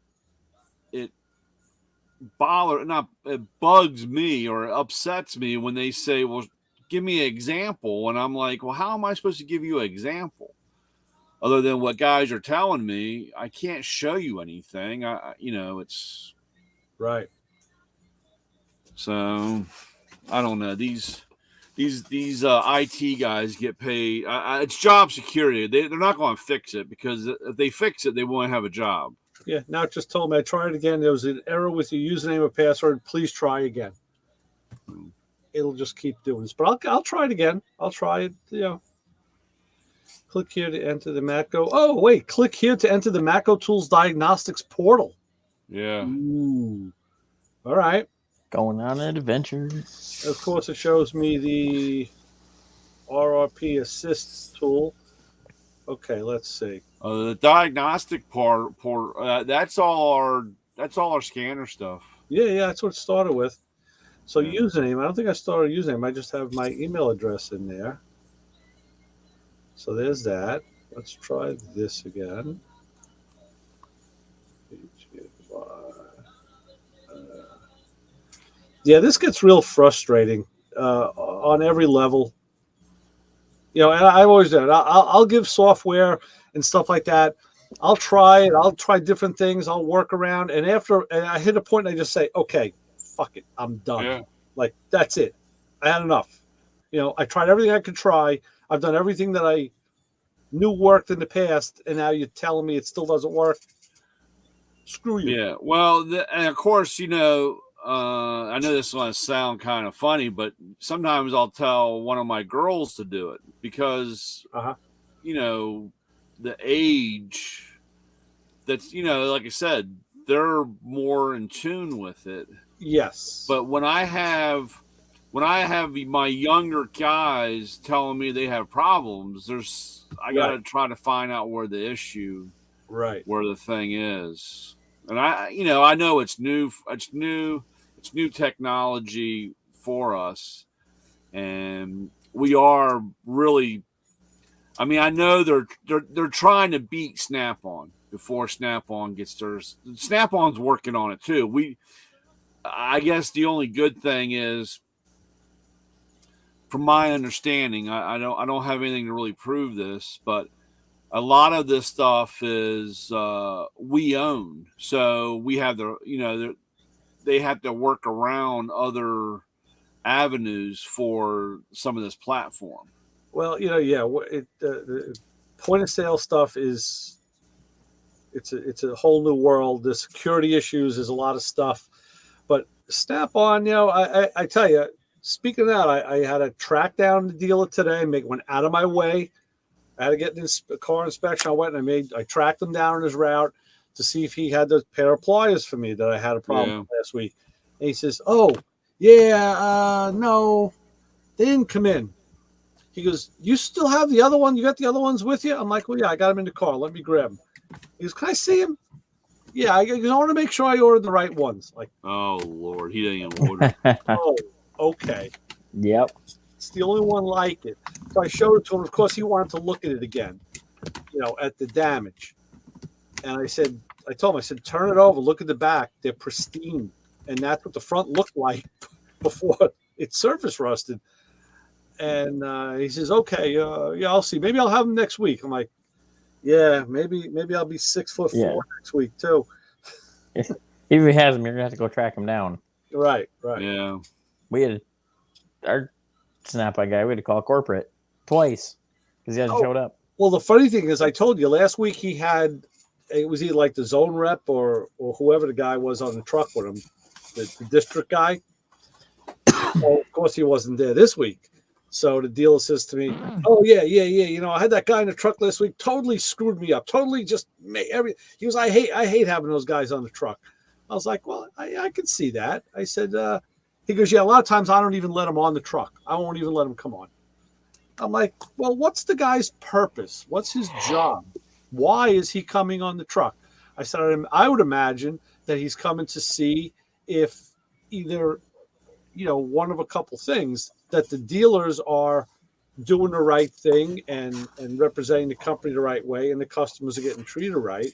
it bugs me or upsets me when they say, well, give me an example. And I'm like, well, how am I supposed to give you an example? Other than what guys are telling me, I can't show you anything. It's right. So I don't know. These IT guys get paid. It's job security. They're not going to fix it, because if they fix it, they won't have a job. Yeah. Now it just told me I tried again. There was an error with your username or password. Please try again. It'll just keep doing this, but I'll try it again. I'll try it. Click here to enter the Matco. Oh, wait. Click here to enter the Matco Tools Diagnostics portal. Yeah. Ooh. All right. Going on an adventure. Of course, it shows me the RRP Assist tool. Okay, let's see. The diagnostic part, that's all our scanner stuff. Yeah, that's what it started with. So username, I don't think I started username. I just have my email address in there. So there's that. Let's try this again. Yeah, this gets real frustrating on every level. And I've always done it. I'll give software and stuff like that. I'll try it. I'll try different things. I'll work around. And after I hit a point, I just say, okay, fuck it. I'm done. Yeah. Like, that's it. I had enough. I tried everything I could try. I've done everything that I knew worked in the past, and now you're telling me it still doesn't work. Screw you. Yeah. Well, and of course, I know this is going to sound kind of funny, but sometimes I'll tell one of my girls to do it because, the age that's, like I said, they're more in tune with it. Yes. But when I have my younger guys telling me they have problems, I got to try to find out where the issue, where the thing is. And I know it's new technology for us, and we are really. I mean, I know they're trying to beat Snap-on before Snap-on gets theirs. Snap-on's working on it too. I guess the only good thing is, from my understanding, I don't have anything to really prove this, but a lot of this stuff is we own, so we have they have to work around other avenues for some of this platform. Well, the point of sale stuff it's a whole new world. The security issues is a lot of stuff, but Snap-on, I tell you, speaking of that, I had to track down the dealer today, went out of my way. I had to get this car inspection. I went and I tracked him down on his route to see if he had the pair of pliers for me that I had a problem with last week. And he says, "Oh, yeah, no, they didn't come in." He goes, "You still have the other one? You got the other ones with you?" I'm like, "Well, yeah, I got them in the car. Let me grab them." He goes, "Can I see him?" Yeah, I want to make sure I ordered the right ones. Like, oh Lord, he didn't even order. Oh, okay. Yep. It's the only one like it. So I showed it to him. Of course, he wanted to look at it again, at the damage. And I told him, turn it over, look at the back. They're pristine. And that's what the front looked like before it surface rusted. And he says, okay, yeah, I'll see. Maybe I'll have them next week. I'm like, yeah, maybe I'll be 6'4" next week too. If he has them, you're gonna have to go track him down. Right. Yeah. We had our Snap-on guy. We had to call corporate twice because he hasn't showed up. Well, the funny thing is, I told you last week it was either like the zone rep or whoever the guy was on the truck with him, the district guy. Well, of course, he wasn't there this week. So the dealer says to me, "Oh yeah. I had that guy in the truck last week. Totally screwed me up. Totally just made every." He goes, "I hate having those guys on the truck." I was like, "Well, I can see that." I said, he goes, "Yeah, a lot of times I don't even let him on the truck. I won't even let him come on." I'm like, "Well, what's the guy's purpose? What's his job? Why is he coming on the truck?" I said, "I would imagine that he's coming to see if either, one of a couple things, that the dealers are doing the right thing and representing the company the right way, and the customers are getting treated right,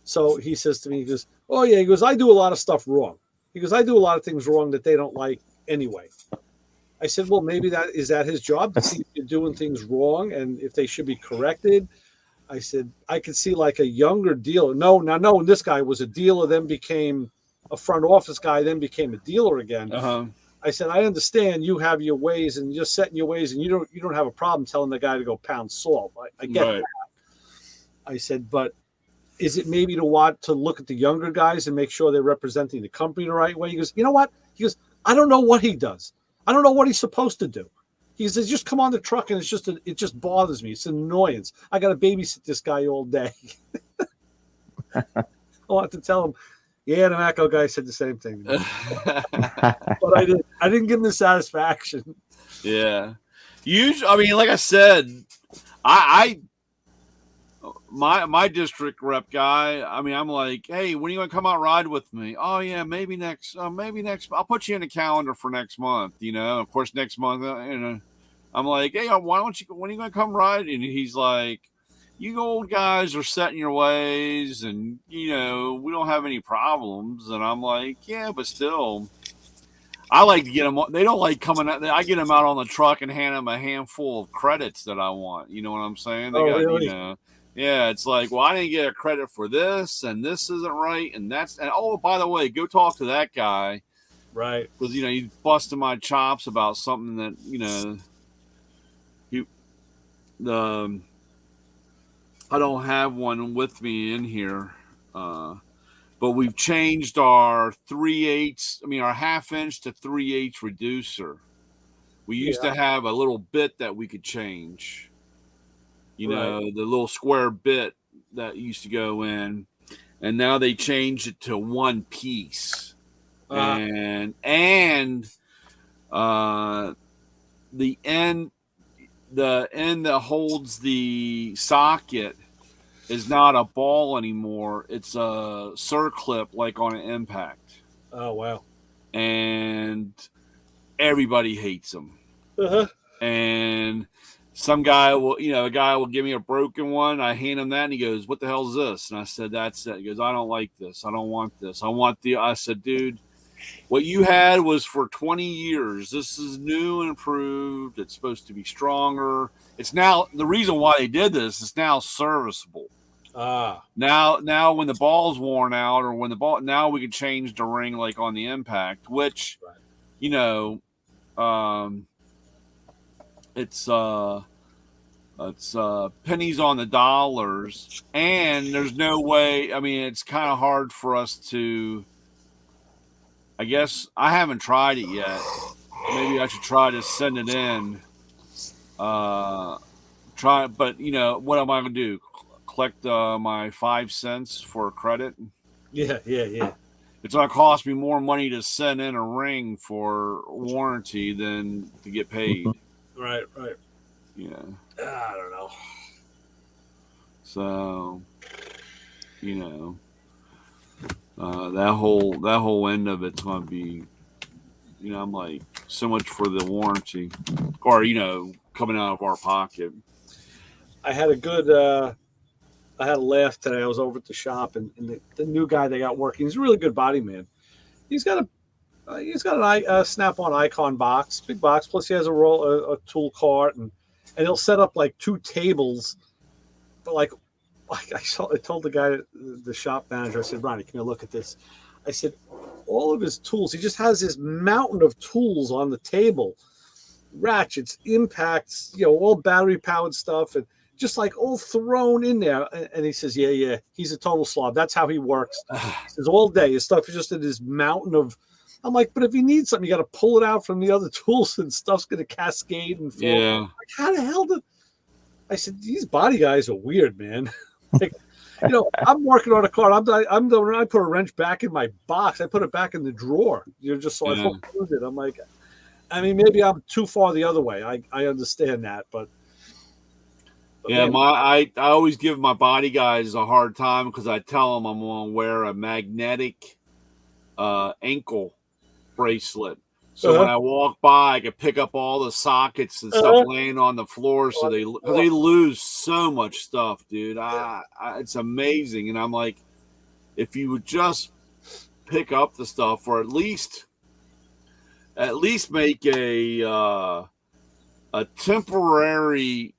So he says to me, he goes, "Oh yeah," he goes, "I do a lot of stuff wrong." He goes, "I do a lot of things wrong that they don't like anyway." I said, "Well, maybe that his job to see if you're doing things wrong and if they should be corrected." I said, "I could see like a younger dealer." No, this guy was a dealer, then became a front office guy, then became a dealer again. I said, "I understand you have your ways and you're setting your ways, and you don't have a problem telling the guy to go pound salt. I get that." I said, "But is it maybe to look at the younger guys and make sure they're representing the company the right way?" He goes, "You know what?" He goes, "I don't know what he does. I don't know what he's supposed to do." He says, "Just come on the truck, and it just bothers me. It's an annoyance. I got to babysit this guy all day." I want to tell him, "Yeah, the Macco guy said the same thing." But I didn't give him the satisfaction. Yeah. Usually, I mean, like I said, my district rep guy, I mean, I'm like, "Hey, when are you going to come out ride with me?" "Oh yeah, maybe next, I'll put you in the calendar for next month." Of course, next month, I'm like, "Hey, when are you going to come ride?" And he's like, "You old guys are set in your ways, and we don't have any problems." And I'm like, "Yeah, but still, I like to get them. They don't like coming out. I get them out on the truck and hand them a handful of credits that I want. You know what I'm saying? They got, really? Yeah, it's like, well, I didn't get a credit for this, and this isn't right, and oh, by the way, go talk to that guy, right? Because he's busting my chops about something that I don't have one with me in here, but we've changed our 3/8, our 1/2 inch to 3/8 reducer. We used to have a little bit that we could change. The little square bit that used to go in, and now they changed it to one piece. And the end that holds the socket is not a ball anymore. It's a circlip like on an impact. Oh, wow. And everybody hates them. And some guy will, a guy will give me a broken one. I hand him that, and he goes, "What the hell is this?" And I said, "That's it." He goes, "I don't like this. I don't want this. I said, "Dude, what you had was for 20 years. This is new and improved. It's supposed to be stronger. It's now, the reason why they did this is now serviceable. Now when the ball's worn out, or now we can change the ring like on the impact, which, it's pennies on the dollars, and there's no way. I mean, it's kind of hard for us to. I guess I haven't tried it yet. Maybe I should try to send it in. But what am I going to do? Collect my 5 cents for credit? Yeah. It's going to cost me more money to send in a ring for warranty than to get paid. Right. Yeah. I don't know. So, that whole end of it's going to be, I'm like, so much for the warranty, or coming out of our pocket. I had a laugh today. I was over at the shop, and the new guy they got working, he's a really good body man. He's got a Snap-on Icon box, big box. Plus, he has a tool cart, and he'll set up like 2 tables. But I told the guy, the shop manager, I said, "Ronnie, can you look at this?" I said, all of his tools, he just has this mountain of tools on the table, ratchets, impacts, all battery powered stuff, and just like all thrown in there. And he says, yeah, he's a total slob. That's how he works. He says all day his stuff is just in this mountain of. I'm like, but if you need something, you got to pull it out from the other tools, and stuff's going to cascade and fall. Yeah. Like, how the hell did? I said, these body guys are weird, man. I'm working on a car. I put a wrench back in my box. I put it back in the drawer. Just so I don't lose it. I'm like, I mean, maybe I'm too far the other way. I understand that, but yeah, man, I always give my body guys a hard time because I tell them I'm going to wear a magnetic ankle bracelet. So when I walk by, I can pick up all the sockets and stuff laying on the floor. So they lose so much stuff, dude. It's amazing. And I'm like, if you would just pick up the stuff, or at least make a temporary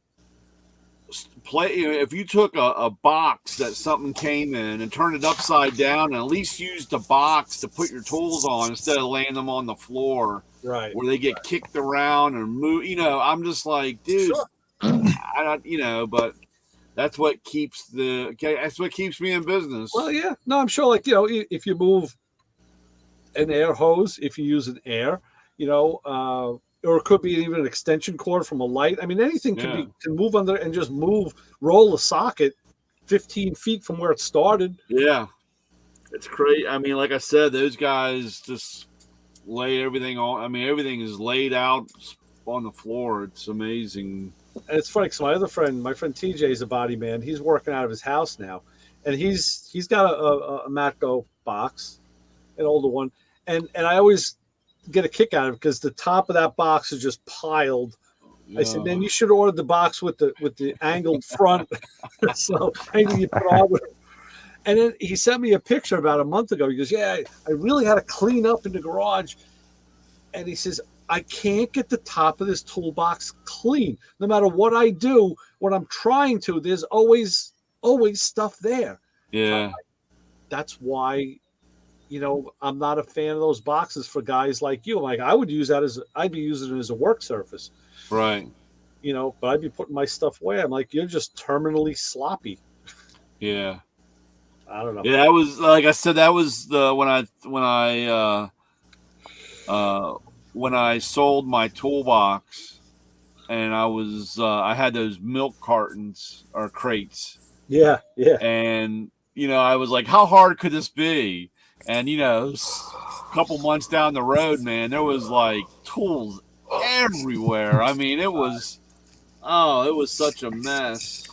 play. If you took a box that something came in and turned it upside down, and at least used the box to put your tools on instead of laying them on the floor, right, where they get kicked around and move. I'm just like, dude, sure. I don't, but that's what keeps me in business. Well, yeah, no, I'm sure. Like, if you move an air hose, if you use an air, or it could be even an extension cord from a light. I mean, anything can move under and just roll the socket 15 feet from where it started. Yeah, it's crazy. I mean, like I said, those guys just lay everything on. I mean, everything is laid out on the floor. It's amazing. And it's funny because my friend TJ is a body man. He's working out of his house now, and he's got a Matco box, an older one, and I always get a kick out of it because the top of that box is just piled. I said, man, you should order the box with the angled front. So anything you put on with it. And then he sent me a picture about a month ago. He goes, yeah, I really had to clean up in the garage. And he says, I can't get the top of this toolbox clean. No matter what I do, when I'm trying to, there's always stuff there. Yeah. That's why, I'm not a fan of those boxes for guys like you. Like, I'd be using it as a work surface. Right. But I'd be putting my stuff away. I'm like, you're just terminally sloppy. Yeah. I don't know. Yeah, that was, like I said, that was when I sold my toolbox, and I had those milk cartons or crates. Yeah, yeah. And I was like, how hard could this be? And a couple months down the road, man, there was like tools everywhere. I mean, it was such a mess.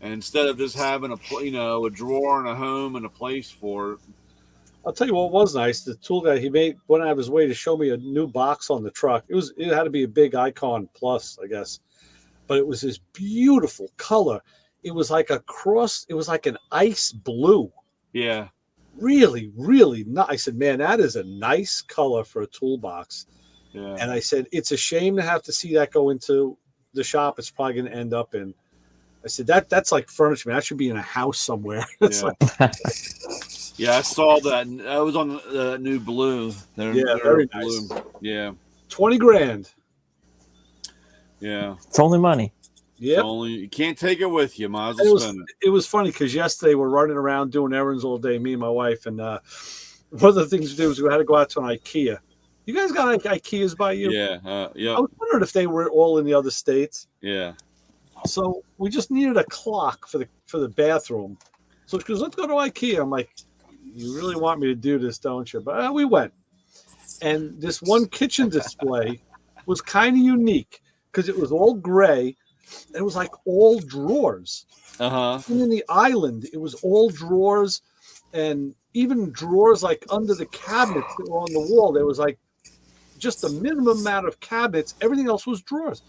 And instead of just having a drawer and a home and a place for it. I'll tell you what was nice. The tool guy, he went out of his way to show me a new box on the truck. It had to be a big Icon Plus, I guess, but it was this beautiful color. It was like it was like an ice blue. Yeah. Really, really nice. I said, man, that is a nice color for a toolbox. Yeah. And I said, it's a shame to have to see that go into the shop. It's probably going to end up in. I said, that's like furniture, man. That should be in a house somewhere. It's Yeah. like, Yeah, I saw that. I was on the new blue. Yeah, very nice. Yeah. 20 grand. Yeah. It's only money. Yeah. You can't take it with you. Might as well spend it. It was funny because yesterday we're running around doing errands all day, me and my wife. And one of the things to do is we had to go out to an IKEA. You guys got IKEAs by you? Yeah. Yeah. I was wondering if they were all in the other states. Yeah. So we just needed a clock for the bathroom. So she goes, let's go to IKEA. I'm like, you really want me to do this, don't you? But we went. And this one kitchen display was kind of unique because it was all gray. And it was like all drawers. Uh-huh. And in the island, it was all drawers, and even drawers like under the cabinets that were on the wall. There was like just a minimum amount of cabinets. Everything else was drawers.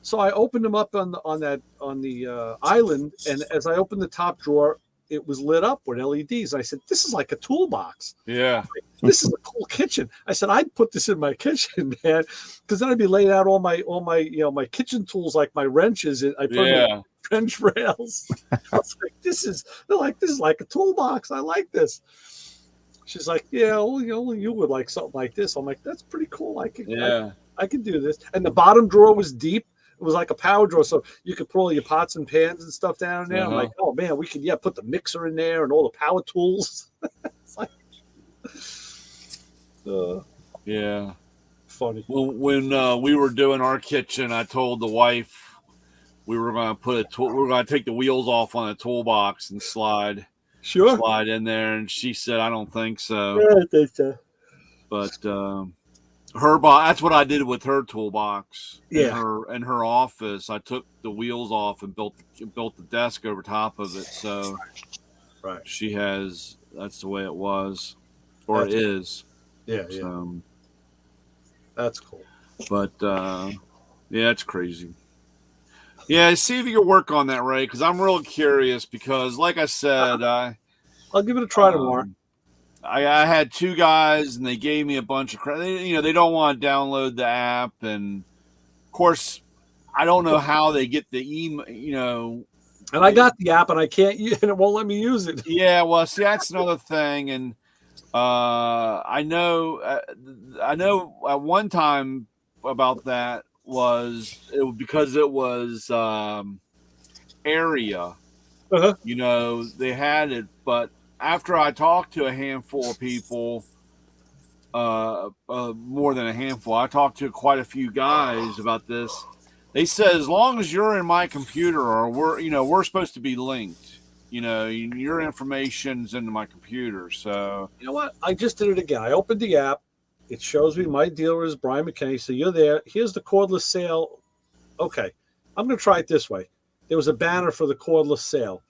So I opened them up on the island, and as I opened the top drawer, it was lit up with LEDs. I said, "This is like a toolbox." Yeah. This is a cool kitchen. I said, I'd put this in my kitchen, man, because then I'd be laying out all my my kitchen tools, like my wrenches. I put my wrench rails. I was like, this is like a toolbox. I like this. She's like, yeah, only you would like something like this. I'm like, that's pretty cool. I can do this. And the bottom drawer was deep. It was like a power drawer, so you could put all your pots and pans and stuff down in there. I'm like, oh man, we could put the mixer in there and all the power tools. It's like, yeah, funny. When we were doing our kitchen, I told the wife we were going to take the wheels off on a toolbox and slide in there, and she said, I don't think so. Yeah, I think so. But that's what I did with her toolbox. Yeah. In her office, I took the wheels off and built the desk over top of it. So right. That's the way it was, or it is. Yeah. So, that's cool. But it's crazy. Yeah, see if you can work on that, Ray, because I'm real curious. Because, like I said, I'll give it a try tomorrow. I had 2 guys, and they gave me a bunch of credit. You know, they don't want to download the app, and of course, I don't know how they get the email. You know, and I got the app, and I can't use, and it won't let me use it. Yeah, well, see, that's another thing, and I know at one time about that was because it was area. You know, they had it, but after I talked to a handful of people, more than a handful, I talked to quite a few guys about this. They said as long as you're in my computer, or we're supposed to be linked. You know, your information's into my computer. So you know what? I just did it again. I opened the app. It shows me my dealer is Brian McKinney. So you're there. Here's the cordless sale. Okay, I'm going to try it this way. There was a banner for the cordless sale.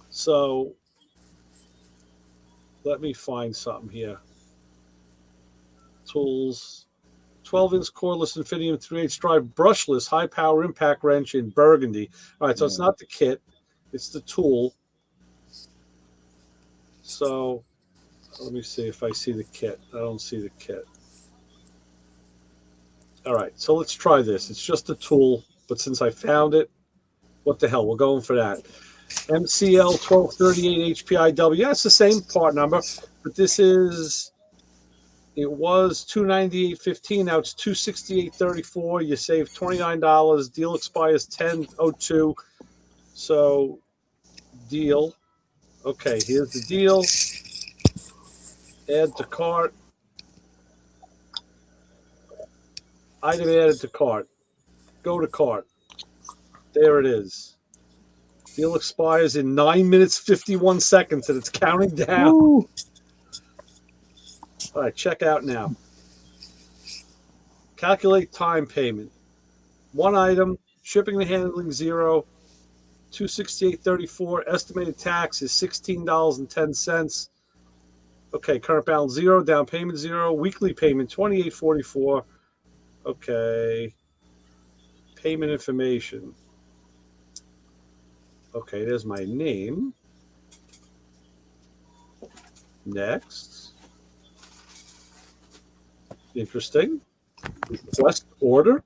So let me find something here. Tools. 12-inch cordless Infineon 3/8 drive brushless high power impact wrench in burgundy. All right, so it's not the kit, it's the tool. So let me see if I see the kit. I don't see the kit. All right, so let's try this. It's just a tool, but since I found it, what the hell? We're going for that. MCL 1238 HPIW. Yeah, it's the same part number, but this is. It was $298.15. Now it's $268.34. You save $29. Deal expires 10/02. So deal. Okay, here's the deal. Add to cart. Item added to cart. Go to cart. There it is. Deal expires in 9 minutes 51 seconds, and it's counting down. Woo. All right, check out now. Calculate time payment. 1 item, shipping and handling 0, $268.34. Estimated tax is $16.10. Okay, current balance 0, down payment 0, weekly payment $28.44. Okay, payment information. Okay, there's my name. Next. Interesting. Request order.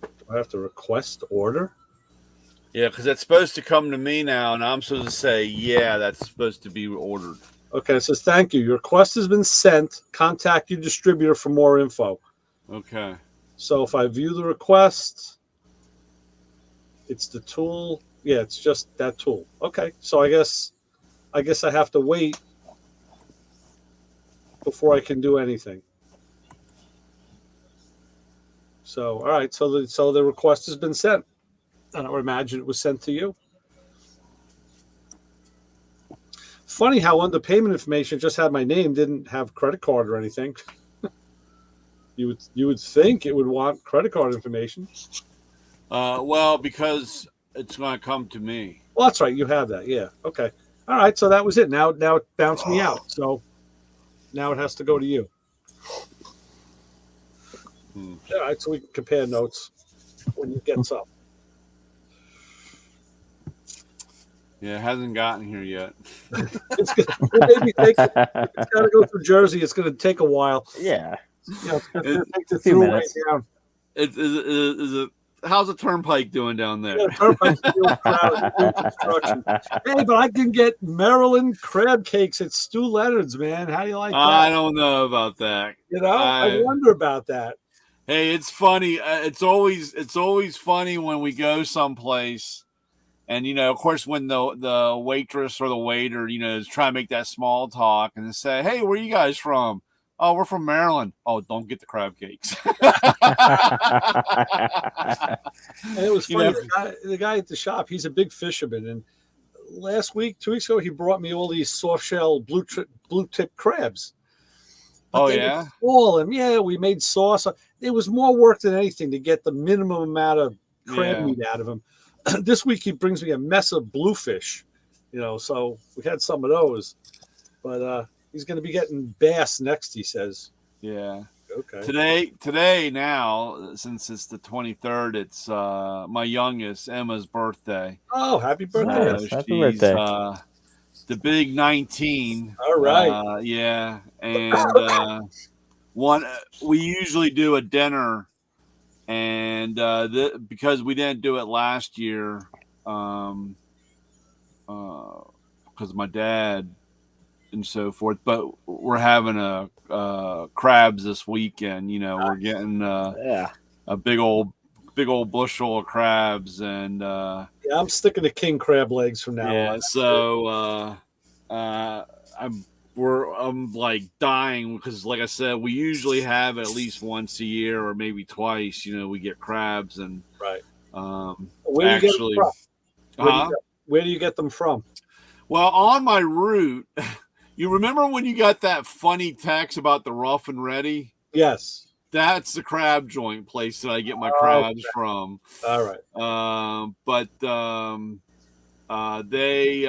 Do I have to request order? yeah, because it's supposed to come to me now, and I'm supposed to say, yeah, that's supposed to be ordered. Okay, it says thank you. Your request has been sent. Contact your distributor for more info. Okay. So if I view the request, it's the tool. Yeah, it's just that tool. Okay, so I guess I have to wait before I can do anything. So, all right. So the request has been sent, and I would imagine it was sent to you. Funny how under payment information just had my name, didn't have credit card or anything. You would think it would want credit card information. Well, because it's going to come to me. Well, that's right. You have that. Yeah. Okay. All right. So that was it. Now it bounced me out. So now it has to go to you. All right. So we can compare notes when you get some. Yeah, it hasn't gotten here yet. It's got to go through Jersey. It's going to take a while. Yeah. It's going to take the few through right minutes. down. Is it? How's the turnpike doing down there? Yeah, turnpike's still crowded, new construction. Hey, but I can get Maryland crab cakes at Stu Leonard's, man. How do you like that? I don't know about that. You know, I wonder about that. Hey, it's funny. It's always funny when we go someplace, and of course, when the waitress or the waiter, is trying to make that small talk and they say, "Hey, where are you guys from?" "Oh, we're from Maryland." "Oh, don't get the crab cakes." And it was funny. The guy at the shop, he's a big fisherman, and last week, 2 weeks ago, he brought me all these soft shell blue tip crabs. But they were small, and we made sauce. It was more work than anything to get the minimum amount of crab meat out of him. This week he brings me a mess of bluefish, so we had some of those. But he's going to be getting bass next, he says. Yeah. Okay. Today now, since it's the 23rd, it's my youngest Emma's birthday. Oh, happy birthday! Nice. Happy She's birthday. the big 19. All right. Yeah, and we usually do a dinner, and because we didn't do it last year, because of my dad and so forth, but we're having a crabs this weekend. We're getting a big old bushel of crabs, and yeah, I'm sticking to king crab legs from now on. So I'm like dying because, like I said, we usually have at least once a year or maybe twice. We get crabs, and right. Where do you get them from? Where do you get them from? Well, on my route. You remember when you got that funny text about the Rough and Ready? Yes. That's the crab joint place that I get my crabs from. All right. But they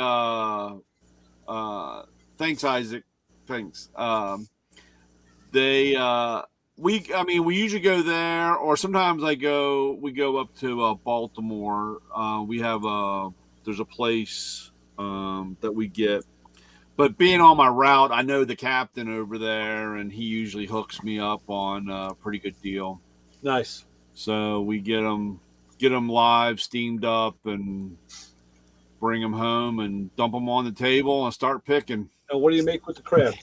thanks, Isaac. Thanks. We usually go there, or sometimes we go up to Baltimore. There's a place that we get. But being on my route, I know the captain over there, and he usually hooks me up on a pretty good deal. Nice. So we get them live, steamed up, and bring them home and dump them on the table and start picking. And what do you make with the crab?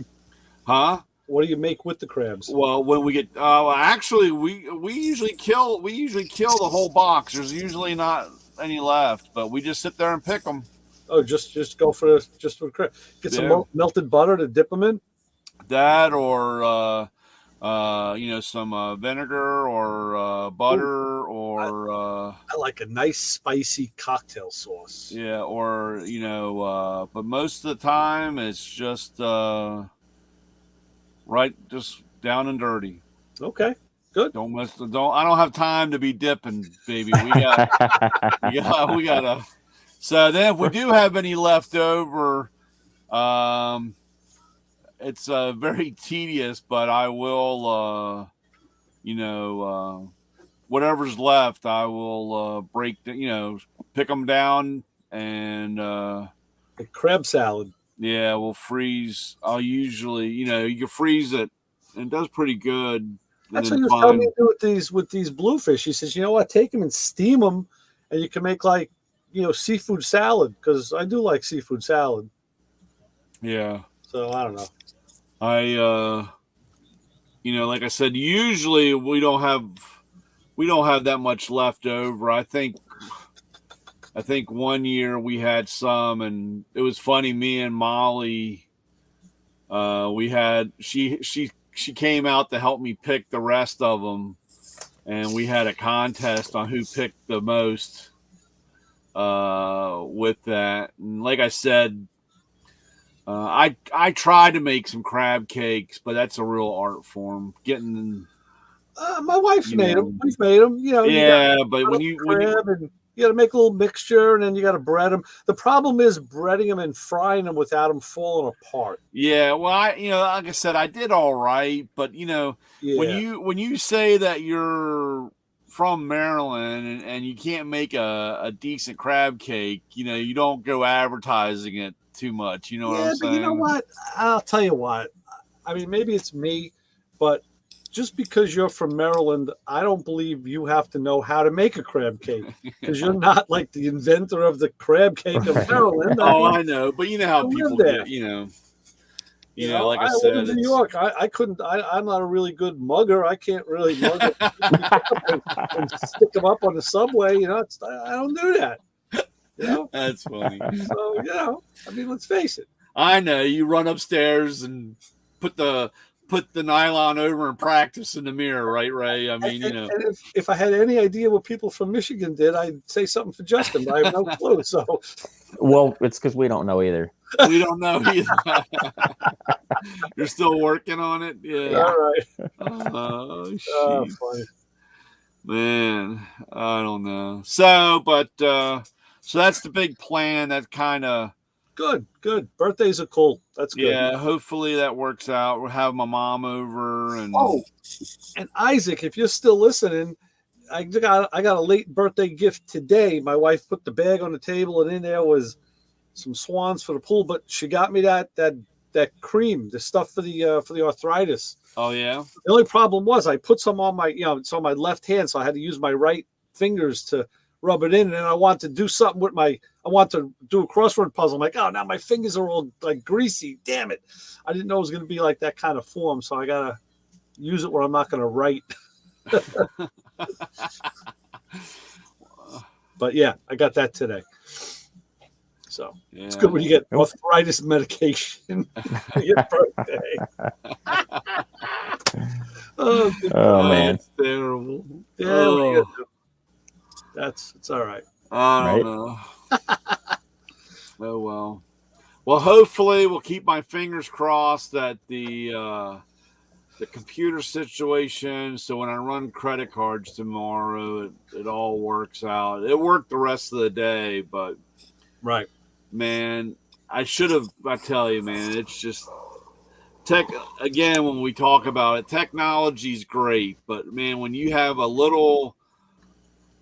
Huh? What do you make with the crabs? Well, when we get actually we usually kill the whole box. There's usually not any left, but we just sit there and pick them. Oh, just go for the crab. Get some melted butter to dip them in. That or some vinegar or butter. Or I like a nice spicy cocktail sauce. Yeah, or but most of the time it's just just down and dirty. Okay, good. I don't have time to be dipping, baby. We got we gotta. So then, if we do have any left over, it's very tedious, but I will, whatever's left, I will pick them down and a crab salad. Yeah, we'll freeze. I'll usually, you can freeze it, and it does pretty good. That's what he was telling me to do with these bluefish. He says, you know what, take them and steam them, and you can make seafood salad, because I do like seafood salad. Yeah. So I don't know. Like I said, usually we don't have that much left over. I think one year we had some, and it was funny. Me and Molly, she came out to help me pick the rest of them, and we had a contest on who picked the most. With that, and like I said, I tried to make some crab cakes, but that's a real art form. Getting my wife made them. We've made them. But when you got to make a little mixture, and then you got to bread them. The problem is breading them and frying them without them falling apart. Yeah, well, like I said, I did all right, but when you say that you're from Maryland and you can't make a decent crab cake, you don't go advertising it too much. You know what I'm saying? But you know what? I'll tell you what. I mean, maybe it's me, but just because you're from Maryland, I don't believe you have to know how to make a crab cake, because you're not like the inventor of the crab cake of Maryland. I know, but you know how people get, like I said, in New York, I couldn't. I'm not a really good mugger. I can't really mug it and stick them up on the subway. I don't do that. That's funny. So let's face it. I know you run upstairs and put the nylon over and practice in the mirror, right, Ray? I mean, and if I had any idea what people from Michigan did, I'd say something for Justin, but I have no clue. So, well, it's because we don't know either. We don't know either. You're still working on it, yeah. All right. Oh, funny. Man, I don't know. So that's the big plan. That kind of Good. Birthdays are cool. That's good. Yeah, hopefully that works out. We'll have my mom over and and Isaac, if you're still listening, I got a late birthday gift today. My wife put the bag on the table, and in there was some swans for the pool. But she got me that cream, the stuff for the arthritis. Oh yeah. The only problem was I put some on my it's on my left hand, so I had to use my right fingers to rub it in. And then I want to do something with I want to do a crossword puzzle. I'm like, oh, now my fingers are all like greasy. Damn it! I didn't know it was going to be like that kind of form, so I gotta use it where I'm not going to write. But yeah, I got that today. So it's good when you get arthritis medication for your birthday. Oh man, that's terrible. Yeah, it's all right. I don't know. Oh well. Well, hopefully we'll keep my fingers crossed that the computer situation. So when I run credit cards tomorrow, it all works out. It worked the rest of the day, but right, man, I tell you, man, it's just tech again. When we talk about it, technology's great, but man, when you have a little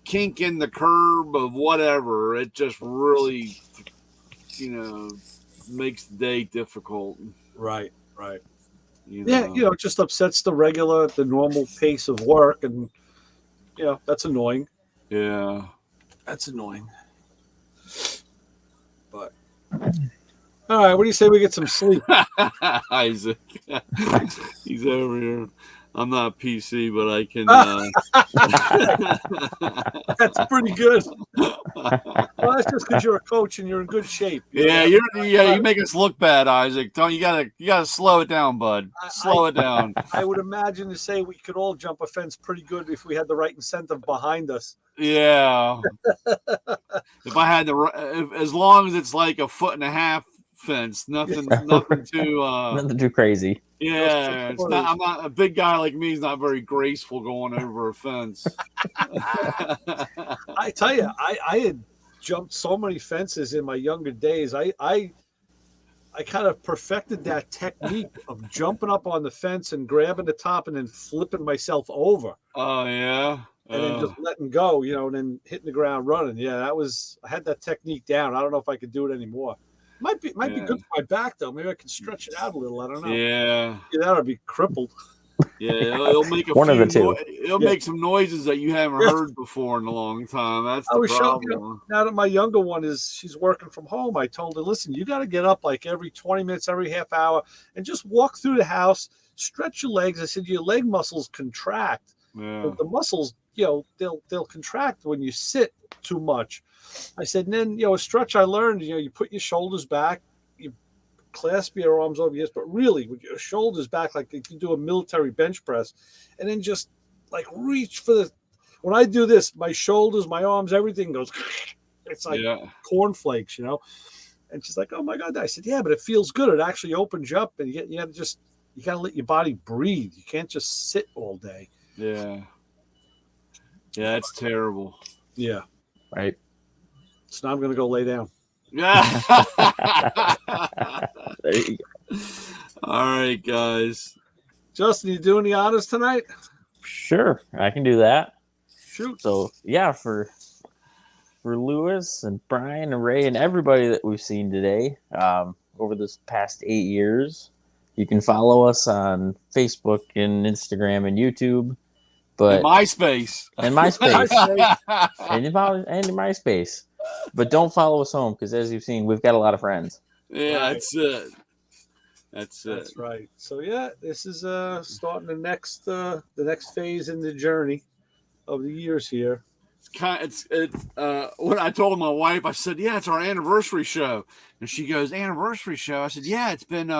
kink in the curb of whatever, it just really, makes the day difficult. Right. Yeah, it just upsets the normal pace of work, and that's annoying. Yeah, that's annoying. But all right, what do you say we get some sleep? Isaac, he's over here. I'm not PC, but I can. That's pretty good. Well, that's just because you're a coach and you're in good shape. Yeah, you make us look bad, Isaac. Don't you gotta slow it down, bud. Slow it down. I would imagine to say we could all jump a fence pretty good if we had the right incentive behind us. Yeah. If I had as long as it's like 1.5 foot fence, nothing too crazy. Yeah, it's not. I'm not a big guy like me. He's not very graceful going over a fence. I tell you, I had jumped so many fences in my younger days. I kind of perfected that technique of jumping up on the fence and grabbing the top and then flipping myself over. Oh yeah. And then just letting go, and then hitting the ground running. Yeah, I had that technique down. I don't know if I could do it anymore. Might be good for my back though. Maybe I can stretch it out a little. I don't know. Yeah, that would be crippled. Yeah, it'll make one of the two. It'll make some noises that you haven't heard before in a long time. That's the problem. Now that my younger one she's working from home, I told her, listen, you got to get up like every 20 minutes, every half hour, and just walk through the house, stretch your legs. I said your leg muscles contract. Yeah. The muscles, they'll contract when you sit too much. I said, and then, a stretch I learned, you put your shoulders back, you clasp your arms over your hips, but really with your shoulders back, like you can do a military bench press, and then just like reach for when I do this, my shoulders, my arms, everything goes, it's like cornflakes, and she's like, oh my God. I said, yeah, but it feels good. It actually opens you up, and you got to let your body breathe. You can't just sit all day. Yeah. Yeah, it's terrible. Yeah. Right. So now I'm going to go lay down. Yeah. There you go. All right, guys. Justin, you doing the honors tonight? Sure, I can do that. Shoot. So yeah, for Lewis and Brian and Ray and everybody that we've seen today over this past 8 years, you can follow us on Facebook and Instagram and YouTube. But and MySpace. And MySpace. and MySpace. But don't follow us home because, as you've seen, we've got a lot of friends. Yeah, that's it. That's right. So yeah, this is starting the next phase in the journey of the years here. It's when I told my wife, I said, yeah, it's our anniversary show, and she goes, anniversary show. I said, yeah, it's been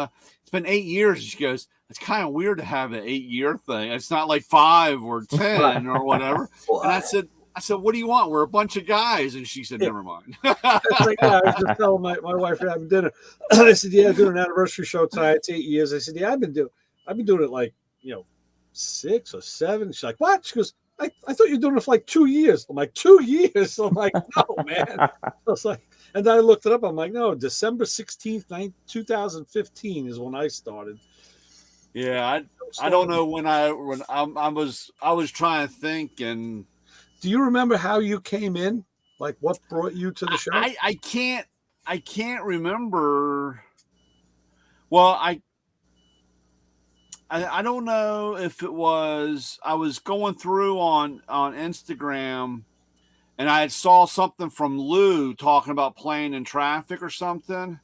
8 years. And she goes, it's kind of weird to have an 8-year thing. It's not like 5 or 10 or whatever. And I said, what do you want? We're a bunch of guys. And she said, never mind. I was just telling my wife we're having dinner. I said, yeah, I'm doing an anniversary show tonight. It's 8 years. I said, yeah, I've been doing it like 6 or 7. She's like, what? She goes, I thought you were doing it for like 2 years. I'm like, 2 years? I'm like, no, man. I was like, And then I looked it up. I'm like, no, December 16th, 2015 is when I started. Yeah, I don't know when I was trying to think. And do you remember how you came in? Like what brought you to the show? I can't remember. Well, I don't know if it was, I was going through on Instagram and I had saw something from Lou talking about playing in traffic or something.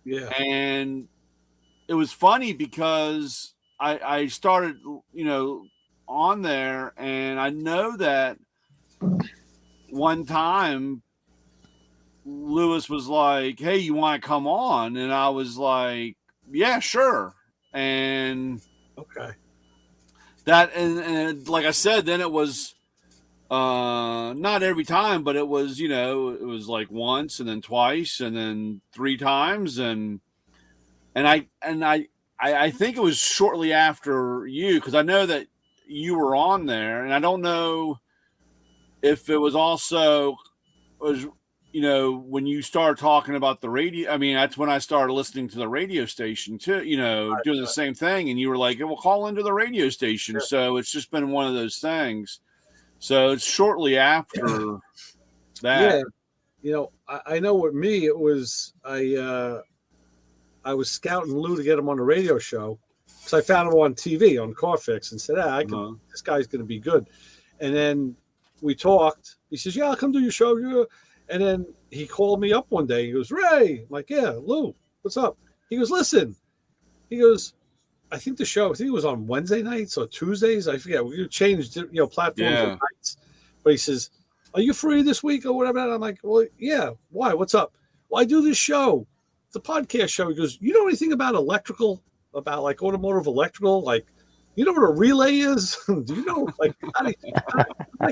Yeah. And it was funny because I started, on there, and I know that one time Lewis was like, "Hey, you want to come on?" And I was like, "Yeah, sure." And okay, that and like I said, then it was not every time, but it was, it was like once and then twice and then 3 times, and I think it was shortly after you, because I know that you were on there, and I don't know if it was also when you started talking about the radio. I mean, that's when I started listening to the radio station too, doing the same thing. And you were like, "Well, call into the radio station." Yeah. So it's just been one of those things. So it's shortly after that. Yeah. I know with me, it was, I was scouting Lou to get him on the radio show because I found him on TV on Carfix and said, this guy's going to be good. And then we talked. He says, "Yeah, I'll come do your show." And then he called me up one day. He goes, "Ray." I'm like, "Yeah, Lou, what's up?" He goes, "Listen." He goes, "I think it was on Wednesday nights or Tuesdays. I forget. We changed, platforms and nights." But he says, "Are you free this week or whatever?" And I'm like, "Well, yeah. Why? What's up?" "Well, I do this show. It's a podcast show." He goes, "You know anything about electrical, about like automotive electrical? Like, you know what a relay is? Do you know, like, I'm like,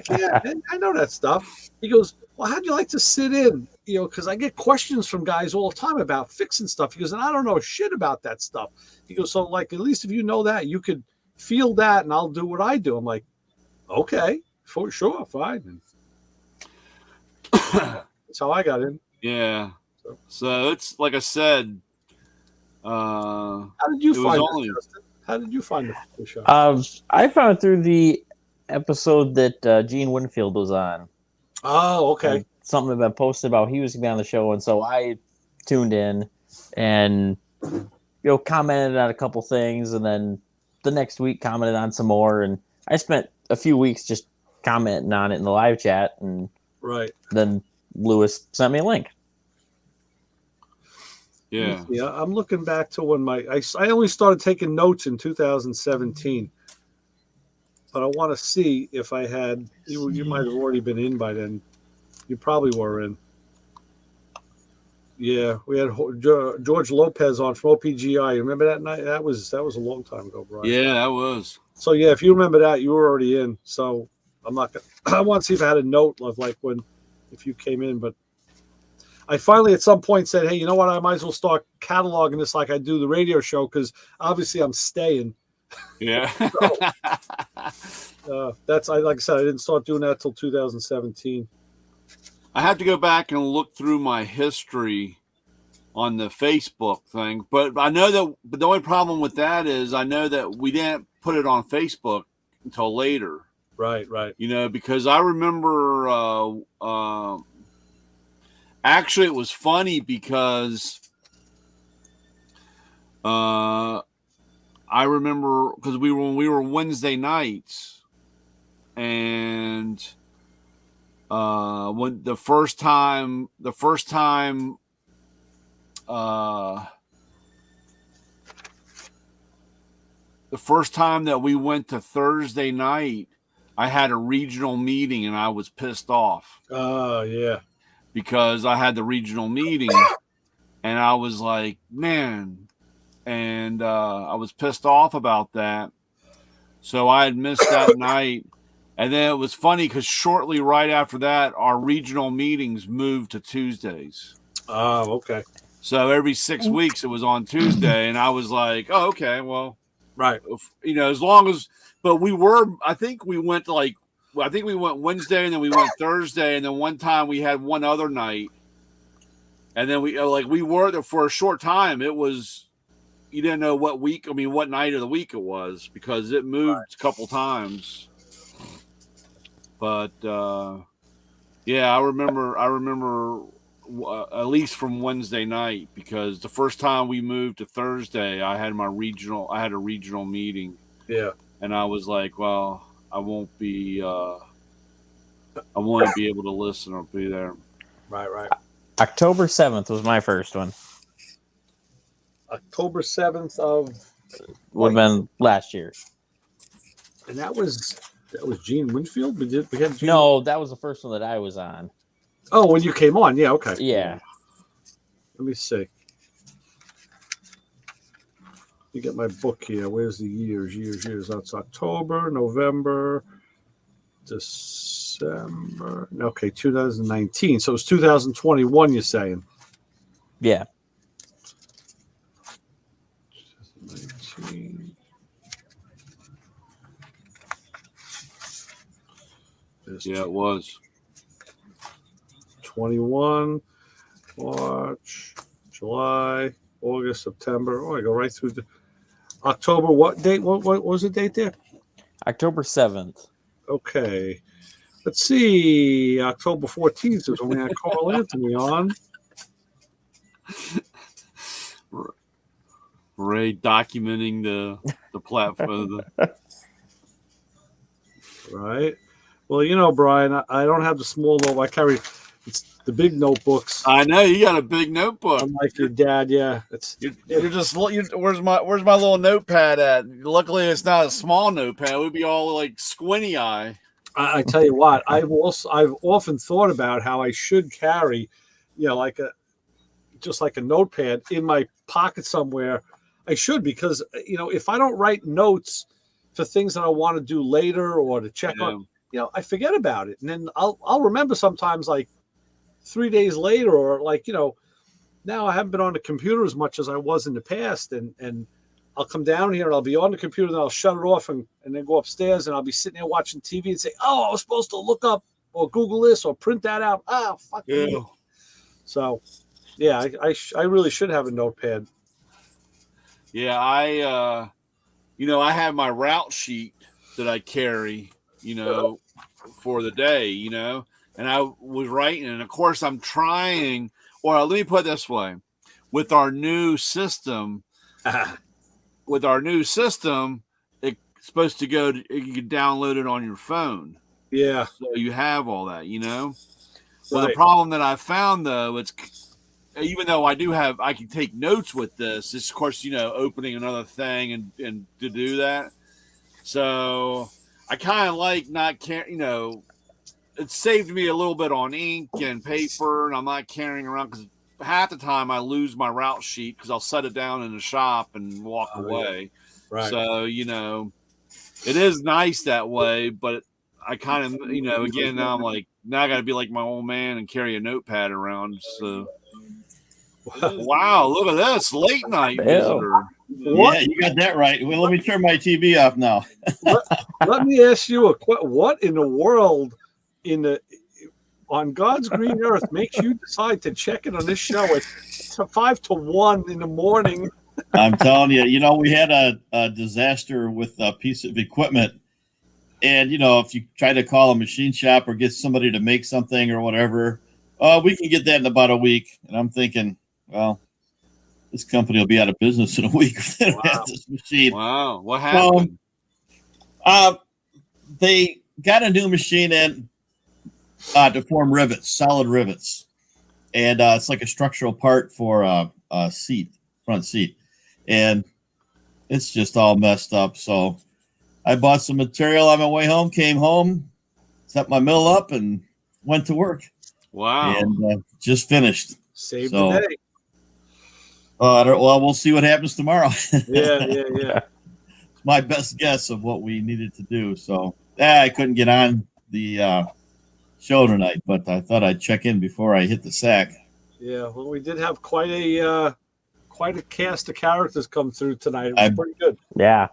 yeah, I know that stuff." He goes, "Well, how'd you like to sit in? Because I get questions from guys all the time about fixing stuff." He goes, "And I don't know shit about that stuff." He goes, "So, like, at least if you know that, you could feel that, and I'll do what I do." I'm like, "Okay, for sure, fine." That's how I got in. Yeah. So it's like I said. How did you find it, Justin? How did you find the show? I found it through the episode that Gene Winfield was on. Oh, okay. And something had been posted about he was going to be on the show, and so I tuned in and commented on a couple things, and then the next week commented on some more, and I spent a few weeks just commenting on it in the live chat, and then Lewis sent me a link. Yeah, I'm looking back to when I only started taking notes in 2017, but I want to see if I had. You might have already been in by then. You probably were in. Yeah, we had George Lopez on from OPGI. Remember that night? That was a long time ago, Brian. Yeah, that was. So yeah, if you remember that, you were already in. So I'm not gonna. I want to see if I had a note of like if you came in, but I finally at some point said, "Hey, you know what? I might as well start cataloging this like I do the radio show, because obviously I'm staying." Yeah. That's like I said, I didn't start doing that till 2017. I have to go back and look through my history on the Facebook thing, but I know that. But the only problem with that is I know that we didn't put it on Facebook until later. Right. Because I remember. Actually, it was funny because I remember because we were Wednesday nights, and when the first time that we went to Thursday night, I had a regional meeting and I was pissed off. Oh, yeah. Because I had the regional meeting and I was like, man, and I was pissed off about that. So I had missed that night. And then it was funny because shortly right after that, our regional meetings moved to Tuesdays. Oh, okay. So every 6 weeks it was on Tuesday. And I was like, oh, okay, well, right. As long as, but I think we went Wednesday and then we went Thursday. And then one time we had one other night And then we were there for a short time. It was, you didn't know what night of the week it was because it moved a couple times. But yeah, I remember at least from Wednesday night, because the first time we moved to Thursday, I had a regional meeting. Yeah. And I was like, well, I won't be able to listen or be there. Right. October 7th was my first one. October 7th of would have been last year. And that was Gene Winfield. We had Gene. No, that was the first one that I was on. Oh, when you came on, yeah, okay. Yeah. Let me see. You get my book here. Where's the years? That's October, November, December. Okay, 2019. So it's 2021, you're saying? Yeah. 2019. Yeah, it was. 21, March, July, August, September. Oh, I go right through the October. What date? What was the date there? October 7th. Okay. Let's see. October 14th is when we had Carl Anthony on. Ray documenting the platform. Right. Well, you know, Brian, I don't have the small note. I carry the big notebooks. I know you got a big notebook. Unlike your dad, yeah. Where's my little notepad at? Luckily, it's not a small notepad. It would be all like squinty eye. I tell you what, I've often thought about how I should carry, just like a notepad in my pocket somewhere. I should, because if I don't write notes for things that I want to do later or to check on, I forget about it, and then I'll remember sometimes like 3 days later, or now I haven't been on the computer as much as I was in the past, and I'll come down here and I'll be on the computer, and I'll shut it off and then go upstairs, and I'll be sitting there watching TV and say, oh, I was supposed to look up or Google this or print that out. Oh, fuck me. So, yeah, I really should have a notepad. Yeah, I have my route sheet that I carry, for the day, and I was writing, and of course I'm trying, or let me put it this way, with our new system, it's supposed to go, you can download it on your phone. Yeah. So you have all that, Well, Right. the problem that I found, though, it's, even though I can take notes with this, it's of course, opening another thing and to do that. So I kind of like not carrying, it saved me a little bit on ink and paper, and I'm not carrying around, because half the time I lose my route sheet because I'll set it down in the shop and walk away. Right. So, it is nice that way, but I kind of, again, now I'm like, now I got to be like my old man and carry a notepad around. So, wow, look at this late night visitor. Yeah, you got that right. Well, let me turn my TV off now. Let me ask you what in the world on God's green earth makes you decide to check it on this show at 5 to 1 in the morning? I'm telling you, we had a disaster with a piece of equipment. And, if you try to call a machine shop or get somebody to make something or whatever, we can get that in about a week. And I'm thinking, well, this company will be out of business in a week if they don't have this machine. Wow. What happened? They got a new machine in to form rivets, solid rivets. And it's like a structural part for a front seat. And it's just all messed up. So I bought some material on my way home, came home, set my mill up, and went to work. Wow. And just finished. Saved the day. Well, we'll see what happens tomorrow. Yeah. It's my best guess of what we needed to do. So I couldn't get on the show tonight, but I thought I'd check in before I hit the sack. Yeah, well, we did have quite a cast of characters come through tonight. It was pretty good. Yeah.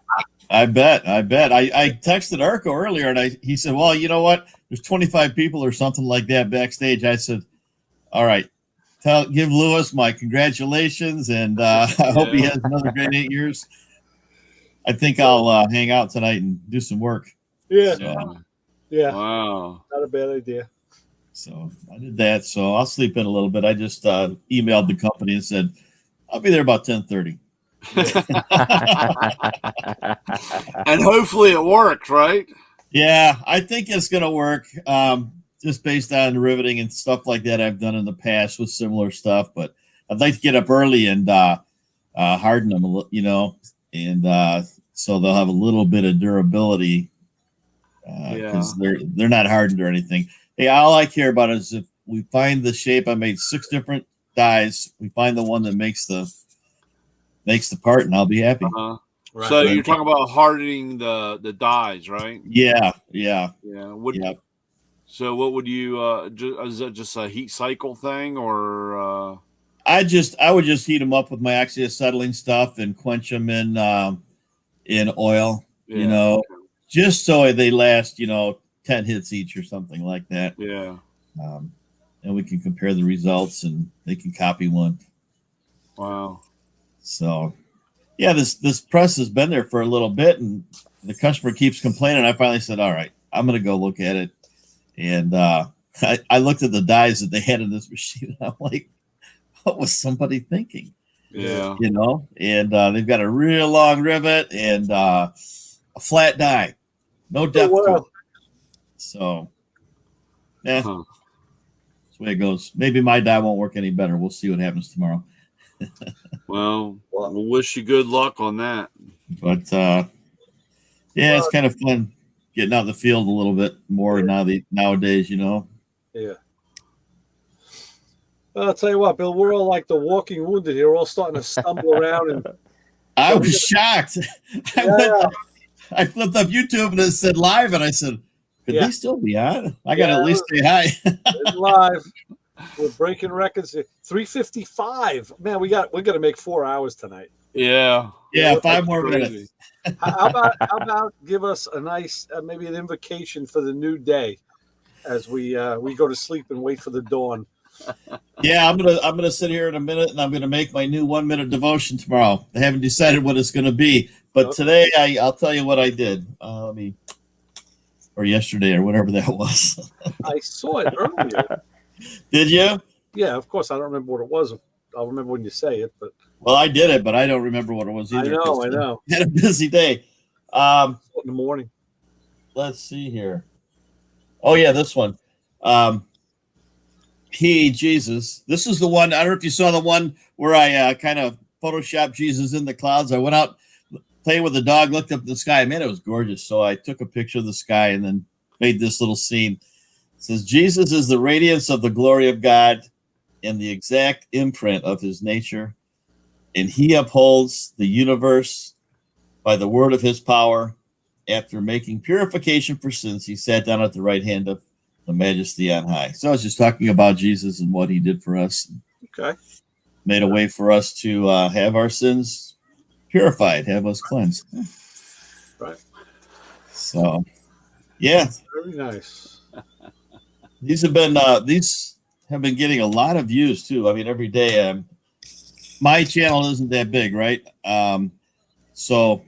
I bet. I texted Arco earlier, and he said, well, you know what? There's 25 people or something like that backstage. I said, all right, give Lewis my congratulations, and I hope he has another great 8 years. I think I'll hang out tonight and do some work. Yeah. So, Yeah. Wow. Not a bad idea. So I did that. So I'll sleep in a little bit. I just emailed the company and said I'll be there about 10:30. And hopefully it works, right? Yeah, I think it's going to work. Just based on riveting and stuff like that I've done in the past with similar stuff. But I'd like to get up early and harden them, and so they'll have a little bit of durability because they're not hardened or anything. Hey, all I care about is if we find the shape. I made 6 different dies. We find the one that makes the part, and I'll be happy. Right. So you're talking about hardening the dies, right? Yeah. So what would you? Is that just a heat cycle thing, or? I would just heat them up with my oxyacetylene stuff and quench them in oil. Just so they last 10 hits each or something like that. Yeah. And we can compare the results, and they can copy one. Wow. So, yeah, this press has been there for a little bit, and the customer keeps complaining. I finally said, all right, I'm going to go look at it. And I looked at the dies that they had in this machine. And I'm like, what was somebody thinking? Yeah. And they've got a real long rivet and a flat die. No depth to it. So, yeah. That's the way it goes. Maybe my die won't work any better. We'll see what happens tomorrow. Well, we'll wish you good luck on that. But yeah, it's kind of fun getting out in the field a little bit more nowadays, Yeah. Well, I'll tell you what, Bill, we're all like the walking wounded here. We're all starting to stumble around. And I was shocked. I flipped up YouTube and it said live, and I said, could they still be on? I got to at least say hi. It's live. We're breaking records. 3:55. Man, we got to make 4 hours tonight. Yeah. Yeah, 5 more minutes. How about give us a nice maybe an invocation for the new day as we go to sleep and wait for the dawn. Yeah, I'm gonna sit here in a minute, and I'm gonna make my new 1-minute devotion tomorrow. I haven't decided what it's gonna be, but today I'll tell you what I did. Or yesterday, or whatever that was. I saw it earlier. Did you? Yeah, of course. I don't remember what it was. I'll remember when you say it, but. Well, I did it, but I don't remember what it was either. I know. Had a busy day. In the morning. Let's see here. Oh yeah, this one. Jesus. This is the one. I don't know if you saw the one where I kind of photoshopped Jesus in the clouds. I went out playing with the dog, looked up at the sky. Man, it was gorgeous. So I took a picture of the sky and then made this little scene. It says, Jesus is the radiance of the glory of God and the exact imprint of his nature. And he upholds the universe by the word of his power. After making purification for sins, he sat down at the right hand of the majesty on high. So I was just talking about Jesus and what he did for us. Okay. Made a way for us to have our sins purified, have us cleansed. Right. So, yeah. Very nice. These have been getting a lot of views too. I mean, every day. My channel isn't that big, right? So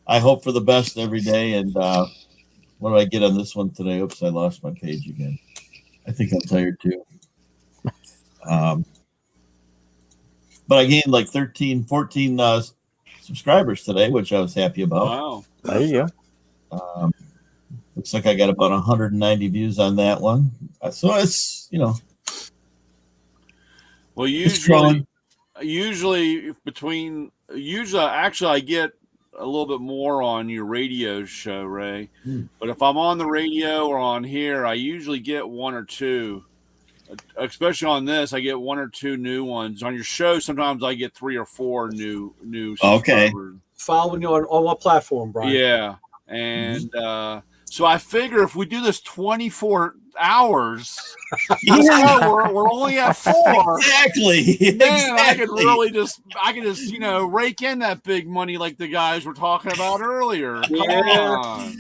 I hope for the best every day. And what do I get on this one today? Oops, I lost my page again. I think I'm tired too. But I gained like 13, 14 subscribers today, which I was happy about. Wow. There you go. Looks like I got about 190 views on that one. So it's, Well, usually actually I get a little bit more on your radio show, Ray. But if I'm on the radio or on here, I usually get 1 or 2. Especially on this, I get 1 or 2 new ones. On your show, sometimes I get 3 or 4 new okay. subscribers. Following you on what platform, Brian? Yeah. And so I figure if we do this 24 hours, we're only at 4. Exactly. Man, I could just rake in that big money like the guys were talking about earlier. Come on.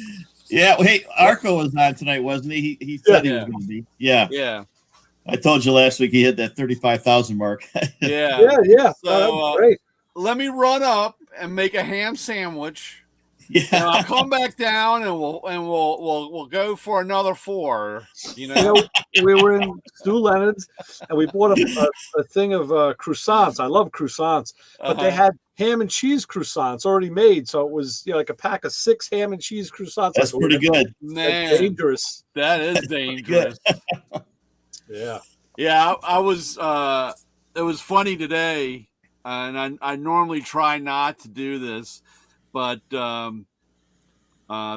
Yeah. Well, hey, Arco was on tonight, wasn't he? He said he was going to be. Yeah. Yeah. I told you last week he hit that 35,000 mark. Yeah. Yeah. So Great. let me run up and make a ham sandwich. Yeah. And I'll come back down and we'll go for another 4. You know, we were in Stu Leonard's and we bought a thing of croissants. I love croissants, but they had ham and cheese croissants already made. So it was like a pack of 6 ham and cheese croissants. That's pretty good. man, That's dangerous. that is dangerous. Yeah. Yeah, I was. It was funny today, and I normally try not to do this, but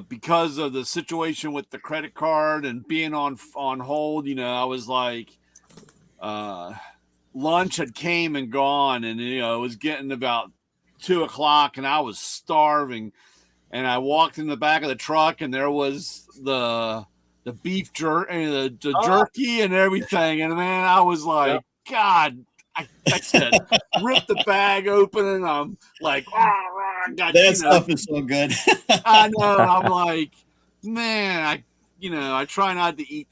because of the situation with the credit card and being on hold, I was like, lunch had came and gone, and it was getting about 2:00, and I was starving, and I walked in the back of the truck, and there was the beef jerky, the jerky and everything. And man, I was like, God, I said, rip the bag open and I'm like, that stuff is so good. I know. I'm like, man, I try not to eat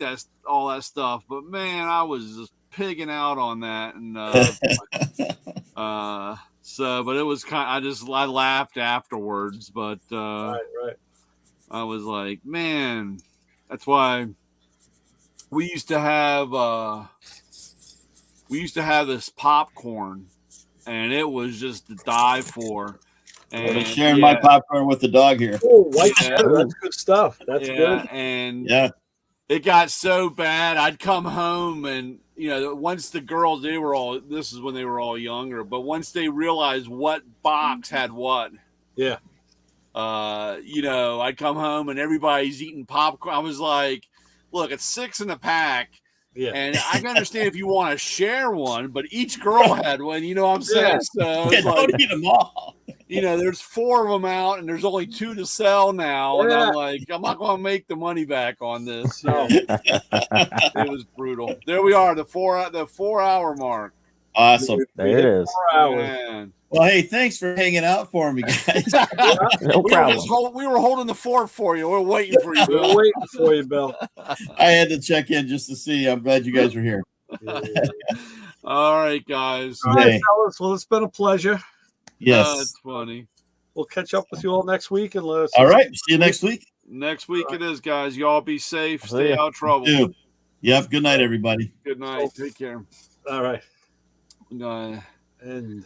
all that stuff, but man, I was just pigging out on that. And, but it was I laughed afterwards, but, right. I was like, man, that's why we used to have this popcorn, and it was just to die for. And I'm sharing my popcorn with the dog here. Oh, white cheddar, that's good stuff. That's good. And it got so bad. I'd come home, and once the girls, this is when they were all younger, but once they realized what box had what. Yeah. I'd come home and everybody's eating popcorn. I was like, look, it's 6 in a pack. Yeah. And I can understand if you want to share one, but each girl had one, you know what I'm saying? So don't eat them all. There's 4 of them out and there's only 2 to sell now. And I'm like, I'm not going to make the money back on this. So it was brutal. There we are, the 4-hour mark. Awesome. There it is. 4 hours. Man. Well, hey, thanks for hanging out for me, guys. No problem. We were holding the fort for you. We're waiting for you, Bill. We're waiting for you, Bill. I had to check in just to see. I'm glad you guys were here. All right, guys. All right, fellas. Well, it's been a pleasure. Yes. That's funny. We'll catch up with you all next week. And let us all right. See you next week. Next week it is, guys. Y'all be safe. Stay out of trouble. Dude. Yep. Good night, everybody. Good night. Take care. All right. Bye. And